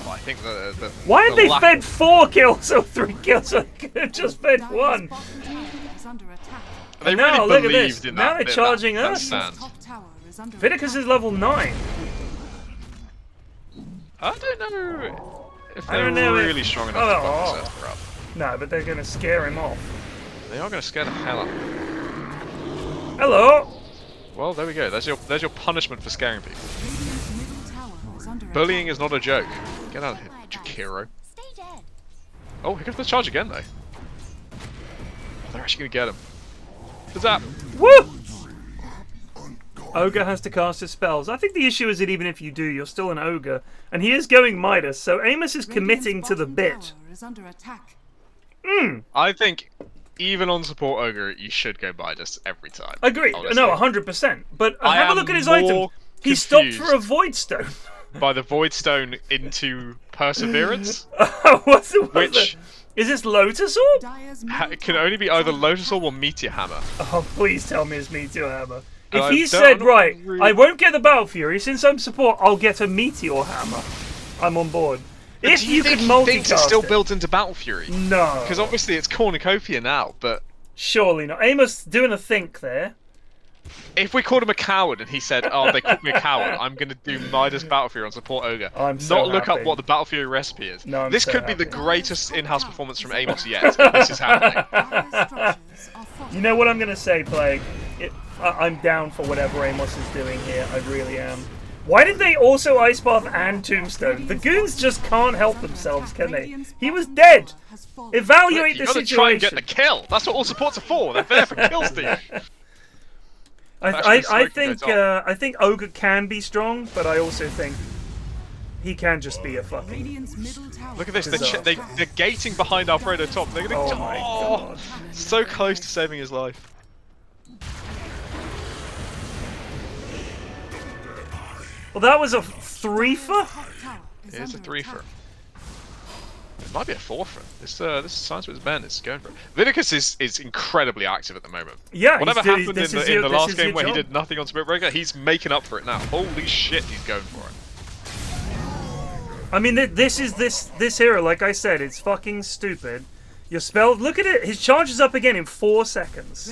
I think the Why have the they lack fed of- 4 kills or 3 kills? I could have just fed 1. They now, really look at believed this. in Now that. they're that- charging that us. stand. Vinicus is level 9. I don't know if I they're don't know if- really strong enough to fuck this Earth up. No, but they're going to scare him off. They are going to scare the hell out of him. Hello. Well, there we go. There's your punishment for scaring people. Bullying is not a joke. Get out of here, Jakiro. Oh, here comes the charge again, though. Oh, they're actually going to get him. Zap! Woo! Ogre has to cast his spells. I think the issue is that even if you do, you're still an ogre. And he is going Midas, so Amos is committing to the bit. I think even on support ogre, you should go Midas every time. Agreed. Honestly. No, 100%. But I have a am look at his more item. He stopped confused for a void stone. by the Void Stone into Perseverance, What's which is this Lotus Orb? it can only be either Lotus Orb or Meteor Hammer. Oh, please tell me it's Meteor Hammer. And If he I'm said, not right, really- I won't get the Battle Fury, since I'm support, I'll get a Meteor Hammer. I'm on board. But If do you think could he thinks it's multicast still it. built into Battle Fury? No. Because obviously it's Cornucopia now, but Surely not. Amos doing a think there. if we called him a coward and he said, oh, they called me a coward, I'm going to do Midas Battle Fury on support ogre. I'm so not look happy. up what the Battle Fury recipe is. No, I'm this so could be the happy. greatest in-house performance from Amos yet. if this is happening. You know what I'm going to say, Plague? I'm down for whatever Amos is doing here. I really am. Why did they also Ice Path and Tombstone? The goons just can't help themselves, can they? He was dead. Evaluate You the got to try and situation. get the kill. That's what all supports are for. They're there for kill stealing. I think Ogre can be strong, but I also think he can just be a fucking. Look at this. Bizarre. They're gating behind Alfredo top. They're gonna, Oh my God. So close to saving his life. Well, that was a threefer. Here's a threefer. It might be a fourfer. This Science with Ben is going for it. Vinicus is incredibly active at the moment. Yeah, Whatever he's doing- happened this in is the your- this last is game your where he job. did nothing on Spirit Breaker, he's making up for it now. Holy shit, he's going for it. I mean, this hero, like I said, it's fucking stupid. Your spell, look at it. His charge is up again in 4 seconds.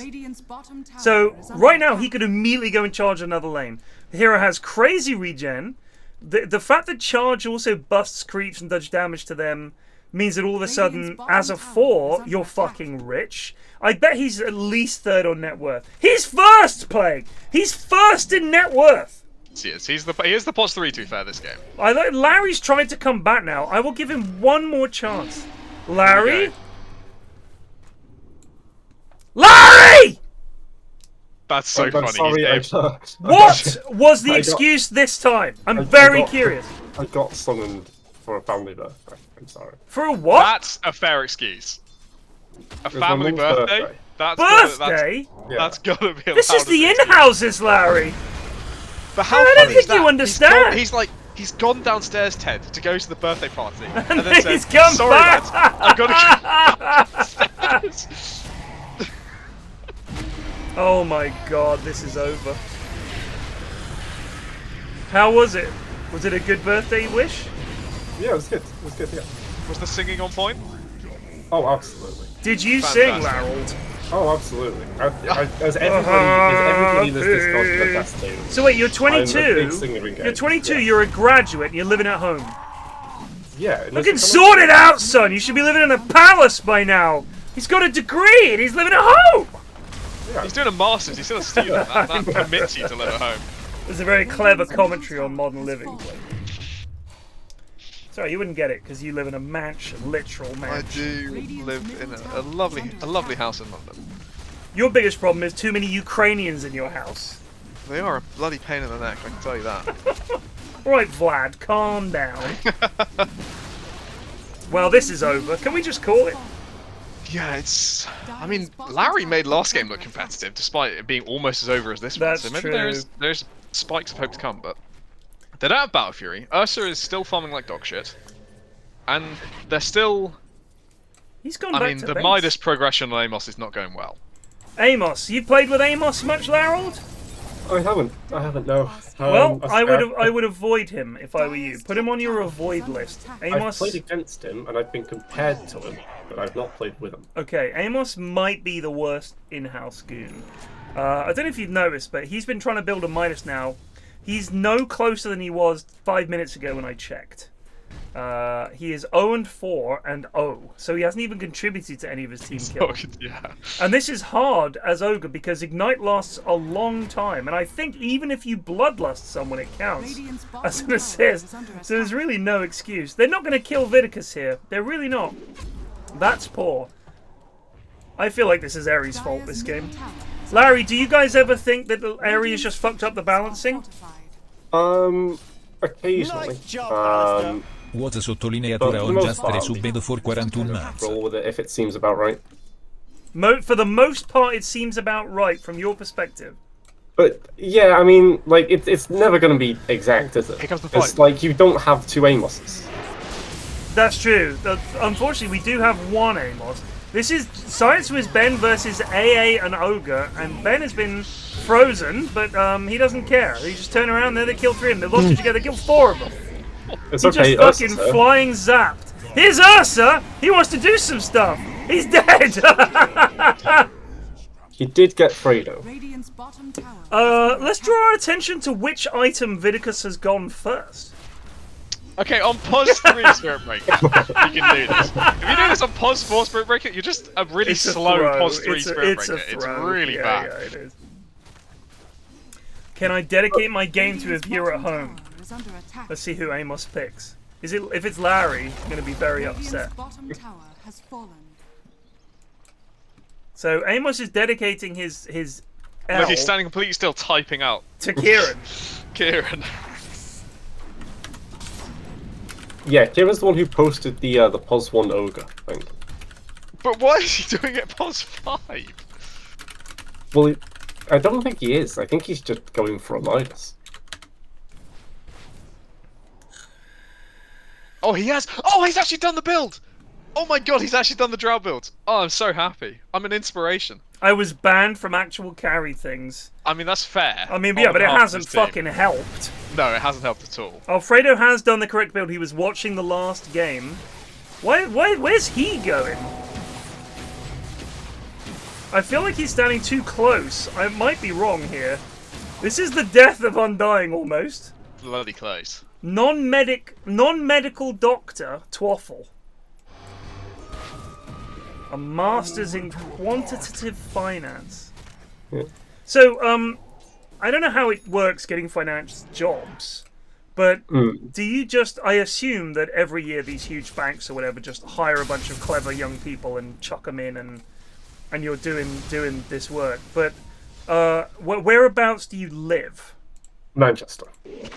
So right now he could immediately go and charge another lane. The hero has crazy regen. The fact that charge also busts creeps and does damage to them means that all of a sudden, as a 4, you're fucking rich. I bet he's at least 3rd on net worth. He's first, Plague. He's first in net worth. He is. He is the plus 3 to be fair this game. Larry's trying to come back now. I will give him one more chance. Larry? Larry! That's so funny. Sorry, he's dead. What was the excuse this time? I'm very curious. I got summoned for a family birthday. I'm sorry. For a what? That's a fair excuse. A was my family mum's birthday? birthday. Birthday? That's gotta be allowed. This is the in-houses, Larry. But how I don't funny is think that? you understand. He's gone downstairs, Ted, to go to the birthday party, And then then said, he's come "Sorry, back." lads, I've got to go downstairs." Oh my god, this is over. How was it? Was it a good birthday wish? Yeah, it was good. It was good, yeah. Was the singing on point? Oh, absolutely. Did you Fantastic. sing, Larold? Oh, absolutely. As everybody in this Discord can attest to. So wait, you're I'm a 22. big singer in You're games, 22. yeah. You're a graduate. And you're living at home. Yeah. it Looking was- sorted out, son. You should be living in a palace by now. He's got a degree and he's living at home. He's doing a master's. He's still a student. That permits you to live at home. There's a very clever commentary on modern living. Sorry, you wouldn't get it because you live in a mansion, literal I mansion. do live in a lovely house in London. Your biggest problem is too many Ukrainians in your house. They are a bloody pain in the neck, I can tell you that. All right, Vlad, calm down. Well, this is over. Can we just call it? Yeah, it's... I mean, Larry made last game look competitive, despite it being almost as over as this one. That's So maybe true. there's spikes of hope to come, but... They don't have Battle Fury. Ursa is still farming like dog shit. and they're still. He's gone I back mean, to the base. Midas progression on Amos is not going well. Amos, you played with Amos much, Larold? I haven't, no. Well, I would avoid him if I were you. Put him on your avoid list. Amos. I've played against him, and I've been compared to him, but I've not played with him. Okay, Amos might be the worst in-house goon. I don't know if you've noticed, but he's been trying to build a Midas now. He's no closer than he was 5 minutes ago when I checked. He is 0-4 and 0, so he hasn't even contributed to any of his team kills. Yeah. And this is hard as Ogre because Ignite lasts a long time, and I think even if you Bloodlust someone, it counts as an assist. So there's really no excuse. They're not going to kill Vidicus here. They're really not. That's poor. I feel like this is Ares' fault this game. Larry, do you guys ever think that Ares just fucked up the balancing? Occasionally. Vuota sottolineatura on just 3 subbedo for 41 months. Roll with it if it seems about right. For the most part, it seems about right from your perspective. But yeah, I mean, like it's never going to be exact, is it? Here comes the fight. It's like you don't have 2 Amoses. That's true. Unfortunately, we do have 1 Amos. This is Science Wiz Ben versus AA and Ogre, and Ben has been frozen, but he doesn't care. He just turn around there, they kill 3 of them. They lost it together, kill 4 of them. It's he okay, just fucking Ursa. flying zapped. Here's Ursa! He wants to do some stuff! He's dead! He did get Fredo. Let's draw our attention to which item Vidicus has gone first. Okay, on pause 3 Spirit Breaker, you can do this. If you do this on pause 4 Spirit Breaker, you're just a really slow pause 3 Spirit Breaker. It's really bad. Yeah, it is. Can I dedicate my game to a viewer at home? Let's see who Amos picks. If it's Larry, I'm going to be very upset. So Amos is dedicating his L. Look, he's standing completely still, typing out. To Kieran. Kieran. Yeah, Kieran's the one who posted the POS 1 Ogre thing. But why is he doing it pause 5? Well, I don't think he is. I think he's just going for a Midas. Oh, he has! Oh, he's actually done the build! Oh my god, he's actually done the Drow build! Oh, I'm so happy. I'm an inspiration. I was banned from actual carry things. I mean, that's fair. I mean, yeah, but it hasn't fucking helped. No, it hasn't helped at all. Alfredo has done the correct build. He was watching the last game. Where's he going? I feel like he's standing too close. I might be wrong here. This is the death of Undying, almost. Bloody close. Non-medical doctor, Twaffle. A master's in quantitative finance. Yeah. So, I don't know how it works getting finance jobs, but do you just, I assume that every year these huge banks or whatever just hire a bunch of clever young people and chuck them in and you're doing this work. But whereabouts do you live? Manchester.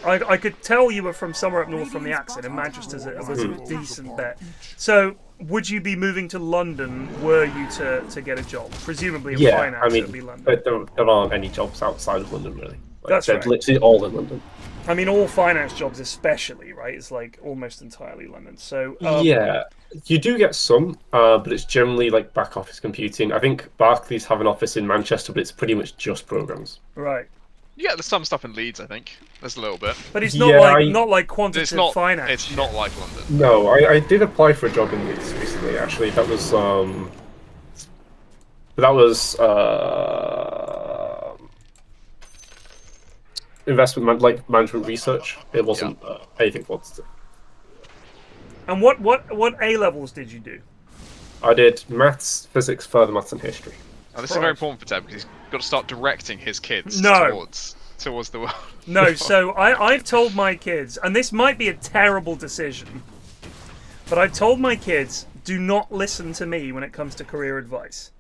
I could tell you were from somewhere up north from the accent, and Manchester was a decent bet. So, would you be moving to London were you to get a job? Presumably in finance, I mean, it would be London. there aren't any jobs outside of London, really. Like, That's they're right. literally all in London. I mean, all finance jobs especially, right? It's like almost entirely London. So yeah, you do get some, but it's generally like back office computing. I think Barclays have an office in Manchester, but it's pretty much just programs. Right. Yeah, there's some stuff in Leeds, I think. There's a little bit. But it's not like quantitative finance. It's not like London. No, I did apply for a job in Leeds recently. Actually, that was investment management research. It wasn't anything quantitative. And what A levels did you do? I did maths, physics, further maths, and history. Oh, this is very important for Deb because he's got to start directing his kids towards the world. No, so I've told my kids, and this might be a terrible decision, but I've told my kids, do not listen to me when it comes to career advice.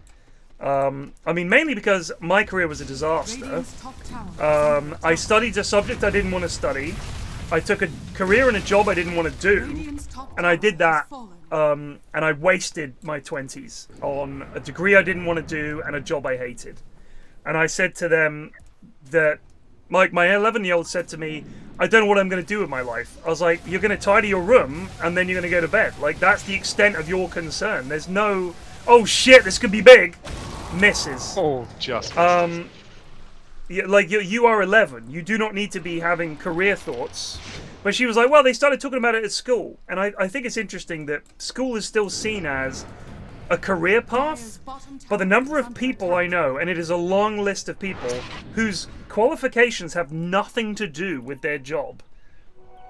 I mean, mainly because my career was a disaster. I studied a subject I didn't want to study. I took a career and a job I didn't want to do, and I did that. And I wasted my 20s on a degree I didn't want to do and a job I hated. And I said to them that My 11-year-old said to me, I don't know what I'm going to do with my life. I was like, you're going to tidy your room and then you're going to go to bed. Like, that's the extent of your concern. There's no, oh shit, this could be big. Misses. Oh, just like, you are 11. You do not need to be having career thoughts. But she was like, well, they started talking about it at school. And I think it's interesting that school is still seen as a career path, but the number of people I know, and it is a long list of people, whose qualifications have nothing to do with their job,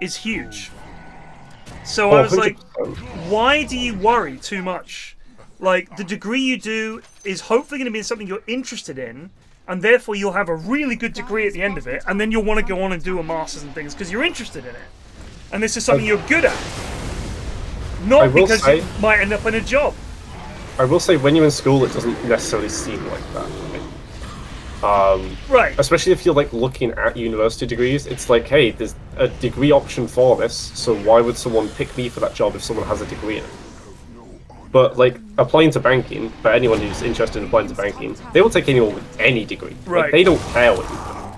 is huge. So I was like, why do you worry too much? Like, the degree you do is hopefully going to be something you're interested in, and therefore you'll have a really good degree at the end of it, and then you'll want to go on and do a master's and things, because you're interested in it. And this is something you're good at. Not because you might end up in a job. I will say, when you're in school, it doesn't necessarily seem like that. Right. Especially if you're like looking at university degrees, it's like, hey, there's a degree option for this, so why would someone pick me for that job if someone has a degree in it? But like applying to banking, for anyone who's interested in applying to banking, they will take anyone with any degree. Right. Like, they don't care what you've done.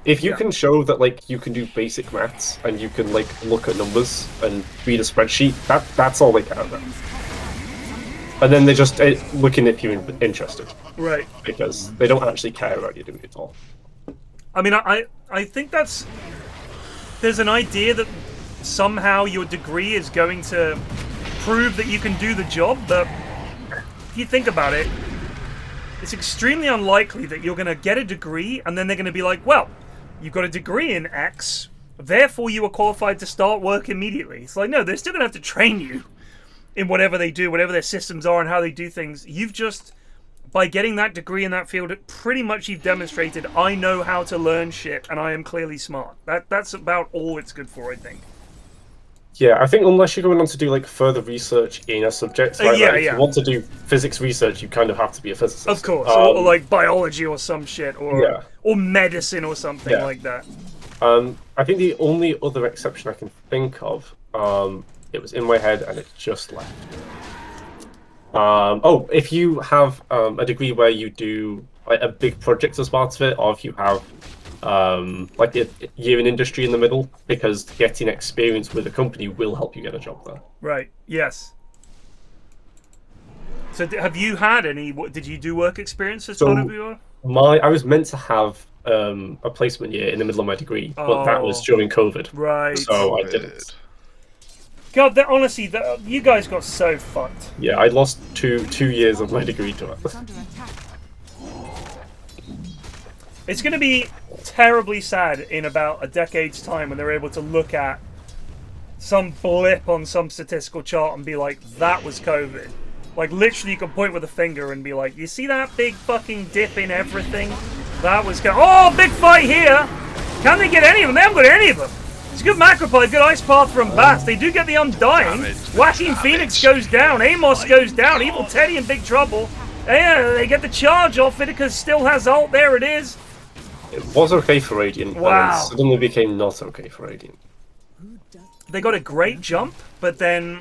If you can show that like you can do basic maths and you can like look at numbers and read a spreadsheet, that's all they care about. And then they're just looking if you're interested. Right. Because they don't actually care about your degree at all. I mean, I think there's an idea that somehow your degree is going to prove that you can do the job, but if you think about it, it's extremely unlikely that you're going to get a degree and then they're going to be like, well, you've got a degree in X, therefore you are qualified to start work immediately. It's like, no, they're still going to have to train you in whatever they do, whatever their systems are and how they do things. You've just, by getting that degree in that field, pretty much you've demonstrated, I know how to learn shit and I am clearly smart. That's about all it's good for, I think. Yeah, I think unless you're going on to do like further research in a subject, like, if you want to do physics research, you kind of have to be a physicist. Of course, or like biology or some shit, or medicine or something like that. I think the only other exception I can think of, it was in my head and it just left. If you have a degree where you do like a big project as part of it, or if you have like a year in industry in the middle, because getting experience with a company will help you get a job there. Right. Yes. So have you had any? Did you do work experience as part of your? I was meant to have a placement year in the middle of my degree, but that was during COVID. Right. So I didn't. God, honestly, you guys got so fucked. Yeah, I lost two years of my degree to it. It's going to be terribly sad in about a decade's time when they're able to look at some blip on some statistical chart and be like, that was COVID. Like, literally, you can point with a finger and be like, you see that big fucking dip in everything? That was COVID. Oh, big fight here! Can they get any of them? They haven't got any of them. It's a good Macropod, good Ice Path from Bass. They do get the Undying. Whacking Phoenix goes down. Amosff goes down. Evil Teddy in big trouble. Yeah, they get the charge off it because still has ult. There it is. It was okay for Radiant, and then suddenly became not okay for Radiant. They got a great jump, but then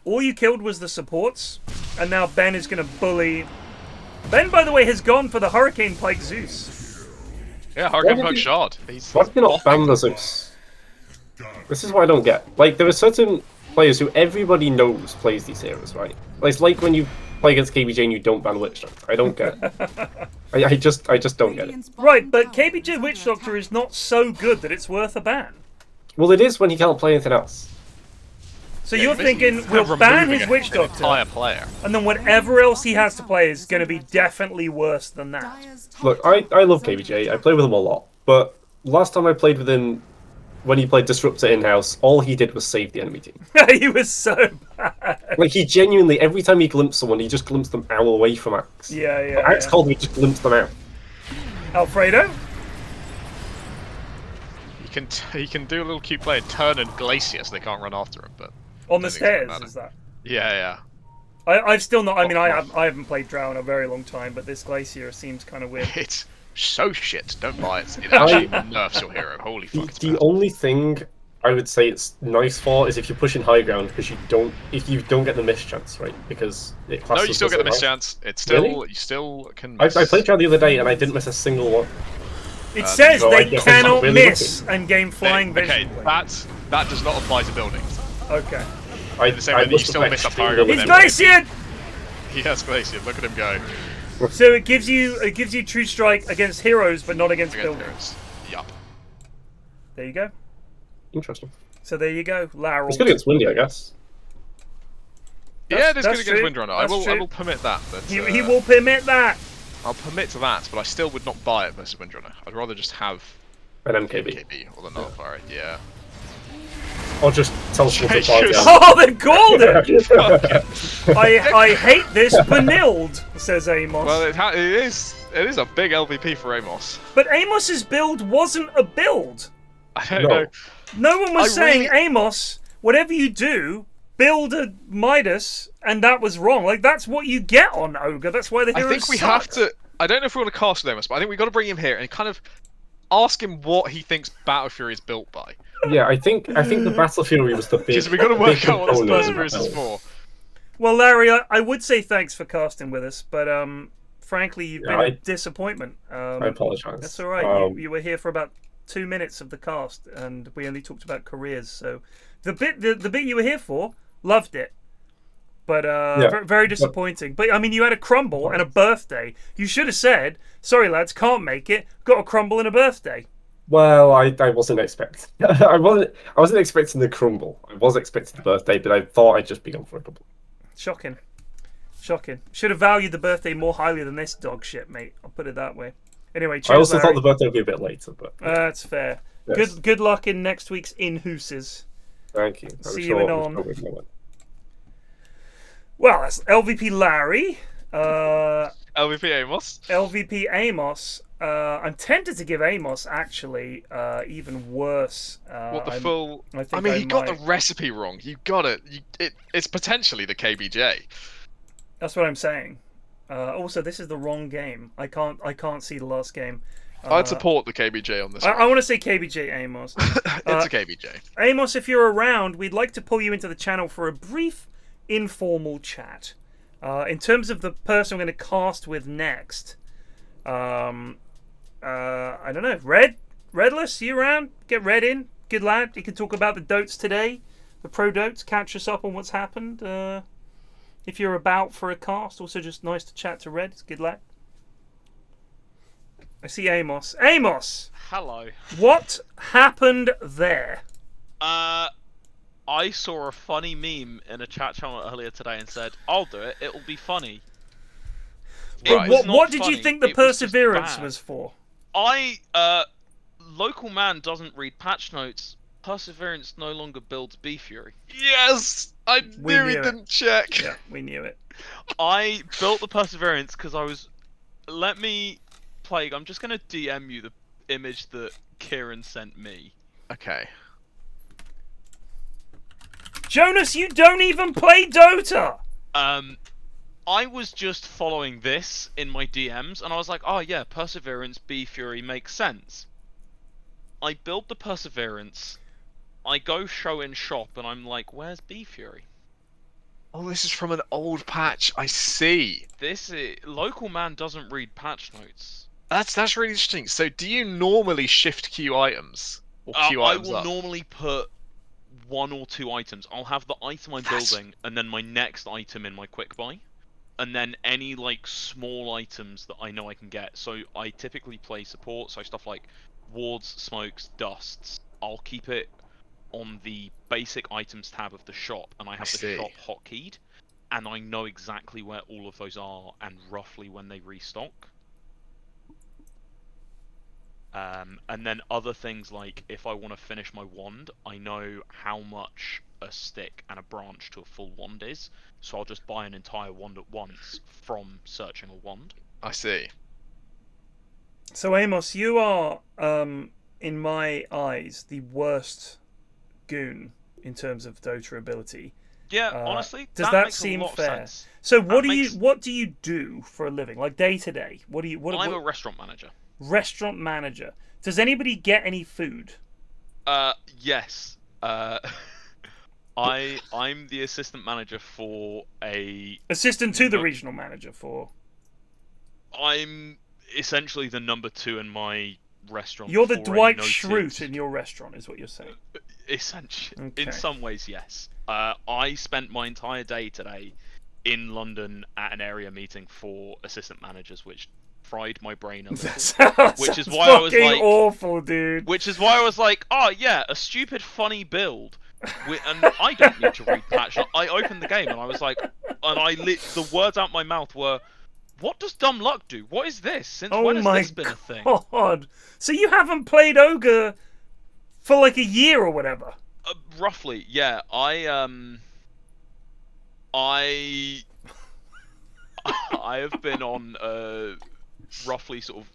all you killed was the supports, and now Ben is going to bully. Ben, by the way, has gone for the Hurricane Pike Zeus. Yeah, Hurricane Pike Shard. Why did they not ban the Zeus? This is what I don't get. Like, there are certain players who everybody knows plays these heroes, right? Like, it's like when you play against KBJ and you don't ban Witch Doctor. I don't get it. I just don't get it. Right, but KBJ Witch Doctor is not so good that it's worth a ban. Well, it is when he can't play anything else. So you're thinking we'll ban his Witch Doctor, and then whatever else he has to play is going to be definitely worse than that. Look, I love KBJ. I play with him a lot, but last time I played with him, when he played Disruptor in-house, all he did was save the enemy team. He was so bad. Like, he genuinely, every time he glimpsed someone, he just glimpsed them out away from Axe. Yeah. Axe called me, just glimpsed them out. Alfredo? He can do a little cute play and turn and Glacier so they can't run after him, but... On the stairs, is that? Yeah. I've still not... I mean, I haven't played Drow in a very long time, but this Glacier seems kind of weird. It's so shit. Don't buy it. It actually nerfs your hero. Holy fuck. The only thing I would say it's nice for is if you're pushing high ground, because if you don't get the miss chance, right? Because it classes. No, you still get the miss chance. It's still you still can miss. I played Drow the other day and I didn't miss a single one. It says So I they guess it's not cannot really miss and gain flying Okay, vision. that does not apply to buildings. Okay. The same way that you still miss a Pyrion. He's Glacian! He has Glacian. Look at him go. So it gives you true strike against heroes, but not against buildings. Yup. There you go. Interesting. So there you go, Larry. It's good against Windy, I guess. Yeah, it is good that's against true. Windrunner. That's I will permit that. But, he will permit that. I'll permit that, but I still would not buy it versus Windrunner. I'd rather just have an MKB or the Nullifier. Yeah. Or just teleport to Oh, they've called it! I hate this Benilde, says Amos. Well, it is a big LVP for Amos. But Amos's build wasn't a build. I don't know. No one was saying, Amos, whatever you do, build a Midas, and that was wrong. Like, that's what you get on Ogre. That's why the heroes I think we suck. have to... I don't know if we want to cast with Amos, but I think we've got to bring him here and kind of ask him what he thinks Battle Fury is built by. Yeah, I think the Battle Fury was the big... Because we've got to work out what this Perseverance is for. Well, Larry, I would say thanks for casting with us, but frankly, you've been a disappointment. I apologise. That's all right. You were here for about 2 minutes of the cast, and we only talked about careers. So the bit you were here for, loved it, but very disappointing. But I mean, you had a crumble and a birthday. You should have said, "Sorry, lads, can't make it. Got a crumble and a birthday." Well, I wasn't expecting. I wasn't expecting the crumble. I was expecting the birthday, but I thought I'd just be gone for a couple. Shocking. Should have valued the birthday more highly than this dog shit, mate. I'll put it that way. Anyway, cheers, I also Larry. thought the birthday would be a bit later, but that's fair. Yes. Good luck in next week's Inhouses. Thank you. See you in on. Well, that's LVP Larry. LVP Amos. LVP Amos. I'm tempted to give Amos actually even worse. What the full? I mean, he got the recipe wrong. You got it. It's potentially the KBJ. That's what I'm saying. Also, this is the wrong game. I can't see the last game. I'd support the KBJ on this. I want to say KBJ Amos. It's a KBJ. Amos, if you're around, we'd like to pull you into the channel for a brief, informal chat. In terms of the person we're going to cast with next, I don't know. Redless, you around? Get Red in. Good lad. You can talk about the Dotes today, the pro Dotes. Catch us up on what's happened. If you're about for a cast, also just nice to chat to Red. It's good lad. I see Amos. Amos! Hello. What happened there? I saw a funny meme in a chat channel earlier today and said, I'll do it, it'll be funny. Right. What did you think the Perseverance was for? Local man doesn't read patch notes. Perseverance no longer builds B-Fury. Yes! I knew he didn't check. Yeah, we knew it. I built the Perseverance because I was... Let me... Plague, I'm just going to DM you the image that Kieran sent me. Okay. Jonas, you don't even play Dota! I was just following this in my DMs, and I was like, oh yeah, Perseverance, B-Fury makes sense. I build the Perseverance, I go show in shop, and I'm like, where's B-Fury? Oh, this is from an old patch. I see. Local man doesn't read patch notes. That's really interesting. So, do you normally shift queue items or queue items I will up? normally put 1 or 2 items. I'll have the item I'm building, and then my next item in my quick buy, and then any like small items that I know I can get. So I typically play support, so stuff like wards, smokes, dusts. I'll keep it on the basic items tab of the shop, and I have the shop hotkeyed, and I know exactly where all of those are and roughly when they restock. And then other things like if I want to finish my wand, I know how much a stick and a branch to a full wand is, so I'll just buy an entire wand at once from searching a wand. I see. So Amos, you are, in my eyes, the worst goon in terms of Dota ability. Yeah, honestly, does that makes seem a lot fair? of sense. So what do you do for a living, like day to day? I'm a restaurant manager. Restaurant manager. Does anybody get any food? Yes. I'm the assistant manager for a... Assistant to the regional manager for... I'm essentially the number 2 in my restaurant. You're the for a Dwight noted- Schrute in your restaurant, is what you're saying. Essentially, Okay. in some ways, yes. I spent my entire day today in London at an area meeting for assistant managers, which fried my brain a little. Which is why I was like, awful, dude. Which is why I was like, oh yeah, a stupid, funny build, and I don't need to read patch. I opened the game and I was like, the words out my mouth were, "What does dumb luck do? What is this? Since when has this been a thing?" God. So you haven't played Ogre for like a year or whatever? Roughly, yeah. I have been on roughly sort of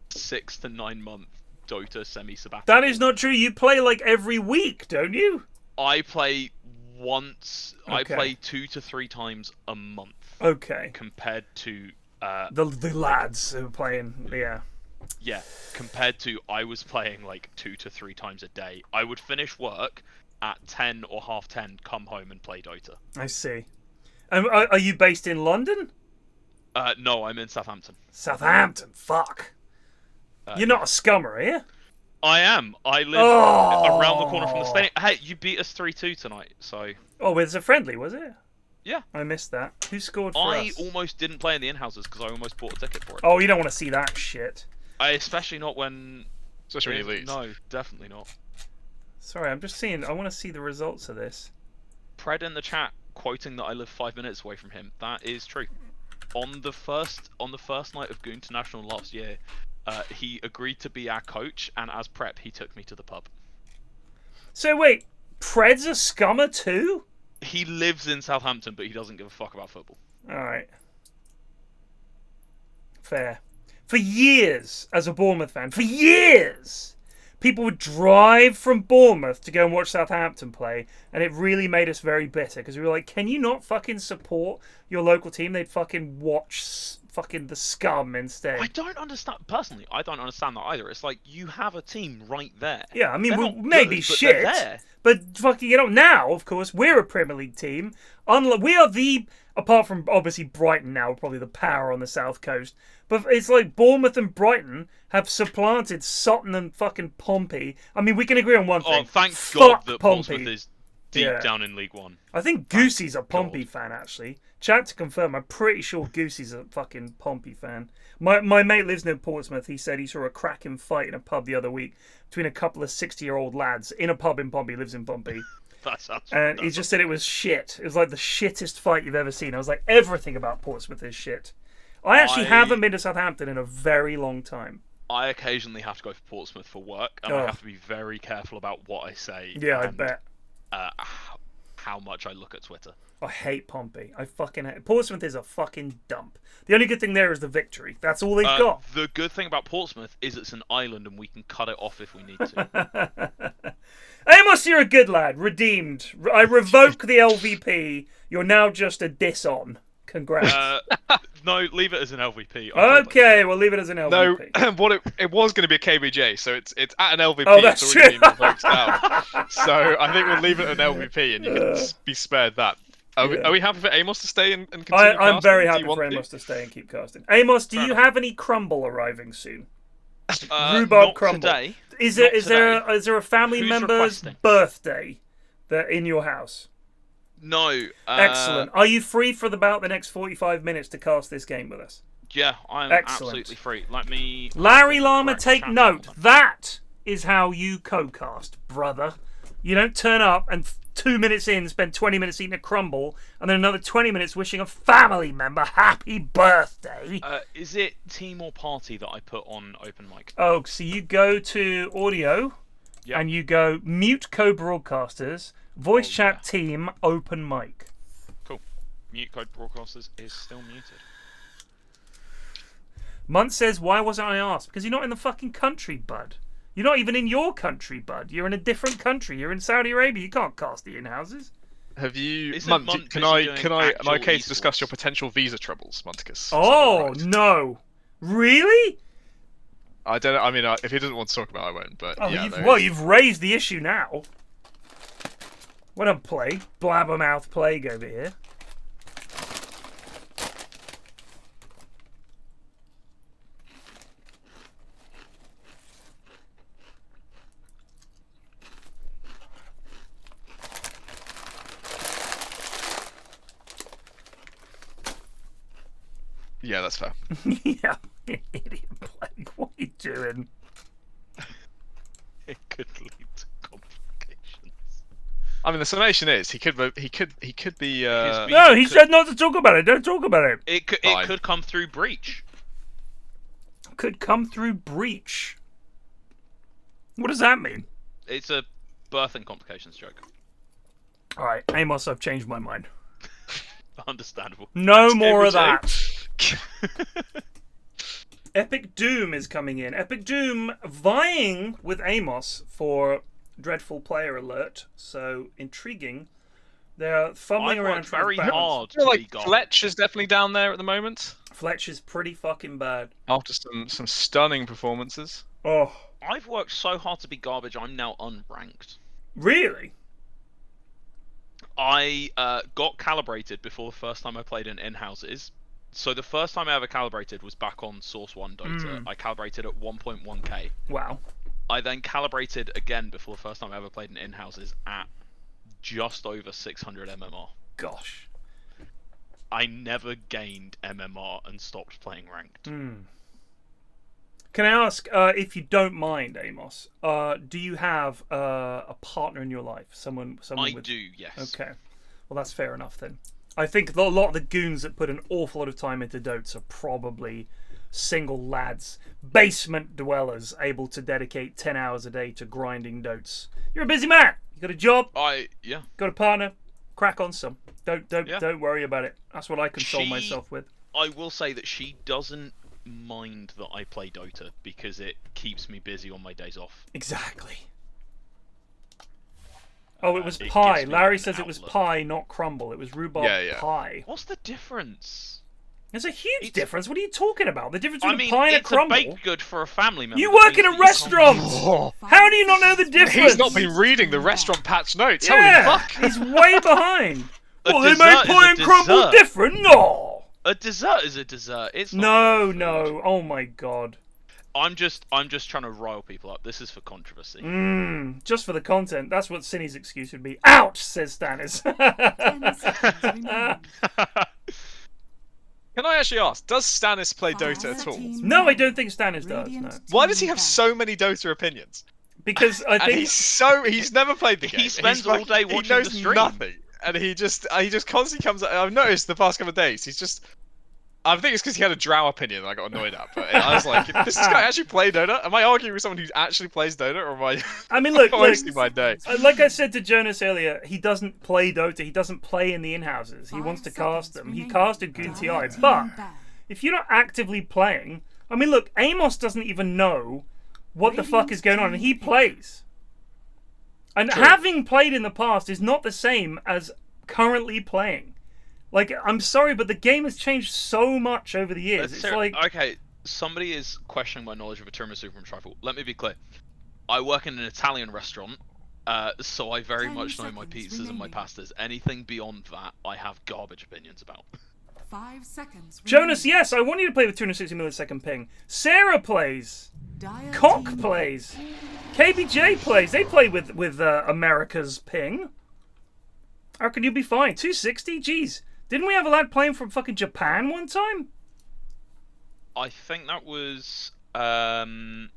6 to 9 month Dota semi-sabbatical. That is not true. You play like every week, don't you? I play once. Okay. I play 2 to 3 times a month. Okay. Compared to the lads who are playing, yeah. Yeah, compared to I was playing like 2 to 3 times a day. I would finish work at 10 or half 10, come home and play Dota. I see. Are you based in London? No, I'm in Southampton. Southampton, fuck. You're not a scummer, are you? I am. I live around the corner from the stadium. Hey, you beat us 3-2 tonight, so... Oh, it was a friendly, was it? Yeah. I missed that. Who scored for us? us? I almost didn't play in the in-houses because I almost bought a ticket for it. Oh, you don't want to see that shit. Especially not when... Especially when you lose. No, definitely not. Sorry, I'm just seeing... I want to see the results of this. Pred in the chat quoting that I live 5 minutes away from him. That is true. On the first night of Goon International last year, he agreed to be our coach, and as prep, he took me to the pub. So wait, Pred's a scummer too? He lives in Southampton, but he doesn't give a fuck about football. Alright. Fair. For years, as a Bournemouth fan, for years, people would drive from Bournemouth to go and watch Southampton play, and it really made us very bitter, because we were like, can you not fucking support your local team? They'd fucking watch fucking the scum instead. I don't understand, personally, I don't understand that either. It's like, you have a team right there. Yeah, I mean, They're we not may good, be but shit, they're there. but fucking, now, of course, we're a Premier League team. We are the, apart from obviously Brighton now, probably the power on the south coast, but it's like Bournemouth and Brighton have supplanted Sutton and fucking Pompey. I mean, we can agree on one thing. Oh, thank God that Pompey. Portsmouth is deep down in League One. I think Goosey's a Pompey fan, actually. Chat to confirm, I'm pretty sure Goosey's a fucking Pompey fan. My mate lives near Portsmouth. He said he saw a cracking fight in a pub the other week between a couple of 60-year-old lads in a pub in Pompey. He lives in Pompey. That sounds And he just said it was shit. It was like the shittest fight you've ever seen. I was like, everything about Portsmouth is shit. I actually haven't been to Southampton in a very long time. I occasionally have to go to Portsmouth for work, and I have to be very careful about what I say. Yeah, and, I bet. How much I look at Twitter. I hate Pompey. I fucking hate Portsmouth is a fucking dump. The only good thing there is the victory. That's all they've got. The good thing about Portsmouth is it's an island and we can cut it off if we need to. Amos, you're a good lad. Redeemed. I revoke the LVP. You're now just a diss-on. Congrats. No, leave it as an LVP. Okay, we'll leave it as an LVP. No, it was going to be a KBJ, so it's at an LVP. Oh, that's it's true. already been revoked now. So I think we'll leave it at an LVP, and you can be spared that. Are we happy for Amos to stay and continue casting? I'm very happy for Amos to stay and keep casting. Amos, do you have any crumble arriving soon? Rhubarb not crumble. Today. Is there a family member's birthday in your house? No. Excellent. Are you free for about the next 45 minutes to cast this game with us? Yeah, I'm absolutely free. Let me... Larry Llama, take note. That is how you co-cast, brother. You don't turn up and 2 minutes in, spend 20 minutes eating a crumble, and then another 20 minutes wishing a family member happy birthday. Is it team or party that I put on open mic? Oh, so you go to audio, and you go mute co-broadcasters, voice chat team, open mic. Cool. Mute code broadcasters is still muted. Munt says, why wasn't I asked? Because you're not in the fucking country, bud. You're not even in your country, bud. You're in a different country. You're in Saudi Arabia. You can't cast the in-houses. Have you... Am I okay to discuss your potential visa troubles, Monticus? Oh, no. Really? I don't know. I mean, if he doesn't want to talk about it, I won't, but you've raised the issue now. What a plague. Blabbermouth plague over here. Yeah, that's fair. Yeah, idiot plague. What are you doing? It could lead to complications. I mean, the summation is he could be. No, he said not to talk about it. Don't talk about it. It could come through breach. Could come through breach. What does that mean? It's a birthing complications joke. All right, Amosff, I've changed my mind. Understandable. No more of that. Epic Doom is coming in. Epic Doom vying with Amosff for Dreadful Player Alert. So intriguing. They're fumbling I've around worked trying very to balance. hard. I feel like Fletch is definitely down there at the moment. Fletch is pretty fucking bad. After some stunning performances. Oh. I've worked so hard to be garbage, I'm now unranked. Really? I got calibrated before the first time I played in Inhouses. So the first time I ever calibrated was back on Source 1 Dota. I calibrated at 1.1k. Wow. I then calibrated again before the first time I ever played in Inhouses at just over 600 MMR. Gosh. I never gained MMR and stopped playing ranked. Can I ask, if you don't mind, Amos, do you have a partner in your life? Someone I with... do, yes. Okay. Well, that's fair enough then. I think a lot of the goons that put an awful lot of time into Dotes are probably single lads, basement dwellers, able to dedicate 10 hours a day to grinding Dotes. You're a busy man. You got a job. Yeah. Got a partner. Crack on some. Don't worry about it. That's what I console myself with. I will say that she doesn't mind that I play Dota because it keeps me busy on my days off. Exactly. Oh, it was pie. Larry says it was pie, not crumble. It was rhubarb pie. What's the difference? There's a huge difference. What are you talking about? The difference between pie and it's a crumble? a baked good for a family member. You work in a restaurant! How do you not know the difference? He's not been reading the restaurant patch notes. Yeah, Holy fuck! he's way behind. Well, they made pie and crumble different? No! A dessert is a dessert. It's not no. Oh my god. I'm just trying to rile people up. This is for controversy. Just for the content. That's what Cinny's excuse would be. Ouch, says Stannis. Can I actually ask, does Stannis play Dota at all? No, I don't think Stannis does. No. Why does he have so many Dota opinions? Because I think he's never played the game. He spends all day watching he knows the stream. Nothing, and he just constantly comes. I've noticed the past couple of days he's just. I think it's because he had a drow opinion that I got annoyed at. But I was like, does this guy actually play Dota? Am I arguing with someone who actually plays Dota, or am I? I mean, look, wasting my day. Like I said to Jonas earlier, he doesn't play Dota. He doesn't play in the in-houses. He wants to cast them. He casted Goon TI, but if you're not actively playing, I mean, look, Amos doesn't even know what the fuck is going on, and he plays. And having played in the past is not the same as currently playing. Like, I'm sorry, but the game has changed so much over the years. It's like... Okay, somebody is questioning my knowledge of a tiramisu from trifle. Let me be clear. I work in an Italian restaurant, so I very much know my pizzas and my pastas. Anything beyond that, I have garbage opinions about. 5 seconds. Jonas, yes, I want you to play with 260 millisecond ping. Sarah plays. Cock plays. KBJ plays. They play with America's ping. How can you be fine? 260? Jeez. Didn't we have a lad playing from fucking Japan one time? I think that was... That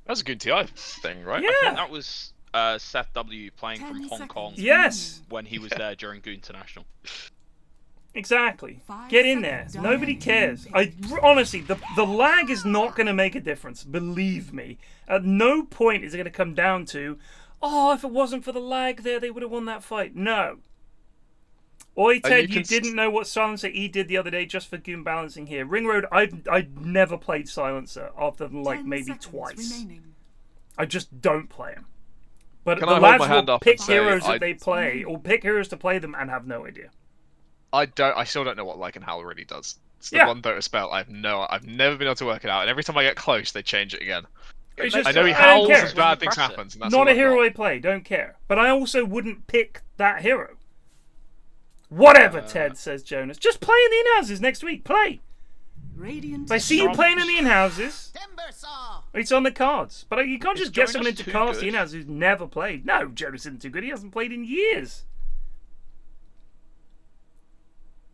was a good TI thing, right? Yeah. I think that was Seth W playing from Hong Kong. Yes. When he was there during Goon International. Exactly. Get in there. Nobody cares. Honestly, the lag is not going to make a difference. Believe me. At no point is it going to come down to, oh, if it wasn't for the lag there, they would have won that fight. No. Oi, Ted, you didn't know what Silencer E did the other day just for Goon balancing here. Ringroad, I've never played Silencer other than like maybe twice. I just don't play him. But the lads will pick heroes that they play, or pick heroes to play them and have no idea. I still don't know what Like and Howl really does. It's the one Dota spell I've never been able to work it out, and every time I get close, they change it again. I know he howls as bad things happen. Not a hero I play, don't care. But I also wouldn't pick that hero. Whatever, Ted, says Jonas. Just play in the in-houses next week. Play. If I see you playing in the in-houses, it's on the cards. But you can't just get someone into cast the in-houses who's never played. No, Jonas isn't too good. He hasn't played in years.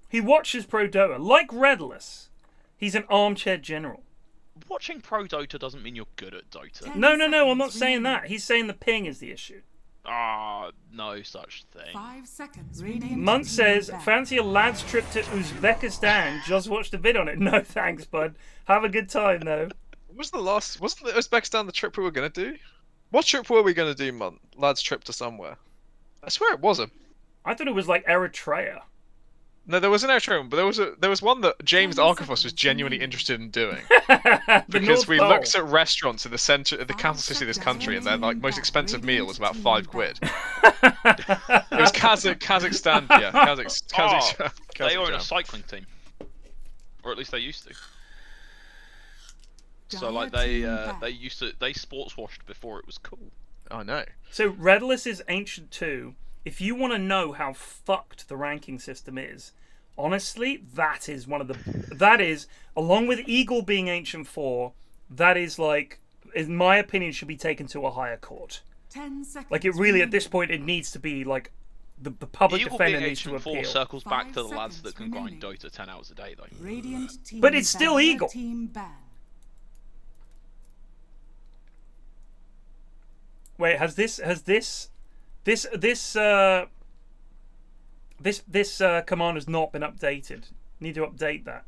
He watches Pro Dota. Like Redless, He's an armchair general. Watching pro Dota doesn't mean you're good at Dota. No, I'm not saying that. He's saying the ping is the issue. No such thing. 5 seconds. Munt says, fancy a lad's trip to Uzbekistan. Just watched a vid on it. No thanks, bud. Have a good time, though. Wasn't the Uzbekistan the trip we were going to do? What trip were we going to do, Munt? Lad's trip to somewhere. I swear it wasn't. I thought it was like Eritrea. No, there was an Eritrea one, but there was one that James Archivos was genuinely interested in doing. Because we looked at restaurants in the center, the capital city of this country, and their most expensive meal was about £5. It was Kazakhstan, yeah. Kazakhstan. They were in a cycling team, or at least they used to. So like they sports washed before it was cool. I know. So Redless is Ancient 2. If you want to know how fucked the ranking system is, honestly, that is along with Eagle being Ancient 4, that is like, in my opinion, should be taken to a higher court. 10 seconds. Like it really, at this point, it needs to be like the public Eagle defender being needs to Ancient appeal. 4 circles back to the 5 lads that can seconds grind Dota 10 hours a day, though. Radiant team But it's still ban. Eagle. Team ban. Wait, has this command has not been updated. Need to update that.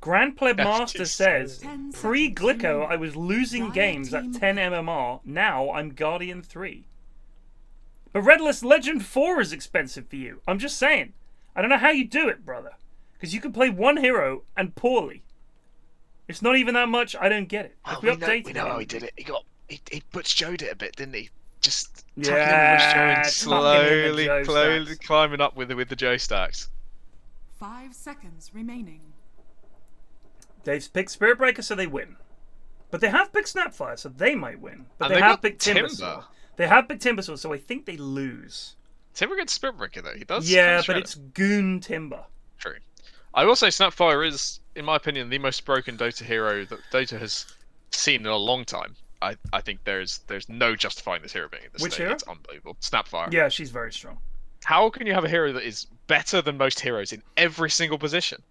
Grand Pleb Master says, pre-Glico, I was losing games at 10 MMR. Now I'm Guardian 3. But Redless Legend 4 is expensive for you. I'm just saying. I don't know how you do it, brother. Because you can play one hero and poorly. It's not even that much. I don't get it. Well, we know how he did it. He Butch Joe'd it a bit, didn't he? Just yeah, slowly climbing up with the Joe stacks. 5 seconds remaining. They've picked Spirit Breaker, so they win. But they have picked Snapfire, so they might win. But and they have picked Timbersaw. They have picked Timbersaw, so I think they lose. Timber gets Spirit Breaker though. He does. Yeah, but it's Goon Timber. True. I will say Snapfire is, in my opinion, the most broken Dota hero that Dota has seen in a long time. I think there's no justifying this hero being in this state. Hero? It's unbelievable. Snapfire. Yeah, she's very strong. How can you have a hero that is better than most heroes in every single position?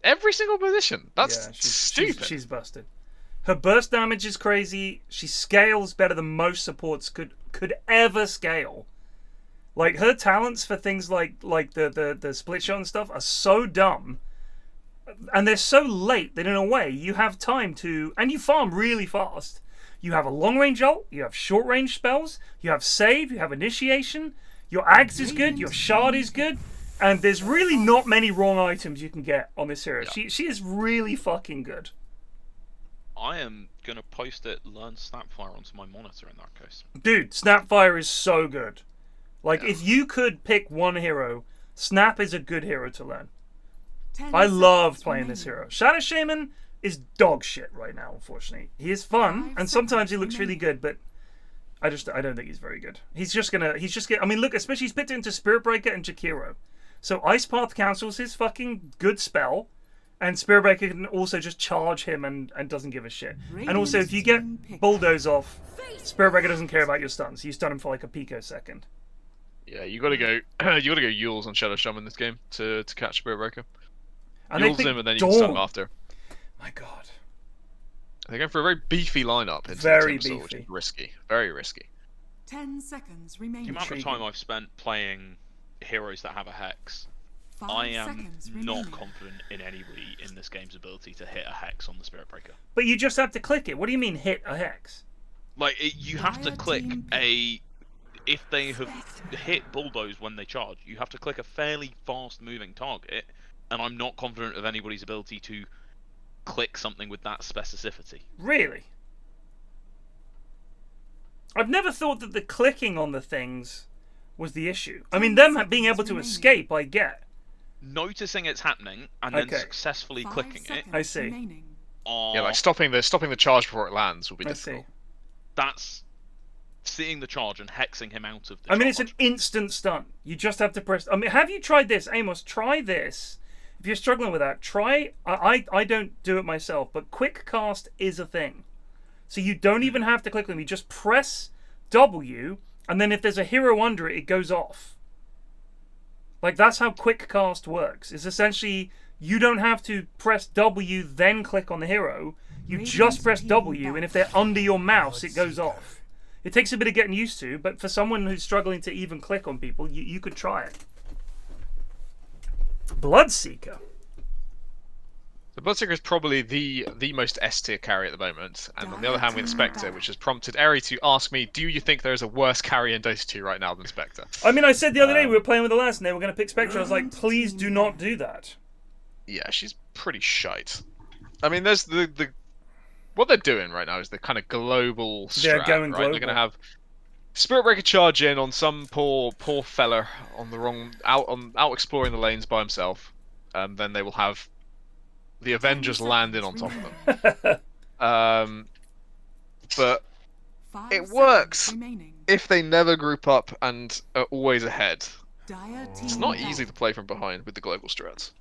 Every single position. That's stupid. She's busted. Her burst damage is crazy. She scales better than most supports could ever scale. Like her talents for things like the split shot and stuff are so dumb, and they're so late that in a way you have time to, and you farm really fast. You have a long range ult, you have short range spells, you have save, you have initiation. Your Axe is good, your Shard is good, and there's really not many wrong items you can get on this hero. Yeah. She is really fucking good. I am gonna post it, learn Snapfire onto my monitor in that case. Dude, Snapfire is so good. Like, if you could pick one hero, Snap is a good hero to learn. I love playing this hero. Shadow Shaman is dog shit right now, unfortunately. He is fun, and sometimes he looks really good, but I don't think he's very good. He's just gonna, I mean, look, especially he's picked into Spirit Breaker and Jakiro. So Ice Path cancels his fucking good spell, and Spirit Breaker can also just charge him and doesn't give a shit. And also, if you get Bulldoze off, Spirit Breaker doesn't care about your stuns. You stun him for like a picosecond. Yeah, you gotta go Yules on Shadow Shaman this game to catch Spirit Breaker. And Yules him and then you can stun him after. My god. They're going for a very beefy lineup into very the Timbersaw, beefy. which is risky. Very risky. 10 seconds remaining. The amount of time I've spent playing heroes that have a Hex, I am not confident in anybody in this game's ability to hit a Hex on the Spirit Breaker. But you just have to click it. What do you mean hit a Hex? Like, you have to click a... If they have hit Bulldoze when they charge, you have to click a fairly fast-moving target, and I'm not confident of anybody's ability to click something with that specificity. Really? I've never thought that the clicking on the things was the issue. I mean, them being able to escape, I get. Noticing it's happening and then successfully clicking it. I see. Yeah, like stopping the charge before it lands will be difficult. I see. That's seeing the charge and hexing him out of the I mean, charge. it's an instant stun. You just have to press... I mean, have you tried this? Amos, try this. If you're struggling with that, try... I don't do it myself, but quick cast is a thing. So you don't even have to click them. You just press W, and then if there's a hero under it, it goes off. Like, that's how quick cast works. It's essentially, you don't have to press W, then click on the hero. You just press W, and if they're under your mouse, it goes off. It takes a bit of getting used to, but for someone who's struggling to even click on people, you could try it. Bloodseeker. The Bloodseeker is probably the most S tier carry at the moment, and on the other hand we have Spectre, which has prompted Eri to ask me, do you think there is a worse carry in Dota 2 right now than Spectre? I mean, I said the other day we were playing with the lads and they were going to pick Spectre. I was like, please do not do that. Yeah, she's pretty shite. I mean, there's the what they're doing right now is the kind of global strat, They're going right? global. They're going to have Spirit Breaker charge in on some poor fella on the wrong out exploring the lanes by himself, and then they will have the Avengers land in on top of them. But it works if they never group up and are always ahead. It's not easy to play from behind with the global strats.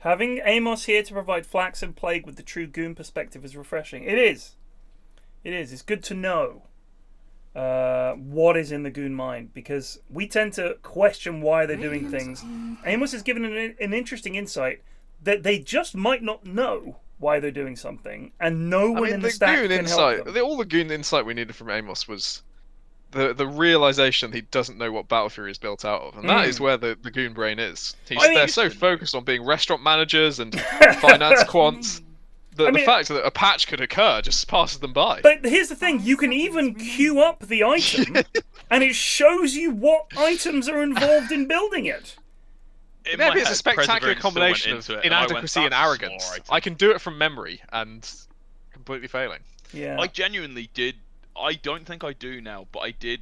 Having Amosff here to provide Flax and Plague with the true Goon perspective is refreshing. It is. It is. It's good to know what is in the Goon mind, because we tend to question why they're doing things. Amosff has given an interesting insight that they just might not know why they're doing something, and no one in the stack Goon can insight, help them. all the Goon insight we needed from Amosff was the realization he doesn't know what Battle Fury is built out of, and that is where the Goon brain is. They're so focused on being restaurant managers and finance quants. The fact that a patch could occur just passes them by. But here's the thing, you can even queue up the item, and it shows you what items are involved in building it. Maybe it's a spectacular combination of inadequacy and arrogance. I can do it from memory, and completely failing. Yeah. I genuinely did. I don't think I do now, but I did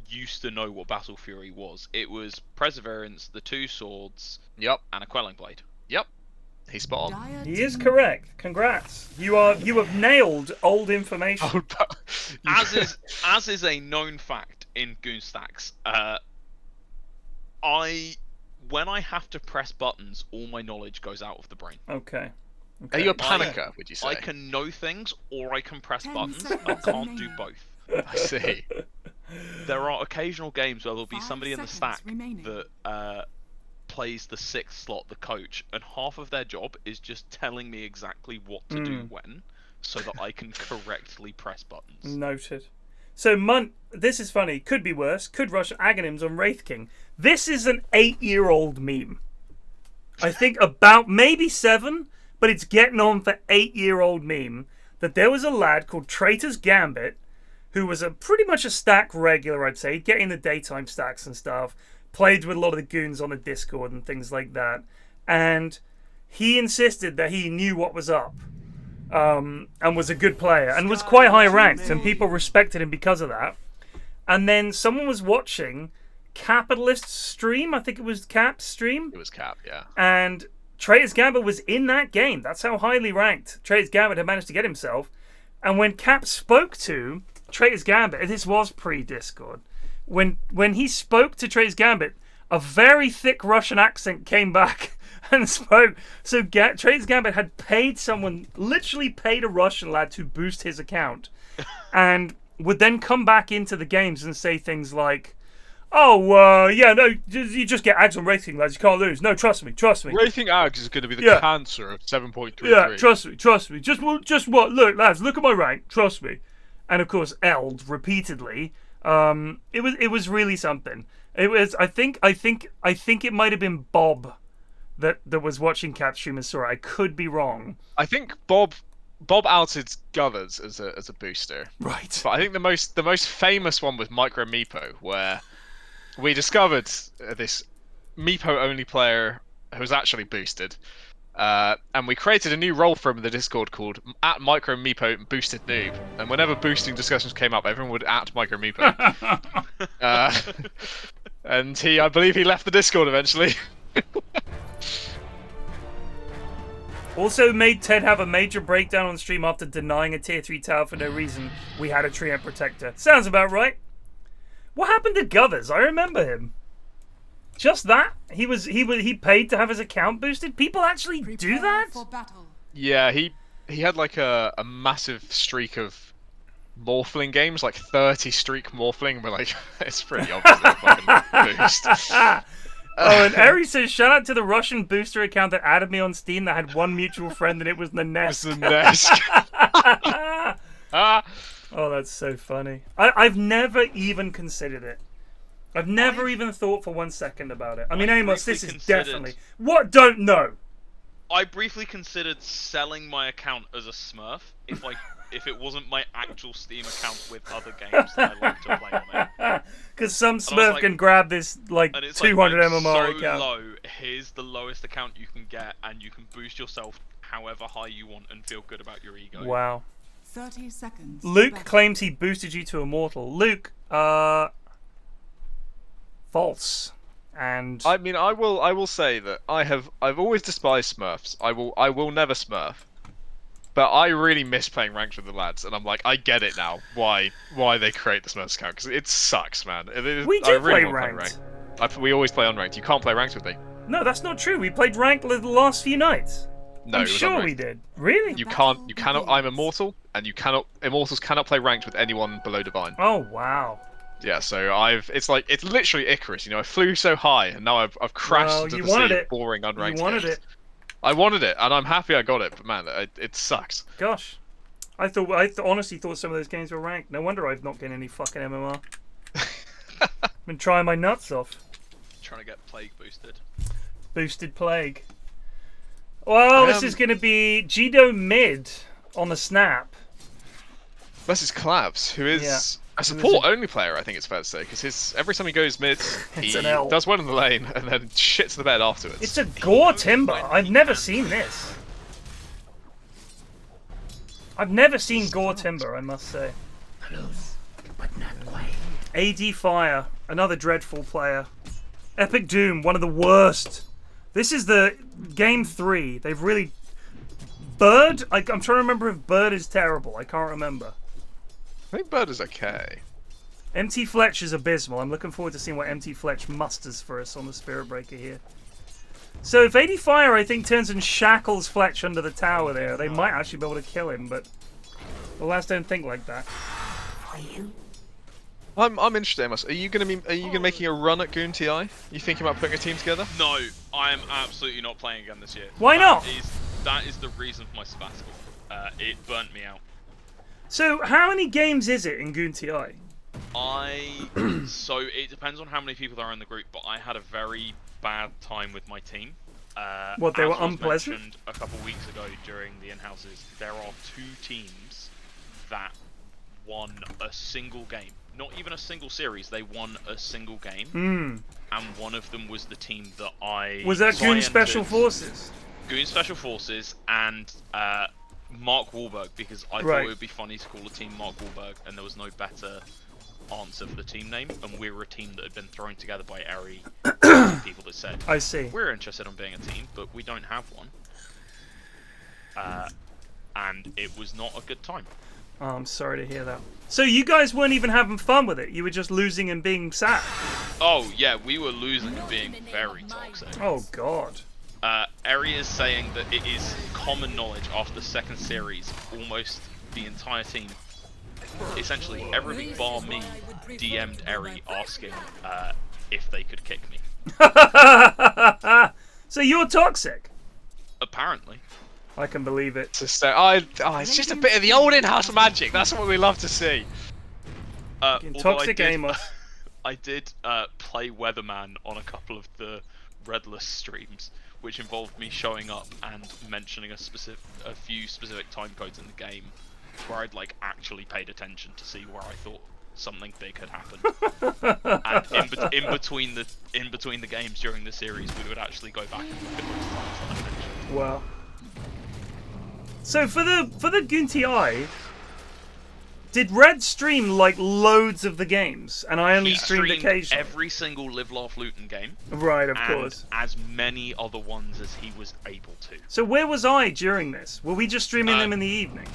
used to know what Battle Fury was. It was Perseverance, the 2 swords, yep, and a Quelling Blade. Yep. He's spot on. He is correct. Congrats. You have nailed old information. As is a known fact in Goon stacks, when I have to press buttons, all my knowledge goes out of the brain. Okay. Are you a panicker, would you say? I can know things, or I can press buttons. I can't do both. I see. There are occasional games where there'll be somebody in the stack that plays the 6th slot, the coach, and half of their job is just telling me exactly what to do when, so that I can correctly press buttons. Noted. So, this is funny. Could be worse. Could rush Aghanims on Wraith King. This is an 8-year-old meme. I think about maybe 7, but it's getting on for 8-year-old meme. That there was a lad called Traitor's Gambit, who was pretty much a stack regular, I'd say. He'd get in the daytime stacks and stuff. Played with a lot of the goons on the Discord and things like that. And he insisted that he knew what was up. And was a good player. And was quite high ranked. And people respected him because of that. And then someone was watching Capitalist's stream. I think it was Cap's stream. It was Cap, yeah. And Traitor's Gambit was in that game. That's how highly ranked Traitor's Gambit had managed to get himself. And when Cap spoke to Traitor's Gambit, and this was pre-Discord, when he spoke to Traitor's Gambit, a very thick Russian accent came back and spoke. So Traitor's Gambit had paid someone, literally paid a Russian lad to boost his account, and would then come back into the games and say things like, "Oh, yeah, no, you just get Ags on Wraith King, lads. You can't lose. No, trust me. Wraith King Ags is going to be the cancer of 7.33. Yeah, trust me. Just what? Look, lads, look at my rank. Trust me." And of course, Eld repeatedly. It was really something. It was. I think it might have been Bob that was watching Cap stream and saw it. I could be wrong. I think Bob outed Govers as a booster. Right. But I think the most famous one was Micro Meepo, where we discovered this Meepo only player who was actually boosted. And we created a new role for him in the Discord called @MicroMeepo Boosted Noob. And whenever boosting discussions came up, everyone would @MicroMeepo. And I believe he left the Discord eventually. Also made Ted have a major breakdown on stream after denying a tier 3 tower for no reason. We had a Treant Protector. Sounds about right. What happened to Govers? I remember him. Just that? He paid to have his account boosted? People actually do that? Yeah, he had like a massive streak of Morphling games, like 30 streak Morphling, but like it's pretty obvious they're fucking boost. Oh, and Eri says, shout out to the Russian booster account that added me on Steam that had one mutual friend and it was Nanesk. It was Nanesk. Oh, that's so funny. I've never even considered it. I've never even thought for 1 second about it. I mean, Amos, this is definitely... What? Don't know. I briefly considered selling my account as a Smurf if it wasn't my actual Steam account with other games that I like to play on it. Because some Smurf can grab this, like, 200 MMR account. Low, here's the lowest account you can get, and you can boost yourself however high you want and feel good about your ego. Wow. 30 seconds. Luke claims he boosted you to Immortal. Luke, false. And I mean, I will say that I've always despised Smurfs. I will never Smurf. But I really miss playing ranked with the lads, and I'm like, I get it now. Why they create the Smurfs account? Because it sucks, man. We do play ranked. We always play unranked. You can't play ranked with me. No, that's not true. We played ranked the last few nights. No, I'm sure we did. Really? You cannot. I'm immortal, and immortals cannot play ranked with anyone below divine. Oh wow. Yeah, so it's literally Icarus. You know, I flew so high, and now I've crashed into the sea of boring unranked. You wanted games. it. I wanted it, and I'm happy I got it. But man, it sucks. Gosh, I honestly thought some of those games were ranked. No wonder I've not getting any fucking MMR. Been trying my nuts off. Trying to get plague boosted. Boosted plague. Well, this is going to be Jido mid on the snap. Versus Clavs, who is a support-only player, I think it's fair to say, because every time he goes mid, he does well in the lane, and then shits the bed afterwards. It's a Gore Timber. I've never seen this. I've never seen Gore Timber, I must say. Close, but not quite. ADFire, another dreadful player. Epic Doom, one of the worst. This is the game 3. They've really... Bird? I'm trying to remember if Bird is terrible. I can't remember. I think Bird is okay. MT Fletch is abysmal. I'm looking forward to seeing what MT Fletch musters for us on the Spirit Breaker here. So if ADFire, I think, turns and shackles Fletch under the tower there, they might actually be able to kill him, but the lads don't think like that. I'm interested, Amos. Are you gonna be making a run at Goon TI? You thinking about putting a team together? No, I am absolutely not playing again this year. Why not? That is the reason for my sabbatical. It burnt me out. So how many games is it in Goon TI? So it depends on how many people there are in the group, but I had a very bad time with my team. What, they were as was unpleasant? mentioned a couple weeks ago during the in-houses, there are 2 teams that won a single game. Not even a single series, they won a single game. And one of them was the team that I... Was that Goon Special Forces? Goon Special Forces and Mark Wahlberg, because I thought it would be funny to call a team Mark Wahlberg, and there was no better answer for the team name, and we were a team that had been thrown together by Eri, people that said, I see. We're interested in being a team, but we don't have one. And it was not a good time. Oh, I'm sorry to hear that. So you guys weren't even having fun with it? You were just losing and being sad? Oh, yeah, we were losing and being very toxic. Oh, God. Eri is saying that it is common knowledge after the second series, almost the entire team, essentially everybody bar me, DM'd Eri asking if they could kick me. So you're toxic? Apparently. I can believe it. It's just a bit of the old in-house magic. That's what we love to see. Toxic Amos. I did play Weatherman on a couple of the Redless streams, which involved me showing up and mentioning a few specific time codes in the game, where I'd like actually paid attention to see where I thought something big had happened. And in between the games during the series, we would actually go back and look at those times that I mentioned. Wow. So for the Goon TI, did Red stream like loads of the games, and I only streamed occasionally? Every single Live, Laugh, Lootin' game. Right, of course. As many other ones as he was able to. So where was I during this? Were we just streaming them in the evening?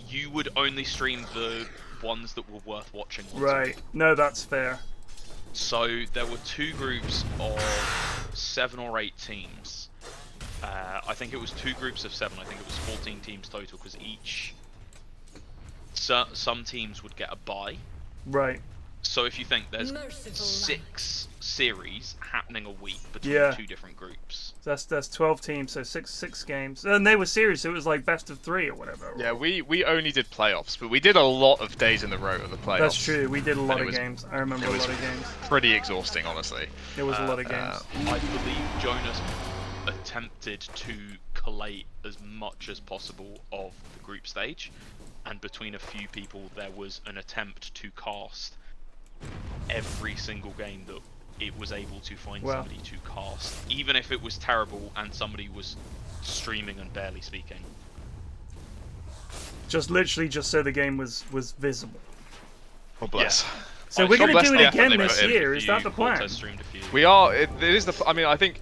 You would only stream the ones that were worth watching. Right. No, that's fair. So there were 2 groups of 7 or 8 teams. I think it was 2 groups of 7. I think it was 14 teams total, because each some teams would get a bye. Right. So if you think there's 6 series happening a week between 2 different groups. That's 12 teams, so six games. And they were series, so it was like best of 3 or whatever. Yeah, we only did playoffs, but we did a lot of days in the row of the playoffs. That's true. We did a lot of games. I remember a lot of games. Pretty exhausting, honestly. It was a lot of games. I believe Jonas attempted to collate as much as possible of the group stage, and between a few people there was an attempt to cast every single game that it was able to find somebody to cast, even if it was terrible and somebody was streaming and barely speaking. Just literally so the game was visible. Oh bless. Yeah. So we're going to do it again this year, is that the plan? We are, it is the, I mean, I think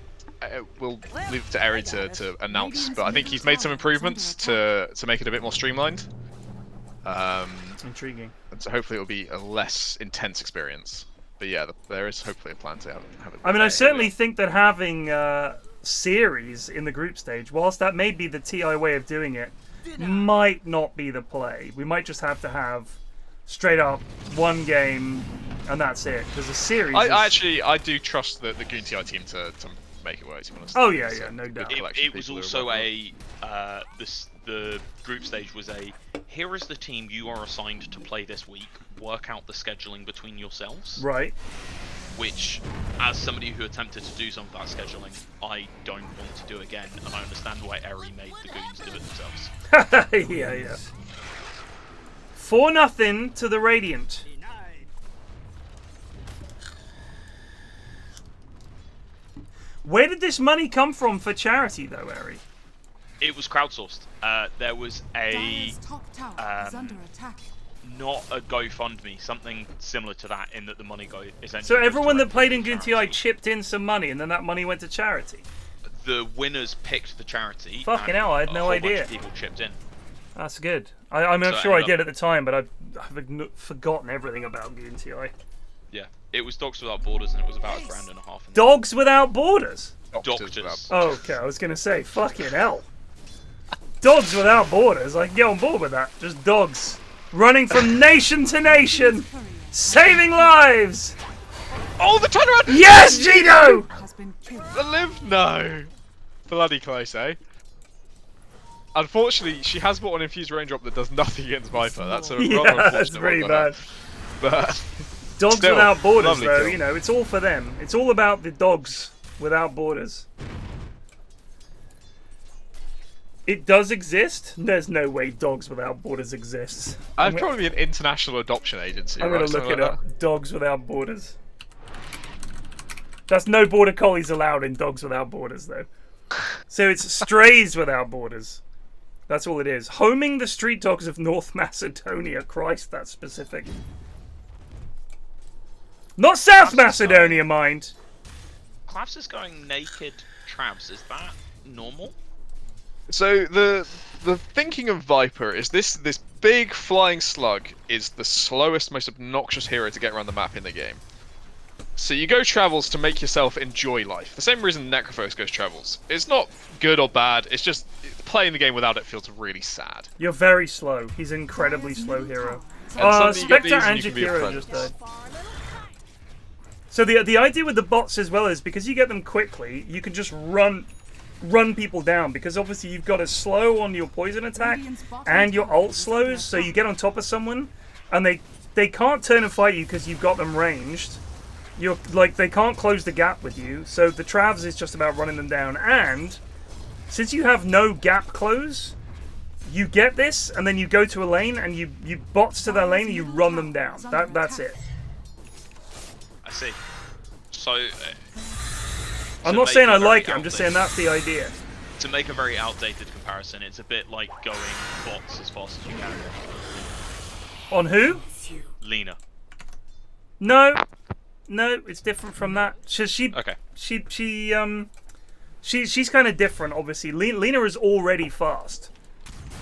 we'll leave it to Eri to announce, but I think he's made some improvements to make it a bit more streamlined. Intriguing. And so hopefully it'll be a less intense experience. But yeah, there is hopefully a plan to have it. I mean, I certainly think that having series in the group stage, whilst that may be the TI way of doing it, might not be the play. We might just have to have straight up one game and that's it. Because a series. I do trust the Goon TI team to make it work. To be honest. Oh yeah, no doubt. It was also the group stage was here is the team you are assigned to play this week. Work out the scheduling between yourselves. Right. Which, as somebody who attempted to do some of that scheduling, I don't want to do again, and I understand why Eri made the Goons do it themselves. yeah. 4-0 to the Radiant. Where did this money come from for charity, though, Eri? It was crowdsourced. There was not a GoFundMe, something similar to that, in that the money essentially. So everyone that played in Goon TI chipped in some money, and then that money went to charity. The winners picked the charity. Fucking hell! I had no idea. Bunch of people chipped in. That's good. I'm sure I did at the time, but I've forgotten everything about Goon TI. Yeah, it was Dogs Without Borders, and it was about $1.50. Dogs Without Borders. Doctors. Oh, okay, I was gonna say, fucking hell. Dogs Without Borders. I can get on board with that. Just dogs running from nation to nation, saving lives. Oh, the turnaround! Yes, Gino! The live? No. Bloody close, eh? Unfortunately, she has bought an infused raindrop that does nothing against Viper. That's a rather unfortunate. That's pretty bad. But Dogs still, Without Borders, though, kill. you know, it's all for them. It's all about the Dogs Without Borders. It does exist? There's no way Dogs Without Borders exists. I'd probably be an international adoption agency. I'm going to look it up. Dogs Without Borders. That's no border collies allowed in Dogs Without Borders, though. So it's Strays Without Borders. That's all it is. Homing the street dogs of North Macedonia. Christ, that's specific. Not South Macedonia, mind. Claps is going naked Travs. Is that normal? So the thinking of Viper is this big flying slug is the slowest, most obnoxious hero to get around the map in the game. So you go travels to make yourself enjoy life. The same reason Necrophos goes travels. It's not good or bad, it's just playing the game without it feels really sad. You're very slow. He's an incredibly slow hero. Spectre and Jakiro just died. So the idea with the bots as well is because you get them quickly, you can just run people down, because obviously you've got a slow on your poison attack and your ult slows, so you get on top of someone and they can't turn and fight you because you've got them ranged. They can't close the gap with you, so the Travs is just about running them down. And since you have no gap close, you get this and then you go to a lane and you bots to their lane and you run them down. That's it. I see. So I'm not saying I like it, I'm just saying that's the idea. To make a very outdated comparison, it's a bit like going bots as fast as you can. On who? Lena. No, it's different from that. She's kind of different, obviously. Lena is already fast.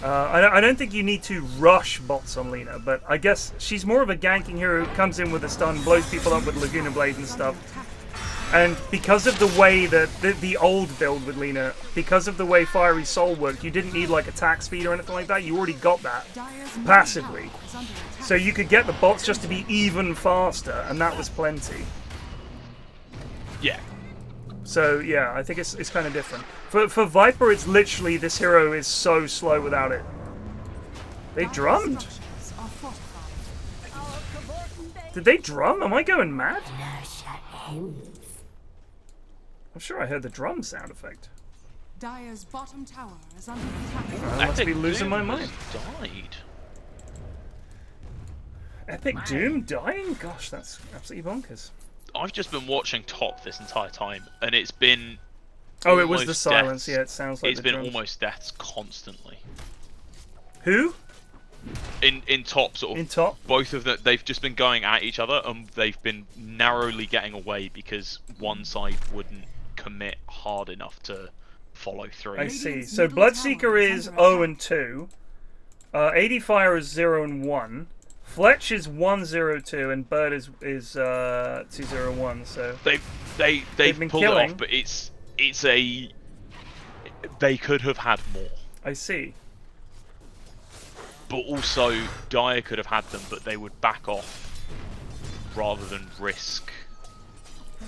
I don't think you need to rush bots on Lena, but I guess she's more of a ganking hero who comes in with a stun, blows people up with Laguna Blade and stuff. And because of the way that the old build with Lena, because of the way Fiery Soul worked, you didn't need like attack speed or anything like that. You already got that passively. So you could get the bots just to be even faster, and that was plenty. Yeah. So yeah, I think it's kind of different. For Viper, it's literally this hero is so slow without it. They drummed. Did they drum? Am I going mad? I'm sure I heard the drum sound effect. Dire's bottom tower is under attack. I must be losing my mind. Died. Epic Doom dying? Gosh, that's absolutely bonkers. I've just been watching top this entire time, and it's been. Oh, it was the silence. Deaths. Yeah, it sounds like it's been almost deaths constantly. Who? In top, sort of. In top. Both of them, they've just been going at each other, and they've been narrowly getting away because one side wouldn't commit hard enough to follow through. I see. So Bloodseeker is 0 and 2. ADFire is 0 and 1. Fletch is 1-0-2 and Bird is 2-0-1. So they've been pulled killing. it off, but it's a they could have had more. I see. But also Dire could have had them, but they would back off rather than risk.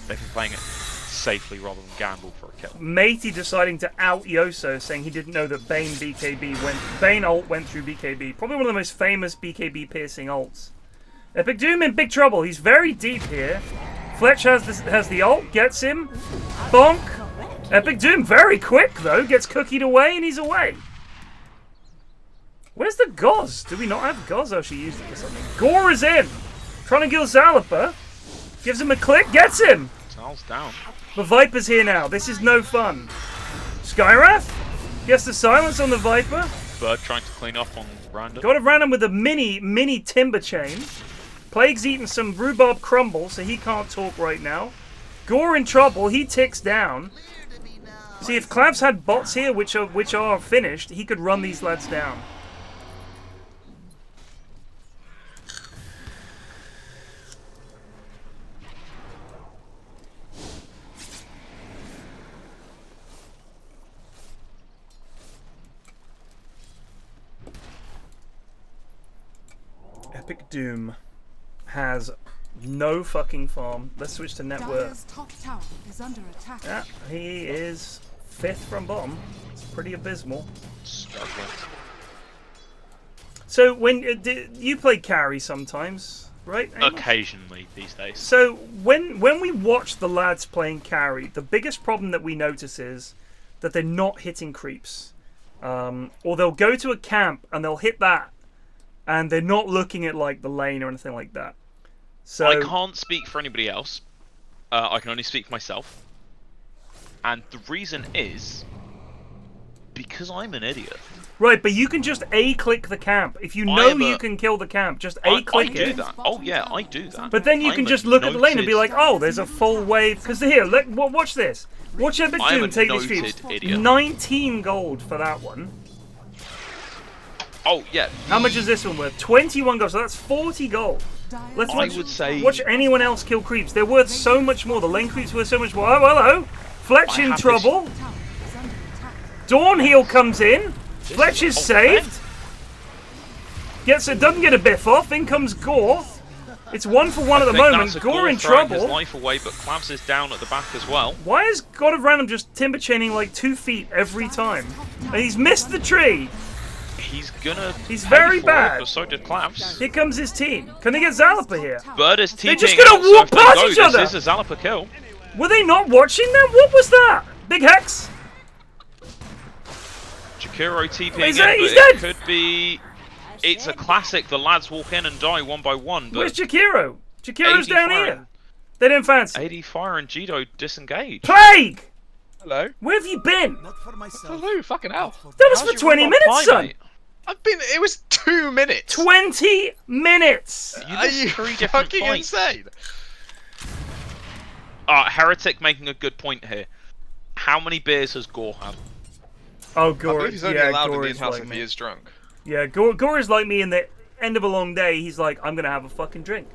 They've been playing it safely rather than gamble for a kill. Matey deciding to out Yoso, saying he didn't know that Bane ult went through BKB. Probably one of the most famous BKB piercing ults. Epic Doom in big trouble. He's very deep here. Fletch has the ult, gets him. Bonk. Epic Doom very quick though, gets cookied away and he's away. Where's the Gauze? Do we not have Gauze? Oh, she used it for something. Gore is in. Trying to kill Zalapa. Gives him a click, gets him. Sal's down. The Viper's here now. This is no fun. Skywrath gets the silence on the Viper. Bird trying to clean up on Random. God of Random with a mini timber chain. Plague's eating some rhubarb crumble, so he can't talk right now. Gore in trouble. He ticks down. See, if Clavs had bots here, which are finished, he could run these lads down. Epic Doom has no fucking farm. Let's switch to net worth. Top tower is under attack. Yeah, he is 5th from bottom. It's pretty abysmal. Struggling. So when you play carry sometimes, right? Amos? Occasionally these days. So when we watch the lads playing carry, the biggest problem that we notice is that they're not hitting creeps, or they'll go to a camp and they'll hit that. And they're not looking at like the lane or anything like that. So I can't speak for anybody else. I can only speak for myself. And the reason is because I'm an idiot. Right, but you can just A-click the camp. If you know you can kill the camp, just A-click it. I do that. Oh yeah, I do that. But then you can just look at the lane and be like, oh, there's a full wave. Because here, watch this. Watch Epic Doom take these creeps. 19 gold for that one. Oh, yeah. How much is this one worth? 21 gold, so that's 40 gold. Let's watch anyone else kill creeps. They're worth so much more. The lane creeps worth so much more. Oh, hello. Fletch in trouble. Dawn Heal comes in. Fletch is saved. Doesn't get a biff off. In comes Gore. It's 1 for 1 at the moment. Gore in trouble. His life away, but Clavs is down at the back as well. Why is God of Random just timber chaining like 2 feet every time? And he's missed the tree. He's very bad. It, but so did Clavs. Here comes his team. Can they get Zalapa here? Bird is teaming. They're just gonna walk past each other. This is a Zalapa kill. Were they not watching them? What was that? Big Hex. Jakiro TPing He's in, he's but dead. It could be. It's a classic. The lads walk in and die one by one. But where's Jakiro? Jakiro's down here. They didn't fancy. ADFire and Jido disengage. Plague. Hello. Where have you been? Not for myself. Hello, fucking hell. That was for 20 minutes, son. It was 2 minutes. 20 minutes. Are you fucking insane? Heretic making a good point here. How many beers has Gore had? Oh, Gore. I believe he's only allowed in the in-house if he is drunk. Yeah, Gore is like me in the end of a long day. He's like, I'm going to have a fucking drink.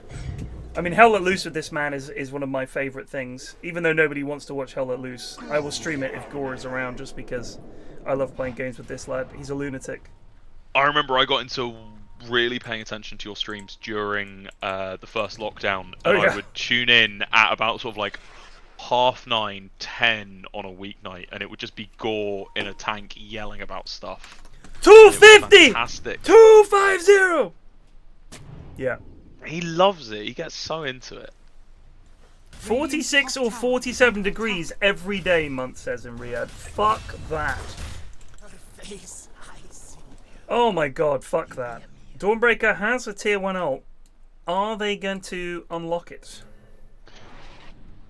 I mean, Hell Let Loose with this man is one of my favourite things. Even though nobody wants to watch Hell Let Loose, I will stream it if Gore is around just because I love playing games with this lad. He's a lunatic. I remember I got into really paying attention to your streams during the first lockdown, and I would tune in at about sort of like 9:30, 10 on a weeknight, and it would just be Gore in a tank yelling about stuff. 250! Fantastic. 250! Yeah. He loves it. He gets so into it. 46 or 47 degrees every day, Month says in Riyadh. Fuck that. Oh my god, fuck that. Dawnbreaker has a tier 1 ult. Are they going to unlock it?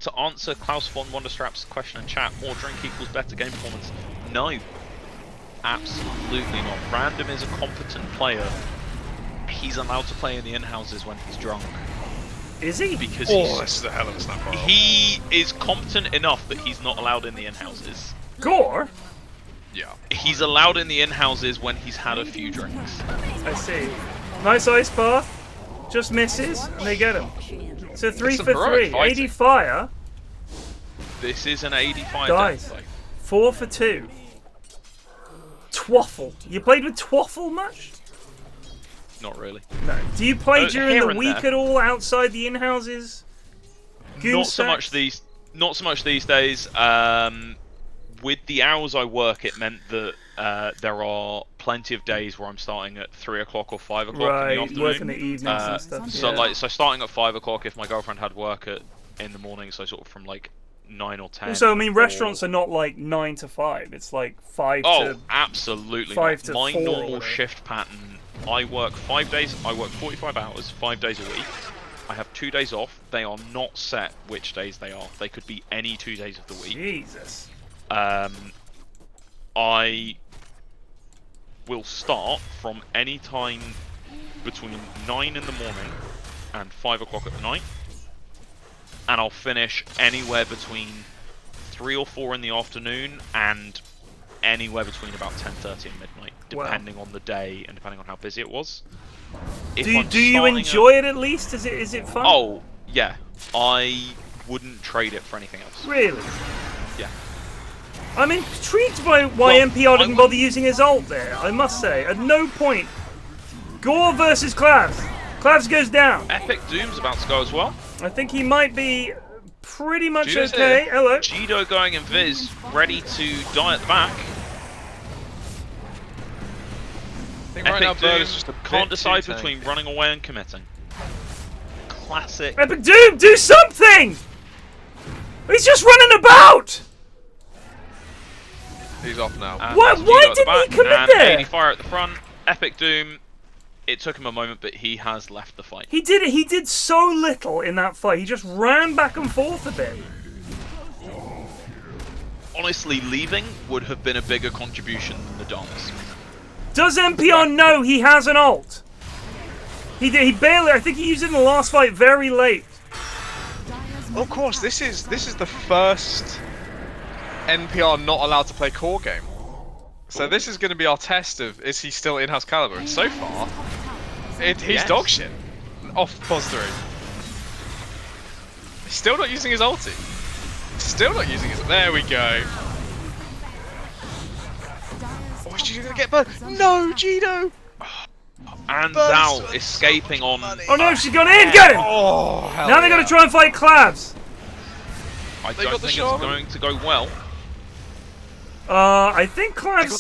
To answer Klaus von Wonderstrap's question in chat, more drink equals better game performance. No. Absolutely not. Random is a competent player. He's allowed to play in the in-houses when he's drunk. Is he? Because this is a hell of a snap. he is competent enough that he's not allowed in the in-houses. Gore? Yeah. He's allowed in the in-houses when he's had a few drinks. I see. Nice ice path. Just misses, and they get him. So 3 for 3. ADFire. This is an ADFire. Guys, 4 for 2. Twaffle. You played with Twaffle much? Not really. No. Do you play during here the and week there. at all outside the in-houses? Not so much these days. With the hours I work, it meant that there are plenty of days where I'm starting at 3 o'clock or 5 o'clock in the afternoon. Working the evenings and stuff. So starting at 5 o'clock if my girlfriend had work in the morning. So sort of from like 9 or 10. So I mean, restaurants are not like 9 to 5. It's like 5 to. Oh, absolutely. 5 to my 4 normal shift pattern. I work 5 days. I work 45 hours, 5 days a week. I have 2 days off. They are not set which days they are. They could be any 2 days of the week. Jesus. I will start from any time between 9 in the morning and 5 o'clock at night, and I'll finish anywhere between 3 or 4 in the afternoon and anywhere between about 10:30 and midnight, depending on the day and depending on how busy it was. Do you enjoy it at least? Is it fun? Oh yeah, I wouldn't trade it for anything else. Really? Yeah. I'm intrigued by why NPR didn't bother using his ult there, I must say. At no point. Gore versus Clavs. Clavs goes down. Epic Doom's about to go as well. I think he might be pretty much Jido's okay. Here. Hello. Jido going in Viz, ready to die at the back. I think right now Bird is just can't decide between running away and committing. Classic. Epic Doom, do something! He's just running about! He's off now. Why didn't he commit there? ADFire at the front. Epic Doom. It took him a moment, but he has left the fight. He did so little in that fight. He just ran back and forth a bit. Honestly, leaving would have been a bigger contribution than the dance. Does NPR know he has an ult? He barely. I think he used it in the last fight very late. Of course, this is the first NPR not allowed to play core game. So this is going to be our test of is he still in-house caliber? And so far, he's dog shit. Off pos 3. He's still not using his ulti. Still not using his. There we go. Oh, is Jido going to get burned? No, Jido! And Zal escaping on. Oh no, she's gone in! Get him! Oh, hell now they're going to try and fight Clavs. I don't think it's going to go well. I think Clavs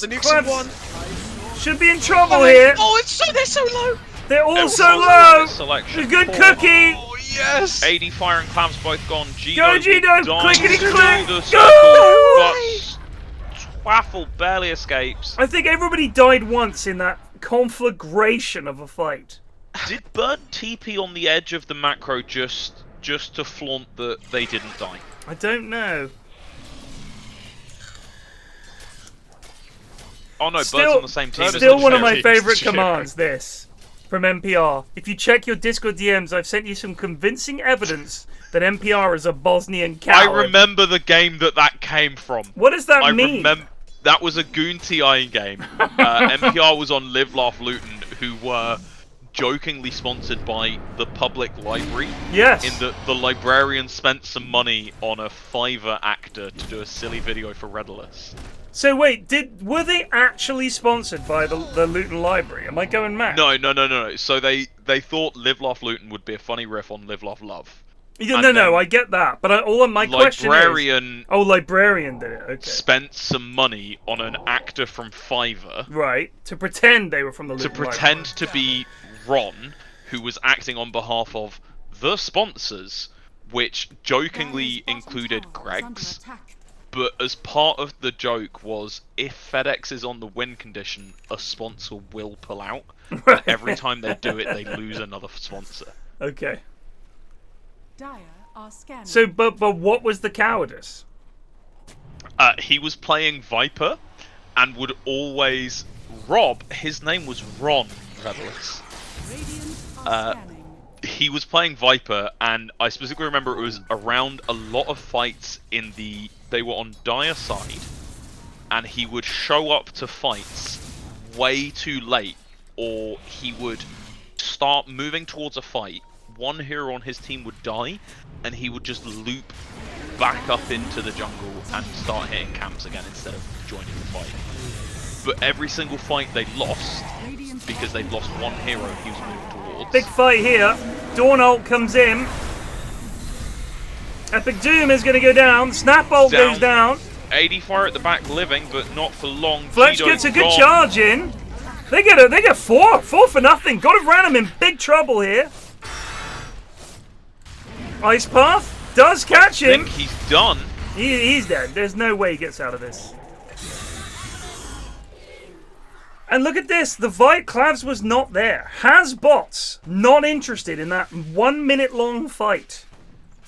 should be in trouble Oh, here. Oh, they're so low. They're all so low. Selection. A good cookie. Oh yes. ADFire and Clavs both gone. Go Jido, clickety click. Go. But Twaffle barely escapes. I think everybody died once in that conflagration of a fight. Did Bird TP on the edge of the macro just to flaunt that they didn't die? I don't know. Oh no, Bird's on the same team. Still one of my favourite commands, this. From NPR. If you check your Discord DMs, I've sent you some convincing evidence that NPR is a Bosnian coward. I remember the game that came from. What does that mean? That was a Goon TI game. NPR was on Live Laugh Luton, who were jokingly sponsored by the public library. Yes. In that the librarian spent some money on a Fiverr actor to do a silly video for Redolus. So wait, were they actually sponsored by the Luton Library? Am I going mad? No. So they thought Live Laugh Luton would be a funny riff on Live Laugh Love. No, I get that, but my question is... Oh, Librarian did it, okay. Spent some money on an actor from Fiverr. Right, to pretend they were from the Luton Library. To pretend to be Ron, who was acting on behalf of the sponsors, which jokingly included Greg's. But as part of the joke was, if FedEx is on the win condition, a sponsor will pull out. And every time they do it, they lose another sponsor. Okay. Dire are scanning. So, but what was the cowardice? He was playing Viper, and would always rob. His name was Ron Redolus. He was playing Viper, and I specifically remember it was around a lot of fights in the. They were on Dire side, and he would show up to fights way too late, or he would start moving towards a fight. One hero on his team would die, and he would just loop back up into the jungle and start hitting camps again instead of joining the fight. But every single fight they lost, because they'd lost one hero he was moving towards. Big fight here. Dawn ult comes in. Epic Doom is going to go down. Snap ult goes down. ADFire at the back living, but not for long. Fletch gets a good charge in. They get four for nothing. God of Ranum in big trouble here. Ice Path does catch him. I think he's done. He's dead. There's no way he gets out of this. And look at this. The Clavs was not there. Has bots not interested in that 1 minute long fight.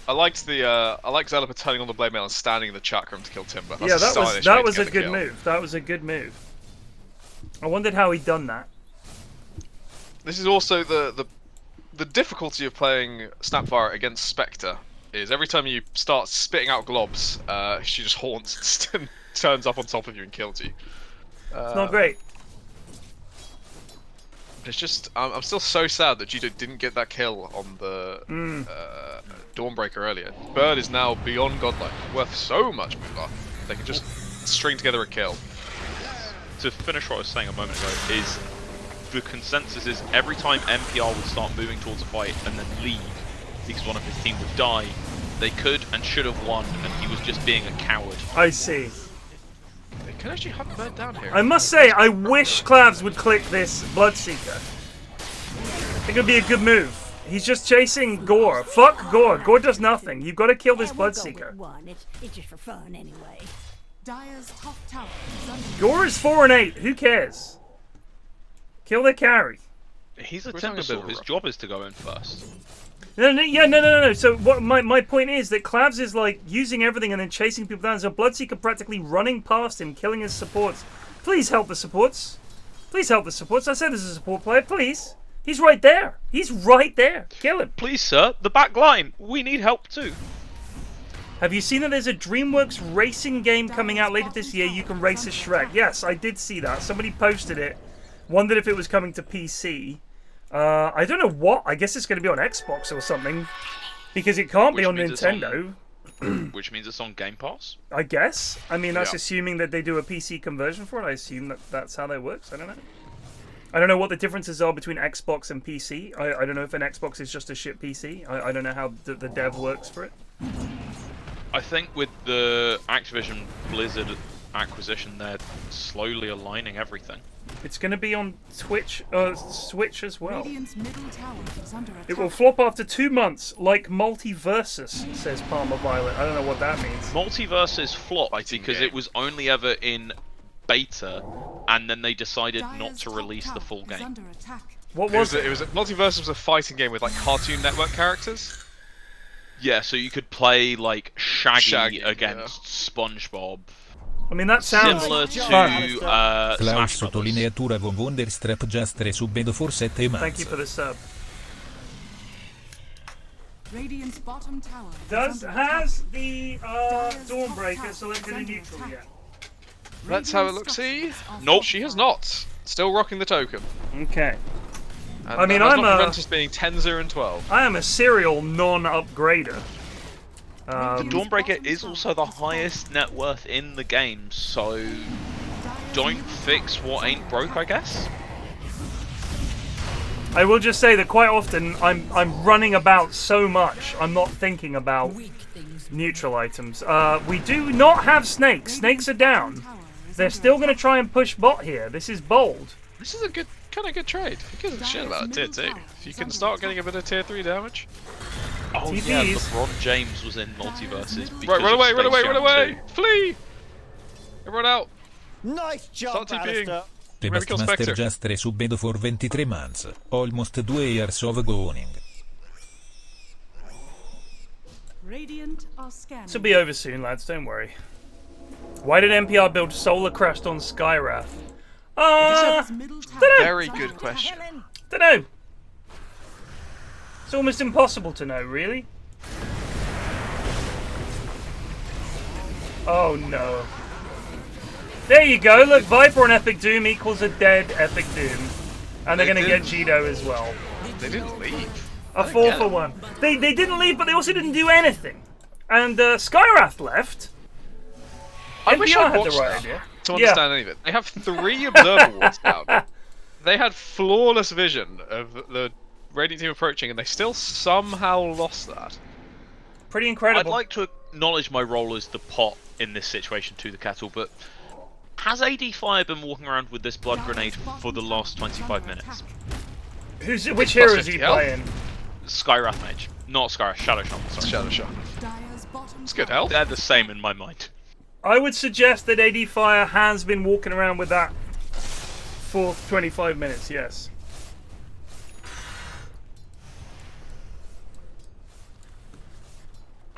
I liked Zelipa turning on the blade mail and standing in the chat room to kill Timber. That's that was a good move. That was a good move. I wondered how he'd done that. This is also the difficulty of playing Snapfire against Spectre is every time you start spitting out globs, she just haunts and turns up on top of you and kills you. It's not great. It's just I'm still so sad that Jito didn't get that kill on the Dawnbreaker earlier. Bird is now beyond godlike, worth so much moolah. They can just string together a kill. To finish what I was saying a moment ago, is the consensus is every time MPR would start moving towards a fight and then leave because one of his team would die, they could and should have won, and he was just being a coward. I see. They can actually hunt Bird down here. I must say, I wish Clavs would click this Bloodseeker. I think it would be a good move. He's just chasing Gore. Fuck Gore. Gore does nothing. You've got to kill this Bloodseeker. It's just for fun anyway. Dire's top tower is under Gore is 4 and 8. Who cares? Kill the carry. He's a Timberwolf. His job is to go in first. No. So what my point is that Clavs is like using everything and then chasing people down. So Bloodseeker practically running past him, killing his supports. Please help the supports. Please help the supports. I said this is a support player. Please. He's right there. He's right there. Kill him. Please, sir. The back line. We need help too. Have you seen that there's a DreamWorks racing game coming out later this year? You can race as Shrek. Yes, I did see that. Somebody posted it. Wondered if it was coming to PC. I don't know what. I guess it's going to be on Xbox or something. Because it can't be on Nintendo. Which means it's on Game Pass? I guess. I mean, that's assuming that they do a PC conversion for it. I assume that that's how that works. I don't know. I don't know what the differences are between Xbox and PC. I don't know if an Xbox is just a shit PC. I don't know how the dev works for it. I think with the Activision Blizzard acquisition, they're slowly aligning everything. It's going to be on Switch as well. Radiant's middle tower is under attack. It will flop after 2 months, like Multiversus, says Palmer Violet. I don't know what that means. Multiversus flopped because it was only ever in beta, and then they decided not to release the full game. What was it? It was Multiversus was a fighting game with like Cartoon Network characters. Yeah, so you could play like Shaggy against SpongeBob. I mean, that sounds similar to Klaus sottolineatura con Wonderstrap Jastre subito for 7 months. Thank you for the sub. Radiant's bottom tower Has the Dawnbreaker selected a neutral yet? Let's have a look. See. Nope. She has not. Still rocking the token. Okay. And I mean, that does I'm not prevent us being 10, 0, and 12. I am a serial non-upgrader. The Dawnbreaker is also the highest net worth in the game, so don't fix what ain't broke, I guess. I will just say that quite often I'm running about so much, I'm not thinking about neutral items. We do not have snakes. Snakes are down. They're still going to try and push bot here. This is bold. This is a kind of good trade. Who gives a shit about a tier 2? If you can start getting a bit of tier 3 damage. Oh TPs. yeah, LeBron James was in Multiverses. Right, run away, run away, run away! 2. Flee! Everyone out! Nice job, Start TPing. Alistair. The Master Jaster subbed for 23 months, almost 2 years of gooning. Radiant are scanning. This will be over soon, lads, don't worry. Why did NPR build Solar Crest on Skywrath? Very good question. Dunno. It's almost impossible to know, really. Oh no. There you go, look, Viper on Epic Doom equals a dead Epic Doom. And they're going to get Jido as well. They didn't leave. A 4 for 1. They didn't leave, but they also didn't do anything. And Skywrath left. I wish I watched right that idea. to understand any of it. They have 3 observer wards down. They had flawless vision of the Radiant team approaching, and they still somehow lost that. Pretty incredible. I'd like to acknowledge my role as the pot in this situation to the kettle, but has ADFire been walking around with this blood grenade for the last 25 minutes? Which hero is he playing? Skywrath Mage. Not Skywrath, Shadow Shaman, sorry. Shadow Shaman. It's good health. They're the same in my mind. I would suggest that ADFire has been walking around with that for 25 minutes, yes.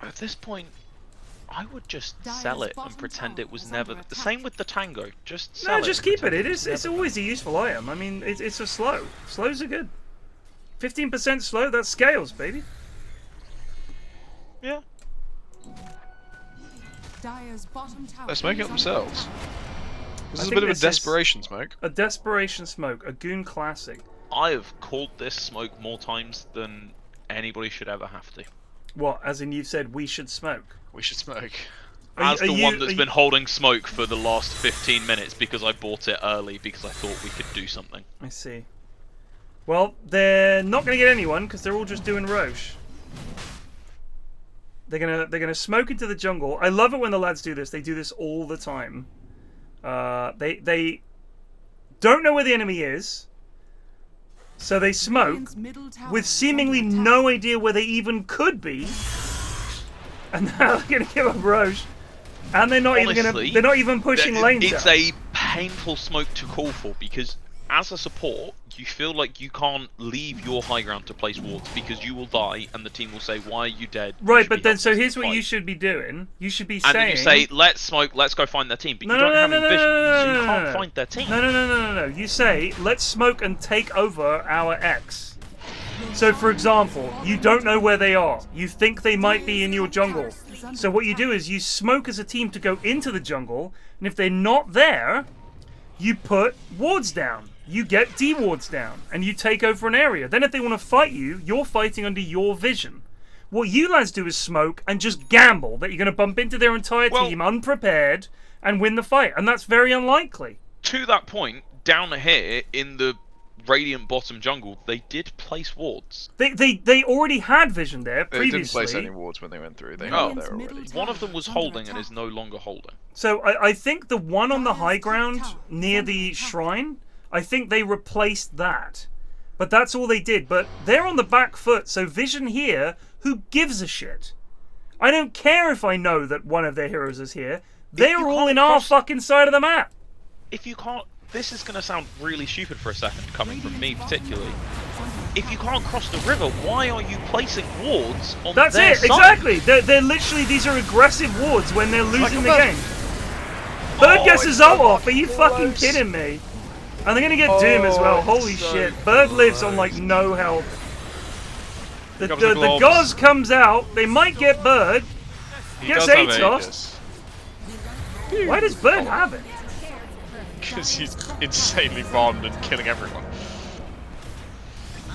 At this point, I would just sell it and pretend it was never... The same with the Tango, just sell it. No, just keep it. It's always a useful item. I mean, it's a slow. Slows are good. 15% slow, that's scales, baby. Yeah. They're smoking up themselves. This is a bit of a desperation smoke. A desperation smoke, a Goon classic. I have called this smoke more times than anybody should ever have to. What, as in you've said we should smoke? We should smoke. As the one that's been holding smoke for the last 15 minutes because I bought it early because I thought we could do something. I see. Well, they're not going to get anyone because they're all just doing Roche. They're gonna smoke into the jungle. I love it when the lads do this. They do this all the time. They don't know where the enemy is, so they smoke with seemingly no idea where they even could be, and now they're gonna give up Roche, and they're not even pushing lanes. It's a painful smoke to call for because as a support, you feel like you can't leave your high ground to place wards because you will die and the team will say, why are you dead? Right, but then so here's what you should be doing. You should be saying... And then you say, let's smoke, let's go find their team. But you don't have any vision, so you can't find their team. No. You say, let's smoke and take over our X. So for example, you don't know where they are. You think they might be in your jungle. So what you do is you smoke as a team to go into the jungle, and if they're not there, you put wards down. You get D wards down, and you take over an area. Then if they want to fight you, you're fighting under your vision. What you lads do is smoke and just gamble that you're going to bump into their entire team unprepared and win the fight, and that's very unlikely. To that point, down here in the Radiant bottom jungle, they did place wards. They already had vision there previously. They didn't place any wards when they went through. They had there already. One of them was holding and is no longer holding. So I think the one on the high ground near the shrine, I think they replaced that. But that's all they did. But they're on the back foot, so vision here, who gives a shit? I don't care if I know that one of their heroes is here. They're all in our fucking side of the map. If you can't... This is going to sound really stupid for a second, coming from me particularly. If you can't cross the river, why are you placing wards on their side? Exactly. They're literally, these are aggressive wards when they're losing the game. Bird gets his ult off, are you fucking kidding me? And they're going to get Doom as well, holy shit. Bird lives on like no health. The Goz comes out, they might get Bird. Gets Atos. Why does Bird have it? Because he's insanely bombed and killing everyone.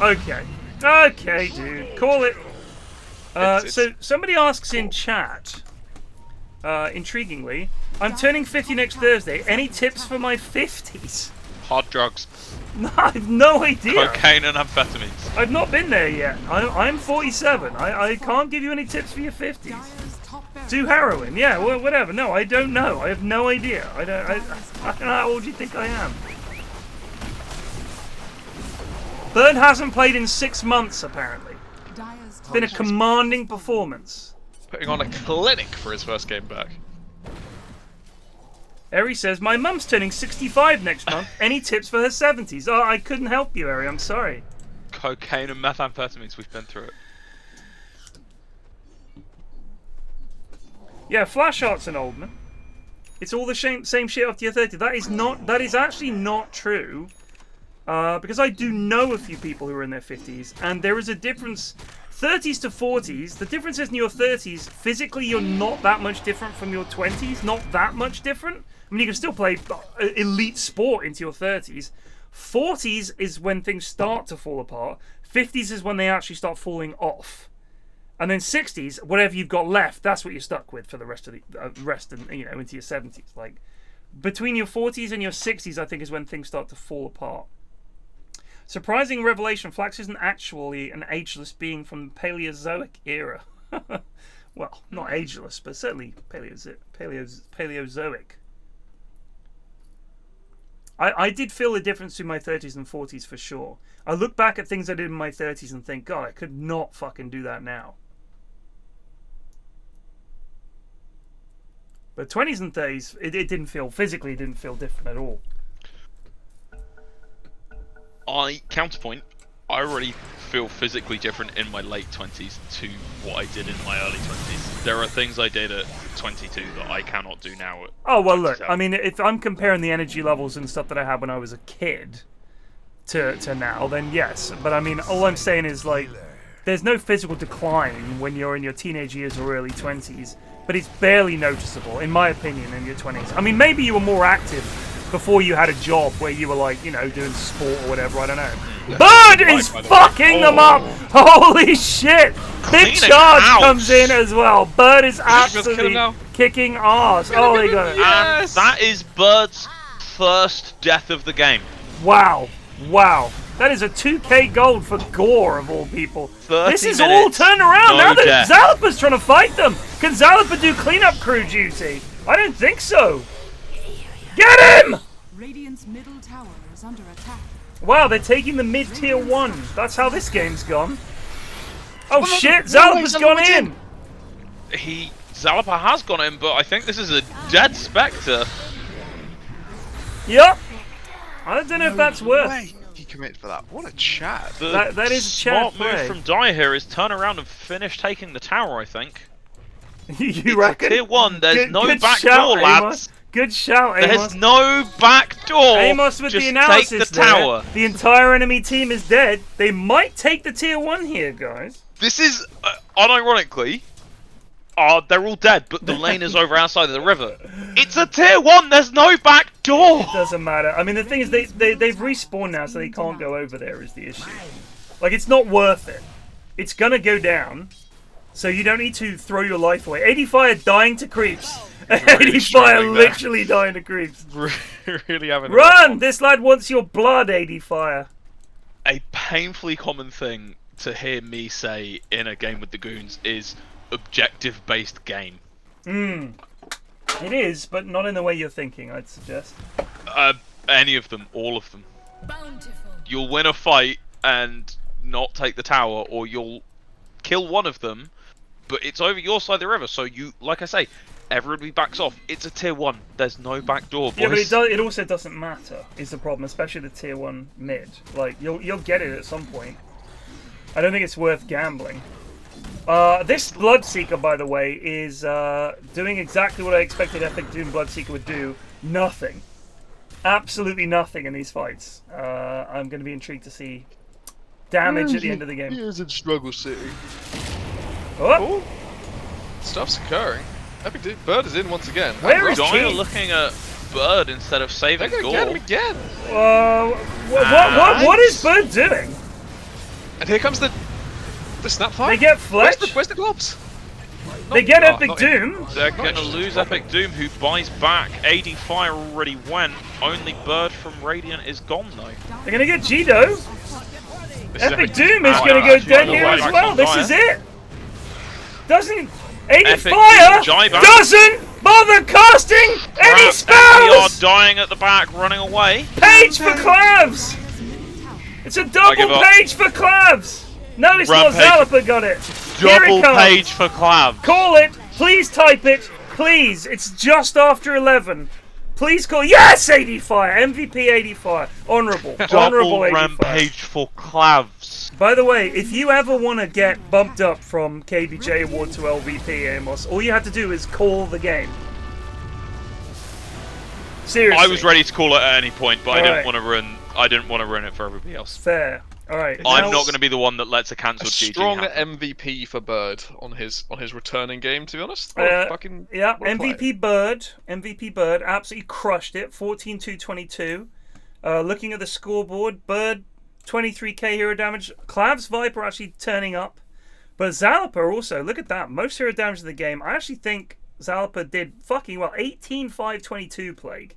Okay. Okay, dude. Call it. So somebody asks in chat, intriguingly, I'm turning 50 next Thursday. Any tips for my 50s? Hard drugs. No, I have no idea. Cocaine and amphetamines. I've not been there yet. I'm 47. I can't give you any tips for your 50s. Do heroin, yeah, well, whatever. No, I don't know. I have no idea. I don't know how old you think I am. Bird hasn't played in 6 months, apparently. It's been a commanding performance. Putting on a clinic for his first game back. Eri says, my mum's turning 65 next month. Any tips for her 70s? Oh, I couldn't help you, Eri. I'm sorry. Cocaine and methamphetamines, we've been through it. Yeah, Flash Art's an old man. It's all the same shit after you're 30. That is actually not true. Because I do know a few people who are in their 50s, and there is a difference. 30s to 40s, the difference is in your 30s, physically you're not that much different from your 20s. Not that much different. I mean, you can still play elite sport into your 30s. 40s is when things start to fall apart. 50s is when they actually start falling off. And then 60s, whatever you've got left, that's what you're stuck with for the rest of the into your 70s. Like between your 40s and your 60s, I think is when things start to fall apart. Surprising revelation: Flax isn't actually an ageless being from the Paleozoic era. Well, not ageless, but certainly Paleozoic. I did feel the difference between my 30s and 40s for sure. I look back at things I did in my 30s and think, God, I could not fucking do that now. But 20s and 30s, it didn't feel, physically, it didn't feel different at all. Counterpoint, I already feel physically different in my late 20s to what I did in my early 20s. There are things I did at 22 that I cannot do now at Oh, well, 27. look, I mean, if I'm comparing the energy levels and stuff that I had when I was a kid to now, then yes. But I mean, all I'm saying is, like, there's no physical decline when you're in your teenage years or early 20s, but it's barely noticeable, in my opinion, in your 20s. I mean, maybe you were more active before you had a job where you were, like, you know, doing sport or whatever, I don't know. Bird is fucking them up! Holy shit! Big charge comes in as well. Bird is absolutely kicking ass. Oh, they got it. And that is Bird's first death of the game. Wow. Wow. That is a 2k gold for Gore, of all people. This is all turned around now that Zalapa's trying to fight them. Can Zalapa do cleanup crew duty? I don't think so. Get him! Radiant's middle tower is under attack. Wow, they're taking the mid-tier 1. That's how this game's gone. Oh shit, Zalapa's gone in! Zalapa has gone in, but I think this is a dead Spectre. Yep. I don't know if that's worth. He committed for that. What a chat. That is a chat smart move from Die here is turn around and finish taking the tower, I think. You reckon? Tier 1, there's no back shout, door, lads. Good shout, Amos. There's no back door. Amos with Just the analysis take the there. tower. The entire enemy team is dead. They might take the tier 1 here, guys. This is, unironically, they're all dead, but the lane is over outside of the river. It's a tier 1, there's no back door! It doesn't matter. I mean, the thing is, they've respawned now, so they can't go over there is the issue. Like, it's not worth it. It's gonna go down, so you don't need to throw your life away. ADFire dying to creeps. Really ADFire literally dying to creeps. Really having Run! This lad wants your blood, ADFire. A painfully common thing to hear me say in a game with the Goons is objective-based game. It is, but not in the way you're thinking, I'd suggest. Any of them, all of them. Bountiful. You'll win a fight and not take the tower, or you'll kill one of them, but it's over your side of the river, so you, like I say, everybody backs off. It's a tier 1. There's no back door, boys. Yeah, but it also doesn't matter, is the problem, especially the tier 1 mid. Like, you'll get it at some point. I don't think it's worth gambling. This Bloodseeker, by the way, is doing exactly what I expected Epic Doom Bloodseeker would do. Nothing. Absolutely nothing in these fights. I'm going to be intrigued to see damage at the end of the game. He is in Struggle City. Oh! Stuff's occurring. Epic Doom Bird is in once again. Where is You're he? looking at Bird instead of saving They're Gore. gonna get him again. What is Bird doing? And here comes the Snapfire. They get Fletch. Where's the globs? They get Epic Doom. They're going to lose Epic Doom, who buys back. ADFire already went. Only Bird from Radiant is gone, though. They're going to get Jido. Epic Doom is going to go dead here as well. This is it. Doesn't... ADFire doesn't bother casting any spells! They are dying at the back, running away. Page for Clavs! It's a double page for Clavs! Notice what Zalaper got it. Double page for Clavs. Call it. Please type it. Please. It's just after 11. Please call. Yes, ADFire. MVP ADFire. Honourable. Honourable ADFire. Rampage for Clavs. By the way, if you ever want to get bumped up from KBJ Award to LVP, Amos, all you have to do is call the game. Seriously. I was ready to call it at any point, but I didn't want to ruin it for everybody else. Fair. All right. I'm not going to be the one that lets a cancelled GG strong happen. MVP for Bird on his returning game. To be honest, yeah, MVP Bird, MVP Bird absolutely crushed it. 14-2-22. Looking at the scoreboard, Bird 23k hero damage. Clavs Viper actually turning up, but Zalaper also. Look at that, most hero damage in the game. I actually think Zalaper did fucking well. 18-5-22 Plague,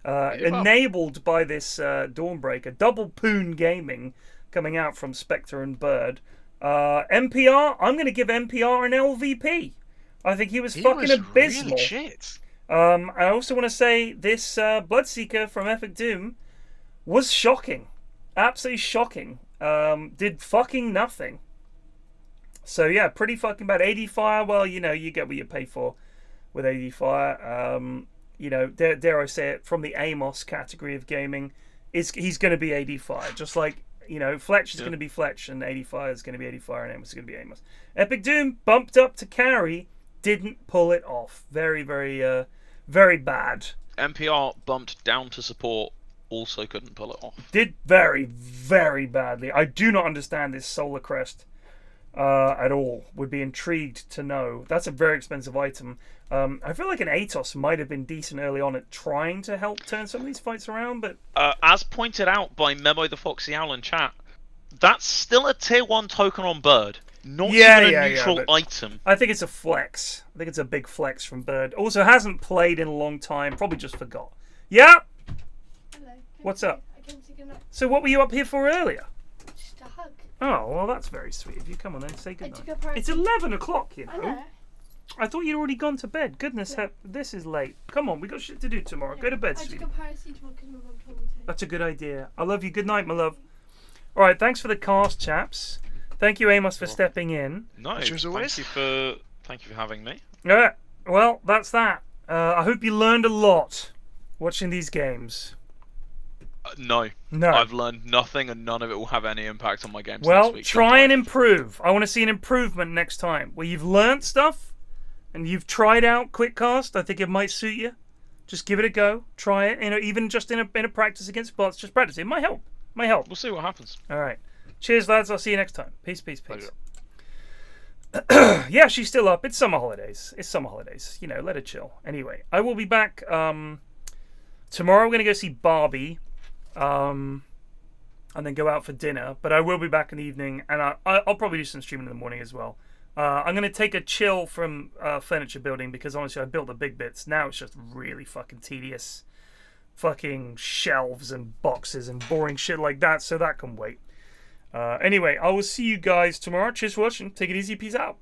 enabled by this Dawnbreaker. Double Poon Gaming coming out from Spectre and Bird. NPR, I'm going to give NPR an LVP. I think he was fucking abysmal. Really shit. I also want to say this Bloodseeker from Epic Doom was shocking. Absolutely shocking. Did fucking nothing. So yeah, pretty fucking bad. ADFire, well, you know, you get what you pay for with ADFire. You know, dare I say it, from the Amos category of gaming, he's going to be ADFire. Just like, you know, Fletch is going to be Fletch, and ADFire is going to be ADFire, and Amos is going to be Amos. Epic Doom bumped up to carry, didn't pull it off. Very, very, very bad. NPR bumped down to support, also couldn't pull it off. Did very, very badly. I do not understand this Solar Crest at all. Would be intrigued to know. That's a very expensive item. I feel like an Atos might have been decent early on at trying to help turn some of these fights around, but... as pointed out by Memo the Foxy Owl in chat, that's still a tier 1 token on Bird. Not even a neutral item. I think it's a flex. I think it's a big flex from Bird. Also, hasn't played in a long time. Probably just forgot. Yeah? Hello. What's up? I came to say goodnight. So what were you up here for earlier? Just a hug. Oh, well, that's very sweet of you. Come on then, say goodnight. I took a party. It's 11 o'clock, you know. I know. I thought you'd already gone to bed. Goodness, this is late. Come on, we got shit to do tomorrow. Go to bed, sweetie. I took a paracetamol because my mum told me to. That's a good idea. I love you. Good night, my love. All right, thanks for the cast, chaps. Thank you, Amos, for stepping in. No, thank you for having me. All right, well, that's that. I hope you learned a lot watching these games. No. I've learned nothing, and none of it will have any impact on my games well, next week. Try and improve. I want to see an improvement next time where you've learned stuff and you've tried out Quickcast. I think it might suit you. Just give it a go. Try it. You know, even just in a practice against bots. Just practice. It might help. Might help. We'll see what happens. All right. Cheers, lads. I'll see you next time. Peace, peace, peace. Yeah, she's still up. It's summer holidays. It's summer holidays. You know, let her chill. Anyway, I will be back tomorrow. We're going to go see Barbie. And then go out for dinner. But I will be back in the evening, and I'll probably do some streaming in the morning as well. I'm going to take a chill from furniture building because honestly I built the big bits. Now it's just really fucking tedious. Fucking shelves and boxes and boring shit like that, so that can wait. Anyway, I will see you guys tomorrow. Cheers for watching. Take it easy. Peace out.